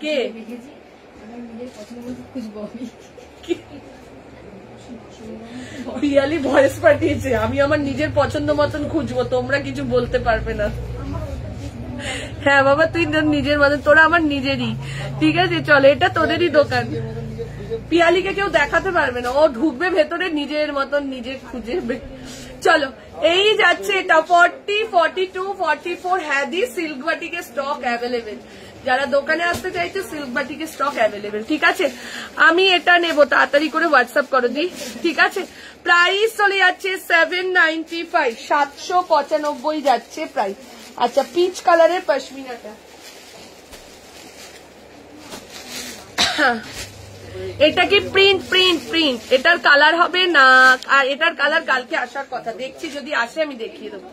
[SPEAKER 2] কে পিয়ালি ভয়েস পাঠিয়েছে, আমি আমার নিজের পছন্দ মতন খুঁজবো, তোমরা কিছু বলতে পারবে না। হ্যাঁ বাবা তুই নিজের মতন, তোরা আমার নিজেরই, ঠিক আছে। চলো, এটা তোদেরই দোকান, পিয়ালিকে কেউ দেখাতে পারবে না, ও ঢুকবে ভেতরে নিজের মতন নিজে খুঁজে। চলো, এই যাচ্ছে এটা 40, 42, 44। হ্যাঁ দি সিল্ক বাটিকের স্টক অ্যাভেলেবেল, যারা দোকানে আসতে চাইছে সিল্ক বাটিকের স্টক অ্যাভেলেবেল, ঠিক আছে। আমি এটা নেবো, তাড়াতাড়ি করে হোয়াটসঅ্যাপ করো দি, ঠিক আছে। প্রাইস চলে যাচ্ছে 795, 795 যাচ্ছে প্রাইস। আচ্ছা, পিচ কালারের পশমিনাটা, এটা কি প্রিন্ট? প্রিন্ট এটার কালার হবে না, আর এটার কালার কালকে আসার কথা, দেখছি যদি আসে আমি দেখিয়ে দেবো।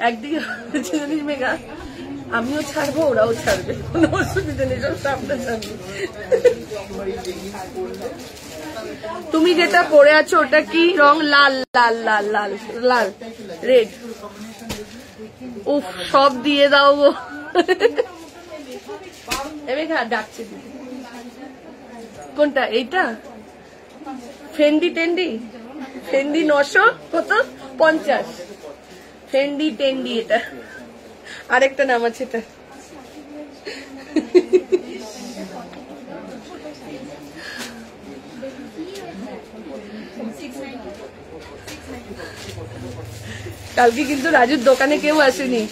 [SPEAKER 2] একদিকে জানিস মেঘা, আমিও ছাড়বো ওরাও ছাড়বে, কোনো অসুবিধা নেই, সব সামনে ছাড়বে। তুমি যেটা পরে আছো ওটা কি রং? লাল লাল লাল লাল লাল রেড। উফ, সব দিয়ে দাও গো। মেঘা ডাকছে, কোনটা? এইটা ফেন্ডি টেন্ডি, ফেন্ডি 900 কত 50, ফেন্ডি টেন্ডি। এটা আরেকটা নাম আছে এটা। কালকে কিন্তু রাজুর দোকানে কেউ আসেনি,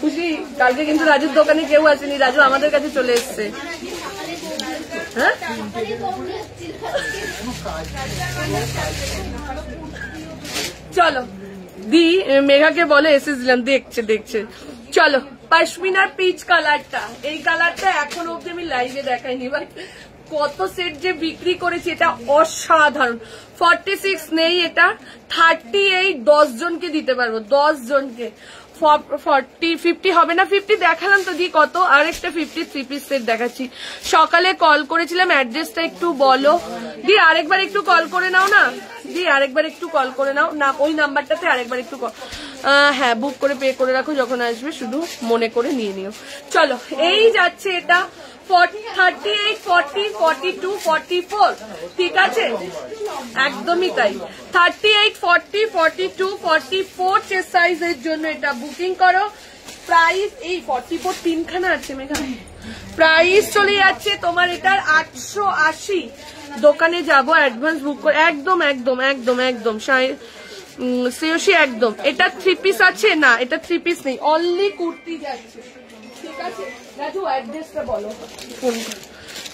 [SPEAKER 2] খুশি? কালকে কিন্তু রাজুর দোকানে কেউ আসেনি, রাজু আমাদের কাছে চলে এসছে। হ্যাঁ, চলো দি মেঘাকে বলে এসেছিলাম, দেখছে। চলো, পশমিনার পিচ কালারটা, এই কালারটা এখন অব্দি আমি লাইভে দেখাইনি, বাট কত সেট যে বিক্রি করেছি, এটা অসাধারণ। 46 নেই, এটা 38, 10 জনকে দিতে পারবো, 10 জনকে। 40, 50 হবে না, 50 দেখালাম তো দি, কত আরেকটা 53 পিস সেট দেখাচ্ছি। সকালে কল করেছিলাম, অ্যাড্রেসটা একটু বলো দি, আরেকবার একটু কল করে নাও না দি, আরেকবার একটু কল করে নাও না, ওই নাম্বারটাতে আরেকবার একটু হ্যাঁ বুক করে পে করে রাখো, যখন আসবে শুধু মনে করে নিয়ে নিও। চলো, এই যাচ্ছে এটা 38, 40, 42, 44, ঠিক আছে, একদমই তাই। 38, 40, 42, 44 চেস্ট সাইজের জন্য এটা বুকিং করো। প্রাইস এই 44 তিনখানা আছে মেঘা, প্রাইস চলে যাচ্ছে তোমার এটার 880। দোকানে যাবো, অ্যাডভান্স বুক করে, একদম একদম একদম একদম শ্রেয়সী একদম। এটা 3 পিস আছে না, এটা 3 পিস নেই, অনলি কুর্তি যাচ্ছে, ঠিক আছে। রাজু অ্যাড্রেসটা বলো, ফোন।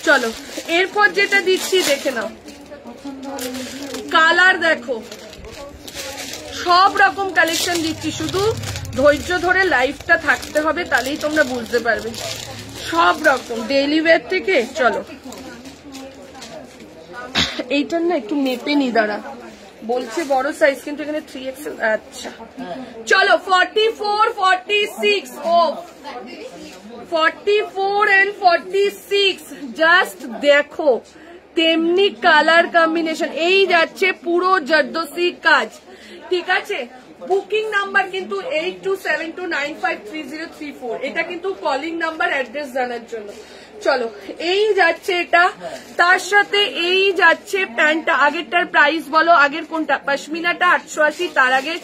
[SPEAKER 2] চলো, এরপর যেটা দিচ্ছি দেখে নাও, কালার দেখো, সব রকম কালেকশন দিচ্ছি, শুধু ধৈর্য ধরে লাইভটা থাকতে হবে, তাহলেই তোমরা বুঝতে পারবে। সব রকম ডেইলি ওয়্যার থেকে। চলো, এইটার না একটু মেপে নি, দাঁড়া, বলছে বড় সাইজ কিন্তু এখানে 3XL। আচ্ছা চলো, 44, 46, ও 44 and 46, জাস্ট দেখো তেমনি কালার কম্বিনেশন। এই যাচ্ছে পুরো জর্দোসি কাজ, ঠিক আছে। বুকিং নাম্বার কিন্তু 8272953034, এটা কিন্তু কলিং নাম্বার অ্যাড্রেস জানার জন্য। চলো এই যাচ্ছে এটা, তার সাথে এই যাচ্ছে প্যান্টটা। আগেরটার প্রাইস বলো, আগের কোনটা? পশমিনাটা 880, তার আগে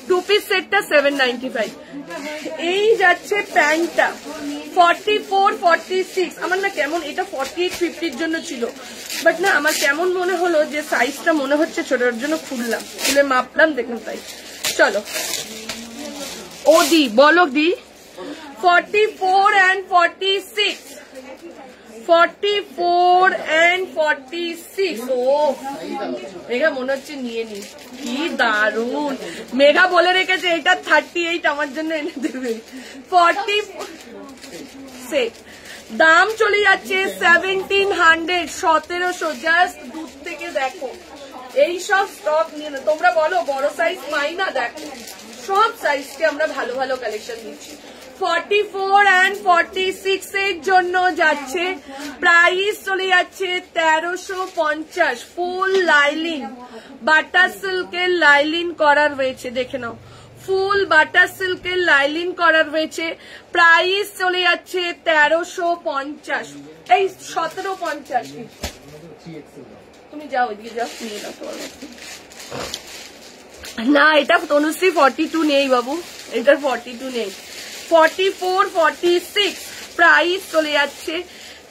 [SPEAKER 2] 2 পিস সেটটা 795। এই যাচ্ছে প্যান্টটা 44-46। আমার না কেমন এটা 48-50 জন্য ছিল, বাট না আমার কেমন মনে হলো যে সাইজটা মনে হচ্ছে ছোটর জন্য খুললাম, খুলে মাপলাম, দেখুন তাই। চলো ও দি বলো দি, 44 and 46, 44 and 46। ও মেঘা মনে হচ্ছে নিয়ে নি, কি দারুন। মেঘা বলে রেখেছে এটা 38 আমার জন্য এনে দেবে। 46 দাম চলে যাচ্ছে 1700, 1700। জাস্ট দূর থেকে দেখো, এই সব স্টক নিয়ে না তোমরা বলো বড় সাইজ পাই না, দেখো সব সাইজকে আমরা ভালো ভালো কালেকশন দিচ্ছি। 44 and 46 এর জন্য যাচ্ছে, প্রাইস চলে যাচ্ছে 1350। ফুল লাইলিন বাটার সিল্কের লাইলিন করার রয়েছে, দেখে নাও, ফুল বাটার সিল্কের লাইলিন করার রয়েছে। প্রাইস চলে যাচ্ছে 1350, এই 1750। তুমি যাও ওইদিকে যাও, নিয়ে নাও তোমার না, এটা তনুশ্রী 42 নেই বাবু, এটার 42 নেই। 44-46 প্রাইস চলে যাচ্ছে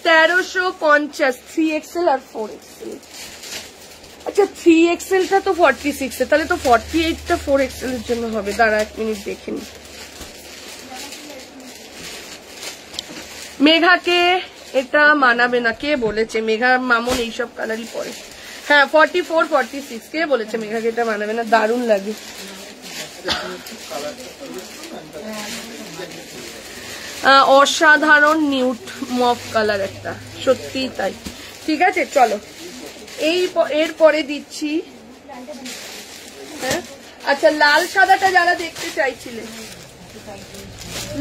[SPEAKER 2] 1350, 3XL আর 4XL। আচ্ছা 3XL টা তো 46 এ, তাহলে তো 48 টা 4XL এর জন্য হবে। দাঁড়া এক মিনিট দেখে নি। মেঘাকে এটা মানাবে না, কে বলেছে? মেঘা মামন এইসব কালারই পরে। হ্যাঁ 44-46, কে বলেছে মেঘাকে এটা মানাবে না? দারুণ লাগে। অসাধারণ নিউট মফ কালার একটা, সত্যিই তাই। ঠিক আছে চলো এরপরে দিচ্ছি। হ্যাঁ আচ্ছা, লাল সাদাটা যারা দেখতে চাইছিলে,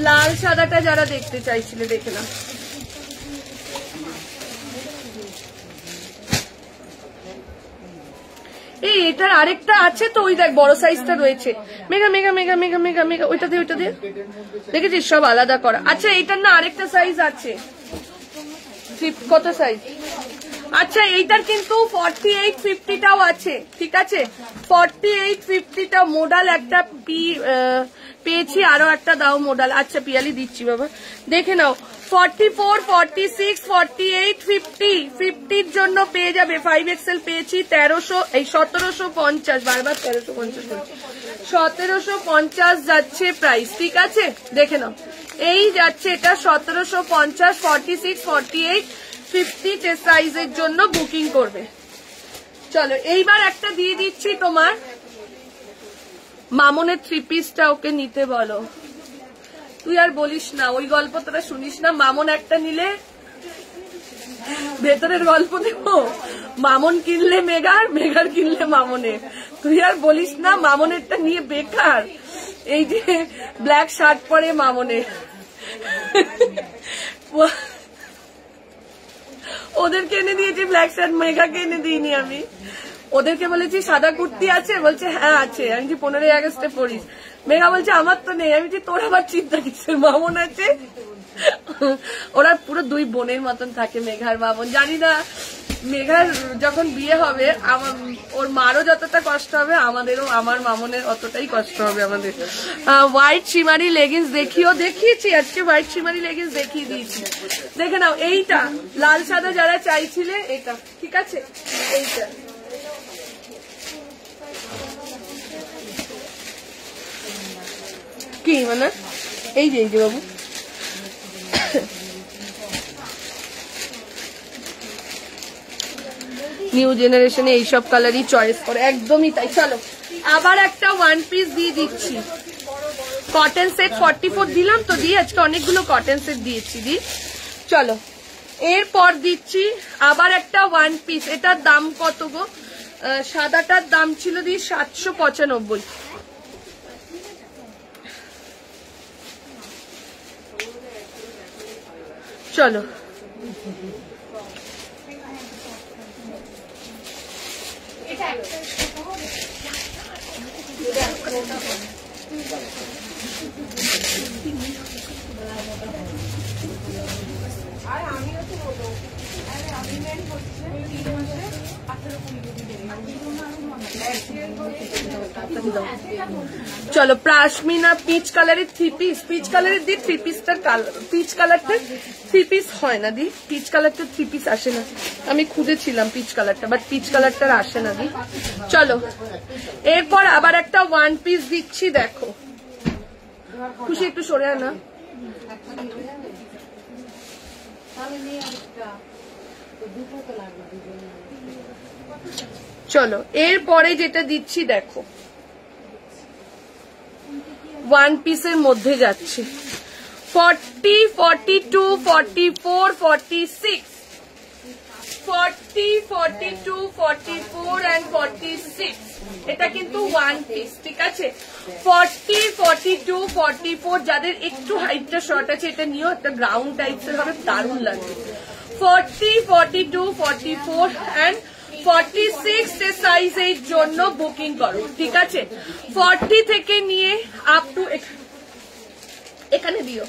[SPEAKER 2] লাল সাদাটা যারা দেখতে চাইছিলে দেখে না, এই এটার আরেকটা আছে তো, ওই দেখ বড় সাইজটা রয়েছে। মেঘা মেঘা মেঘা মেঘা মেঘা মেঘা ওইটা দিয়ে, ওইটা দিয়ে দেখেছিস, সব আলাদা করা। আচ্ছা এইটার না আরেকটা সাইজ আছে, কত সাইজ? আচ্ছা এইটার কিন্তু 48-50টাও আছে, ঠিক আছে? 48-50টা মোডাল একটা পেয়েছি, আরো একটা দাও মোডাল। আচ্ছা পিয়ালি দিচ্ছি বাবা, দেখে নাও। 44, 46, 48, 50 জন্য পেয়ে যাবে। 5XL পেয়েছি 1300, এই 1750, বারবার 1350 বলছি, 1750 যাচ্ছে প্রাইস, ঠিক আছে? দেখে নাও, এই যাচ্ছে এটা 1750, 46, 48, 50 সাইজের জন্য বুকিং করবে। চলো এইবার একটা দিয়ে দিচ্ছি তোমার মামনের 3 পিসটা, ওকে নিতে বলো। তুই আর বলিস না, ওই গল্প তোরা শুনিস না। মামন একটা নিলে ভেতরের গল্প দেখো, মামন কিনলে মেঘার, মেঘার কিনলে মামনের। তুই আর বলিস না, মামনেরটা নিয়ে বেকার। এই যে ব্ল্যাক শার্ট পরে মামনের, ওদেরকে এনে দিয়েছি ব্ল্যাক শার্ট, মেঘাকে এনে দিইনি আমি। ওদেরকে বলেছি সাদা কুর্তি আছে, বলছে হ্যাঁ আছে। আমি 15ই আগস্টে পড়িস। মেঘা বলছে আমার তো নেই। আমি তোর আবার চিন্তা কিসের, মামন আছে। ওরা পুরো 2 বোনের মতন থাকে, মেঘার মামন। জানি না মেঘার যখন বিয়ে হবে ওর মারও যতটা কষ্ট হবে, আমাদেরও, আমার মামনের অতটাই কষ্ট হবে আমাদের। হোয়াইট শিমারি লেগিংস দেখিয়েছি আজকে, হোয়াইট শিমারি লেগিংস দেখিয়ে দিয়েছি, দেখে নাও। এইটা লাল সাদা যারা চাইছিলে, এটা ঠিক আছে। এইটা কি মানে, এই যে বাবু, নিউ জেনারেশনে এইসব কালারই চয়েস করে, একদমই তাই। চলো আবার একটা 1 পিস দিয়ে দিচ্ছি, কটন সেট 44 দিলাম তো, দিয়ে আজকে অনেকগুলো কটন সেট দিয়েছি দি। চলো এরপর দিচ্ছি আবার একটা 1 পিস। এটার দাম কত গো? সাদাটার দাম ছিল দি 795। চলো আর আমিও তো বলবো আমি মেন হচ্ছে 3 মাসে 18-20 চলো পাশমিনা পিচ কালারের 3 পিস, পিচ কালারের দি 3 পিসটার কালার, পিচ কালারটা 3 পিস হয় না দি, পিচ কালারটা 3 পিস আসে না, আমি খুঁজেছিলাম পিচ কালারটা, বাট পিচ কালারটার আসে না দি। চলো এরপর আবার একটা 1 পিস দিচ্ছি, দেখো খুশি একটু সরে আনা। চলো এরপরে যেটা দিচ্ছি দেখো 1 পিসের মধ্যে যাচ্ছে 40, 42, 44, 46, 40, 42, 44 and 46, এটা কিন্তু 1 পিস, ঠিক আছে। 40, 42, 44 যাদের একটু হাইটটা শর্ট আছে এটা নিয়েও একটা গ্রাউন্ড টাইপসের হবে, দারুণ লাগবে। 40, 42, 44 and 46 এর সাইজের জন্য বুকিং করো, ঠিক আছে। 40 থেকে নিয়ে আপ টু এখানে দিও,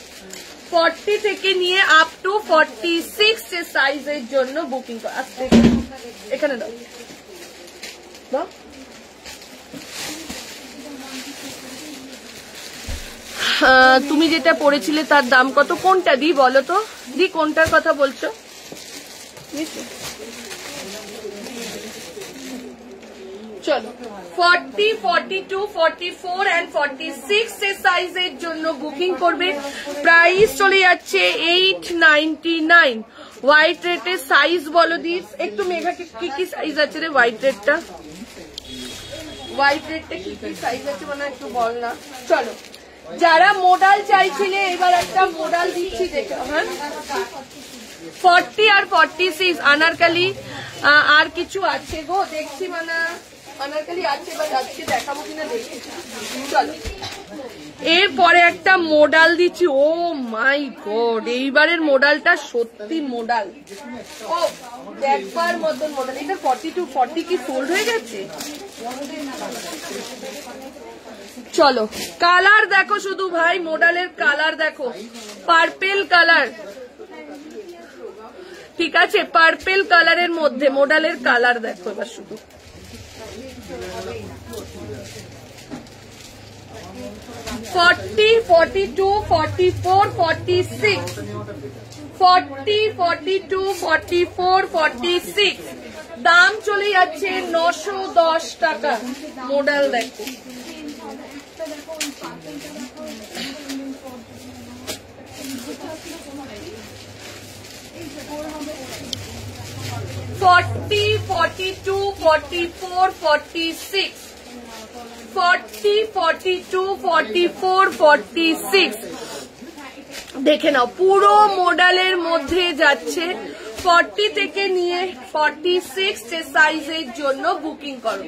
[SPEAKER 2] 40 থেকে নিয়ে আপ টু 46 এর সাইজের জন্য বুকিং করো। আস্তে এখানে দাও, তুমি যেটা পড়েছিলে তার দাম কত, কোনটা দি বলো তো দি, কোনটার কথা বলছো? চলো 40, 42, 44 and 46 এর সাইজের জন্য বুকিং করবে। প্রাইস চলে যাচ্ছে 899। হোয়াইট রেটের সাইজ বলো দি একটু, মেঘা কি কি সাইজ আছে রে হোয়াইট রেটটা, হোয়াইট রেটটা কি কি সাইজ আছে মানে একটু বল না। চলো যারা মোডাল চাইছিলে এবার একটা মোডাল দিচ্ছি দেখো, হ্যাঁ 40 আর 46 আনারকালি আর কিছু আছে গো দেখছি, মানে আনারকালি আছে বা যাচ্ছে দেখাবো কিনা দেখি। চলো এরপরে একটা মোডাল দিচ্ছি, ও মাই গড এইবারের মোডালটা সত্যি মোডাল, ও দেখবার মতন মোডাল। এটা 42, 40 কি সোল্ড হয়ে গেছে? চলো কালার দেখো শুধু ভাই, মোডালের কালার দেখো, পার্পেল কালার, ঠিক আছে, পার্পেল কালারের মধ্যে মোডালের কালার দেখো এবার শুধু। $40, $42, $44, $46, $40, $42, $44, $46 দাম চলে যাচ্ছে 910 টাকা। মোডাল দেখো, $40, $42, $44, $46, $40, $42, $44, $46 দেখে নাও পুরো মোডালের মধ্যে যাচ্ছে। 40 থেকে নিয়ে 46 এর সাইজের জন্য বুকিং করো।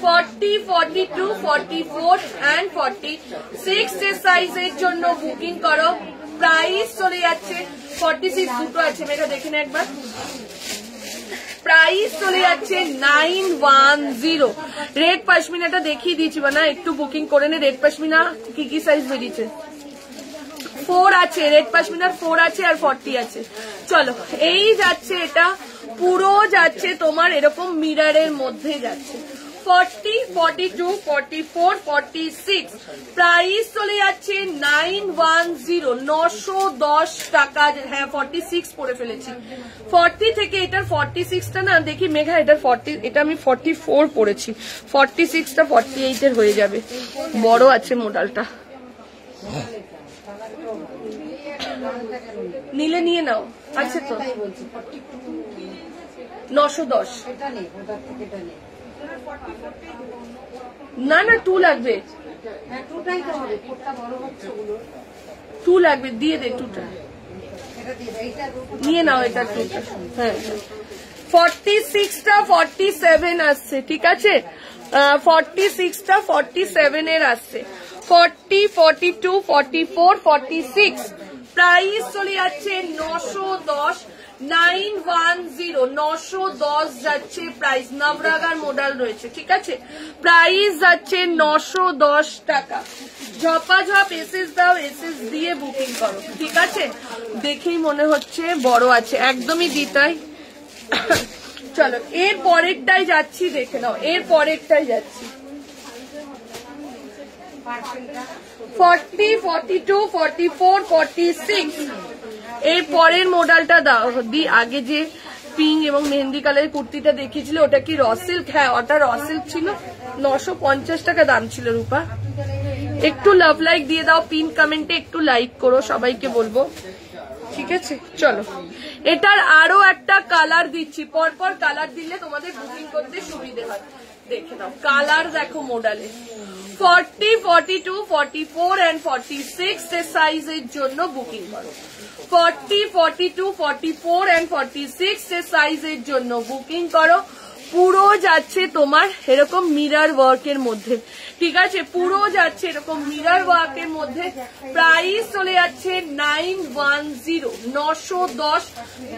[SPEAKER 2] 40, 42, 44 and 46 এর সাইজের জন্য বুকিং করো। প্রাইস চলে যাচ্ছে 46 দুটো আছে, মেয়েটা দেখে না একবার। প্রাইস চলে যাচ্ছে 910। রেড পশমিনাটা দেখিয়ে দিয়েছি না, একটু বুকিং করে নে। রেড পশমিনা কি কি সাইজ বেরিয়েছে? 4 আছে, রেড পশমিনার 4 আছে আর 40 আছে। চলো এই যাচ্ছে, এটা পুরো যাচ্ছে তোমার এরকম মিররের মধ্যে যাচ্ছে। 40, 42, 44, 46 প্রাইস চলে যাচ্ছে 910, 910 টাকা। হ্যাঁ 46 পরে ফেলেছি। 40 থেকে এটার 46টা না দেখি মেঘা, এটার 40, এটা আমি 44 পরেছি, 46টা 48 এর হয়ে যাবে, বড় আছে মোডালটা। নিলে নিয়ে নাও, আছে তো 910। না না 2 লাগবে, 2 লাগবে, দিয়ে দে 2টা নিয়ে নাও, এটা 2টা। হ্যাঁ 46টা 47 আসছে, ঠিক আছে, 46টা 47 এর আসছে। 40, 42, 44, 46 প্রাইস চলে যাচ্ছে 910। 910 910 যাচ্ছে প্রাইস। নবরাগার মডেল রয়েছে, ঠিক আছে, প্রাইস যাচ্ছে 910 টাকা। ঝপাঝপ এসএস দাও, এসএস দিয়ে বুকিং করো, ঠিক আছে। দেখেই মনে হচ্ছে বড় আছে, একদমই দিতাই। চলো এর পরেরটাই যাচ্ছি, দেখে নাও, এর পরেরটাই যাচ্ছি। 40, 42, 44, 46 এর পরের মডেলটা দাও দি। আগে যে পিঙ্ক এবং মেহেন্দি কালারের কুর্তিটা দেখিয়েছিল ওটা কি র সিল্ক? হ্যাঁ ওটা র সিল্ক ছিল, 950 টাকা দাম ছিল রূপা। একটু লাভ লাইক দিয়ে দাও, পিন কমেন্টে একটু লাইক করো, সবাইকে বলবো, ঠিক আছে। চলো এটার আরো একটা কালার দিচ্ছি, পরপর কালার দিলে তোমাদের বুকিং করতে সুবিধে হয়। দেখে নাও কালার দেখো মডেলে। 40, 42, 44 and 46 এর সাইজের জন্য বুকিং করো। 40, 42, 44 and 46 এর সাইজের জন্য বুকিং করো। পুরো যাচ্ছে তোমার এরকম মিরর ওয়ার্কের মধ্যে, ঠিক আছে, পুরো যাচ্ছে এরকম মিরর ওয়ার্কের মধ্যে। প্রাইস চলে যাচ্ছে 910 910।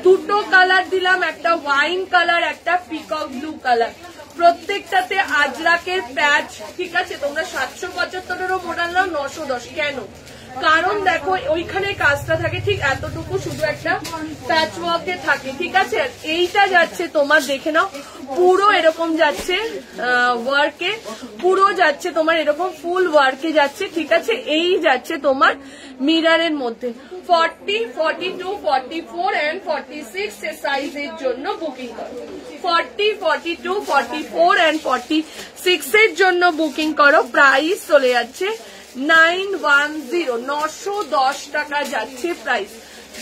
[SPEAKER 2] দুটো কালার দিলাম, একটা ওয়াইন কালার, একটা পিকক ব্লু কালার। প্রত্যেকটাতে আজরাকের প্যাচ, ঠিক আছে। তোমরা 775-এরও মডেল নাও, 910 কেন? কারণ দেখো ওইখানে কাজটা থাকে ঠিক এতটুকু, শুধু একটা প্যাচ ওয়ার্কে থাকে, ঠিক আছে। এইটা যাচ্ছে তোমার দেখে নাও পুরো এরকম যাচ্ছে ওয়ার্কে, পুরো যাচ্ছে তোমার এরকম ফুল ওয়ার্কে যাচ্ছে, ঠিক আছে। এই যাচ্ছে তোমার মিররের মধ্যে। 40, 42, 44 and 46 এর সাইজের জন্য বুকিং করো। 40, 42, 44 and 46 এর জন্য বুকিং করো। প্রাইস চলে যাচ্ছে 910 910 টাকা যাচ্ছে প্রাইস।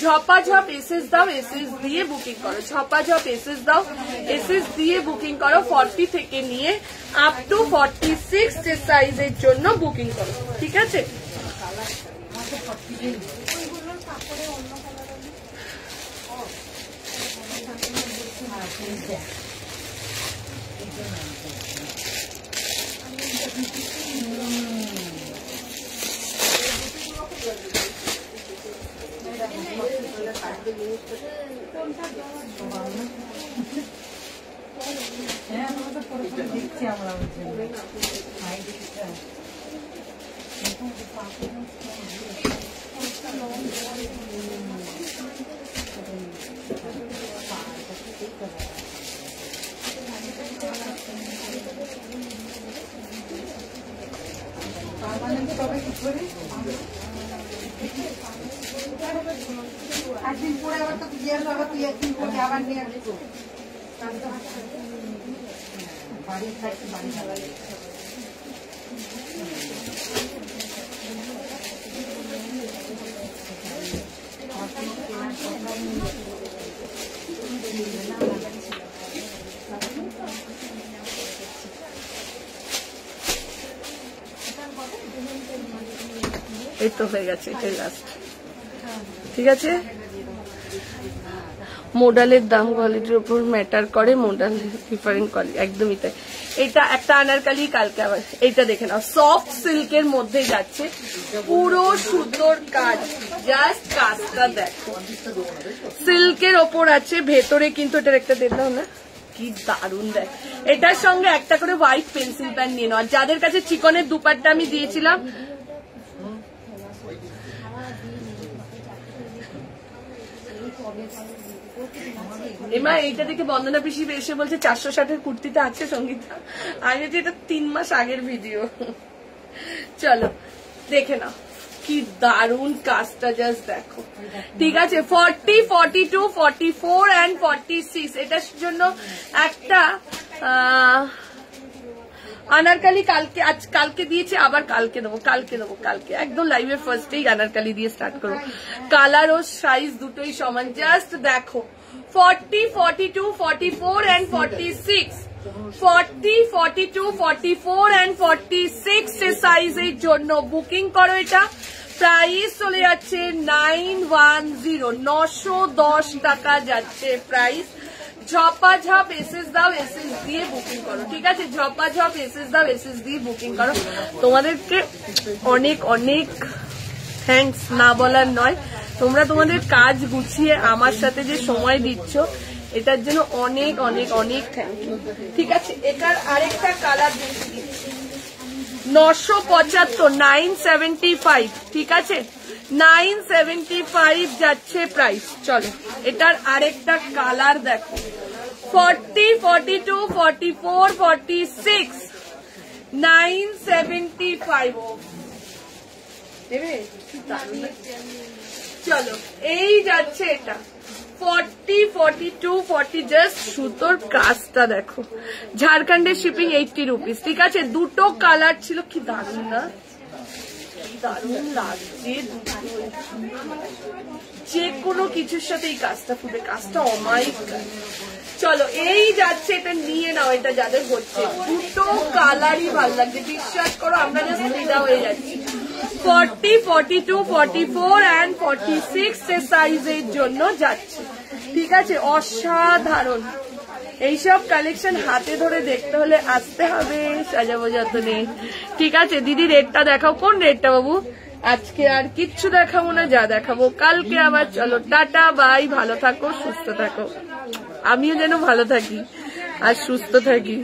[SPEAKER 2] ঝপাঝপ এসএস দাও, এসএস দিয়ে বুকিং করো। ঝপাঝপ এসএস দাও, এসএস দিয়ে বুকিং করো। 40 থেকে নিয়ে আপ টু 46 এর সাইজের জন্য বুকিং করো, ঠিক আছে।
[SPEAKER 4] একদিন পরে আবার তো তুই একদিন পরে আবার নিয়ে আসবো বাড়ি থাকতে বাড়ি
[SPEAKER 2] এই তো হয়ে গেছে, এটাই লাস্ট, ঠিক আছে। মডেলের দাম কোয়ালিটির উপর ম্যাটার করে, মডেল ডিফারেন্ট কোয়ালিটি, একদমই তাই। এটা একটা আনারকালি, কালকে আবার এইটা দেখে নাও, সফট সিল্কের মধ্যে যাচ্ছে, পুরো সুতোর কাজ, জাস্ট কাজটা দেখো, সিল্কের ওপর আছে, ভেতরে কিন্তু এটার একটা দেখলাম না কি দারুন দেখ। এটার সঙ্গে একটা করে হোয়াইট পেন্সিল প্যান নিয়ে নাও। যাদের কাছে চিকনের দুপাট্টা আমি দিয়েছিলাম, এমা এইটা দেখে বন্দনা পিসি এসে বলছে 460-এর কুর্তিটা আছে সঙ্গীতা। আমি বলছি এটা 3 মাস আগের ভিডিও। চলো দেখে নাও কি দারুন কাজটা, জাস্ট দেখো, ঠিক আছে। 40, 42, 44 and 46 এটার জন্য একটা আনারকালি কালকে, আজ কালকে দিয়েছি, আবার কালকে দেবো, কালকে একদম লাইভের ফার্স্টেই আনারকালি দিয়ে স্টার্ট করবো। কালার ও সাইজ দুটোই সমান, জাস্ট দেখো। 40, 42, 44 and 46 40, 42, 44 and 46 এর সাইজের জন্য বুকিং করো। এটা প্রাইস চলে যাচ্ছে 910 910 টাকা যাচ্ছে প্রাইস। ঝপাঝপ এসএস দাও, এসএস দিয়ে বুকিং করো, ঠিক আছে। ঝপাঝপ এসএস দাও, এসএস দিয়ে বুকিং করো। তোমাদেরকে অনেক অনেক থ্যাঙ্কস, না বলার নয়। তোমরা তোমাদের কাজ গুছিয়ে আমার সাথে যে সময় দিচ্ছ এটার জন্য অনেক অনেক অনেক থ্যাংক ইউ। ঠিক আছে, এটার আরেকটা কালার দেখিয়ে দিচ্ছি। 975, 975, ঠিক আছে 975 যাচ্ছে প্রাইস। চলো এটার আরেকটা কালার দেখো, 40, 42, 44, 46, 975 দেবে। চলো এই যাচ্ছে এটা 40, 42, 40, জাস্ট সুতোর কাজটা দেখো। ঝাড়খণ্ডের শিপিং 80 রুপিস। ঠিক আছে, দুটো কালার ছিল, কি দারুণ না, দারুণ লাগছে। যে কোনো কিছুর সাথে এই কাজটা ফুটে, কাজটা অমায়িক। চলো এই যাচ্ছে, এটা নিয়ে নাও, এটা যাদের হচ্ছে দুটো কালারই ভালো লাগছে, বিশ্বাস করো আমরা জাস্ট ফিদা হয়ে যাচ্ছি। 40, 42, 44 and 46 সাইজের জন্য যাচ্ছে। ঠিক আছে, অসাধারণ। এইসব কালেকশন হাতে ধরে দেখতে হলে আসতে হবে সাজাবো যতনে। ঠিক আছে দিদি, রেটটা দেখাও। কোন রেটটা বাবু? আজকে আর কিচ্ছু দেখাবো না, যা দেখাবো কালকে আবার। চলো টাটা বাই, ভালো থাকো সুস্থ থাকো, আমিও যেন ভালো থাকি আর সুস্থ থাকি।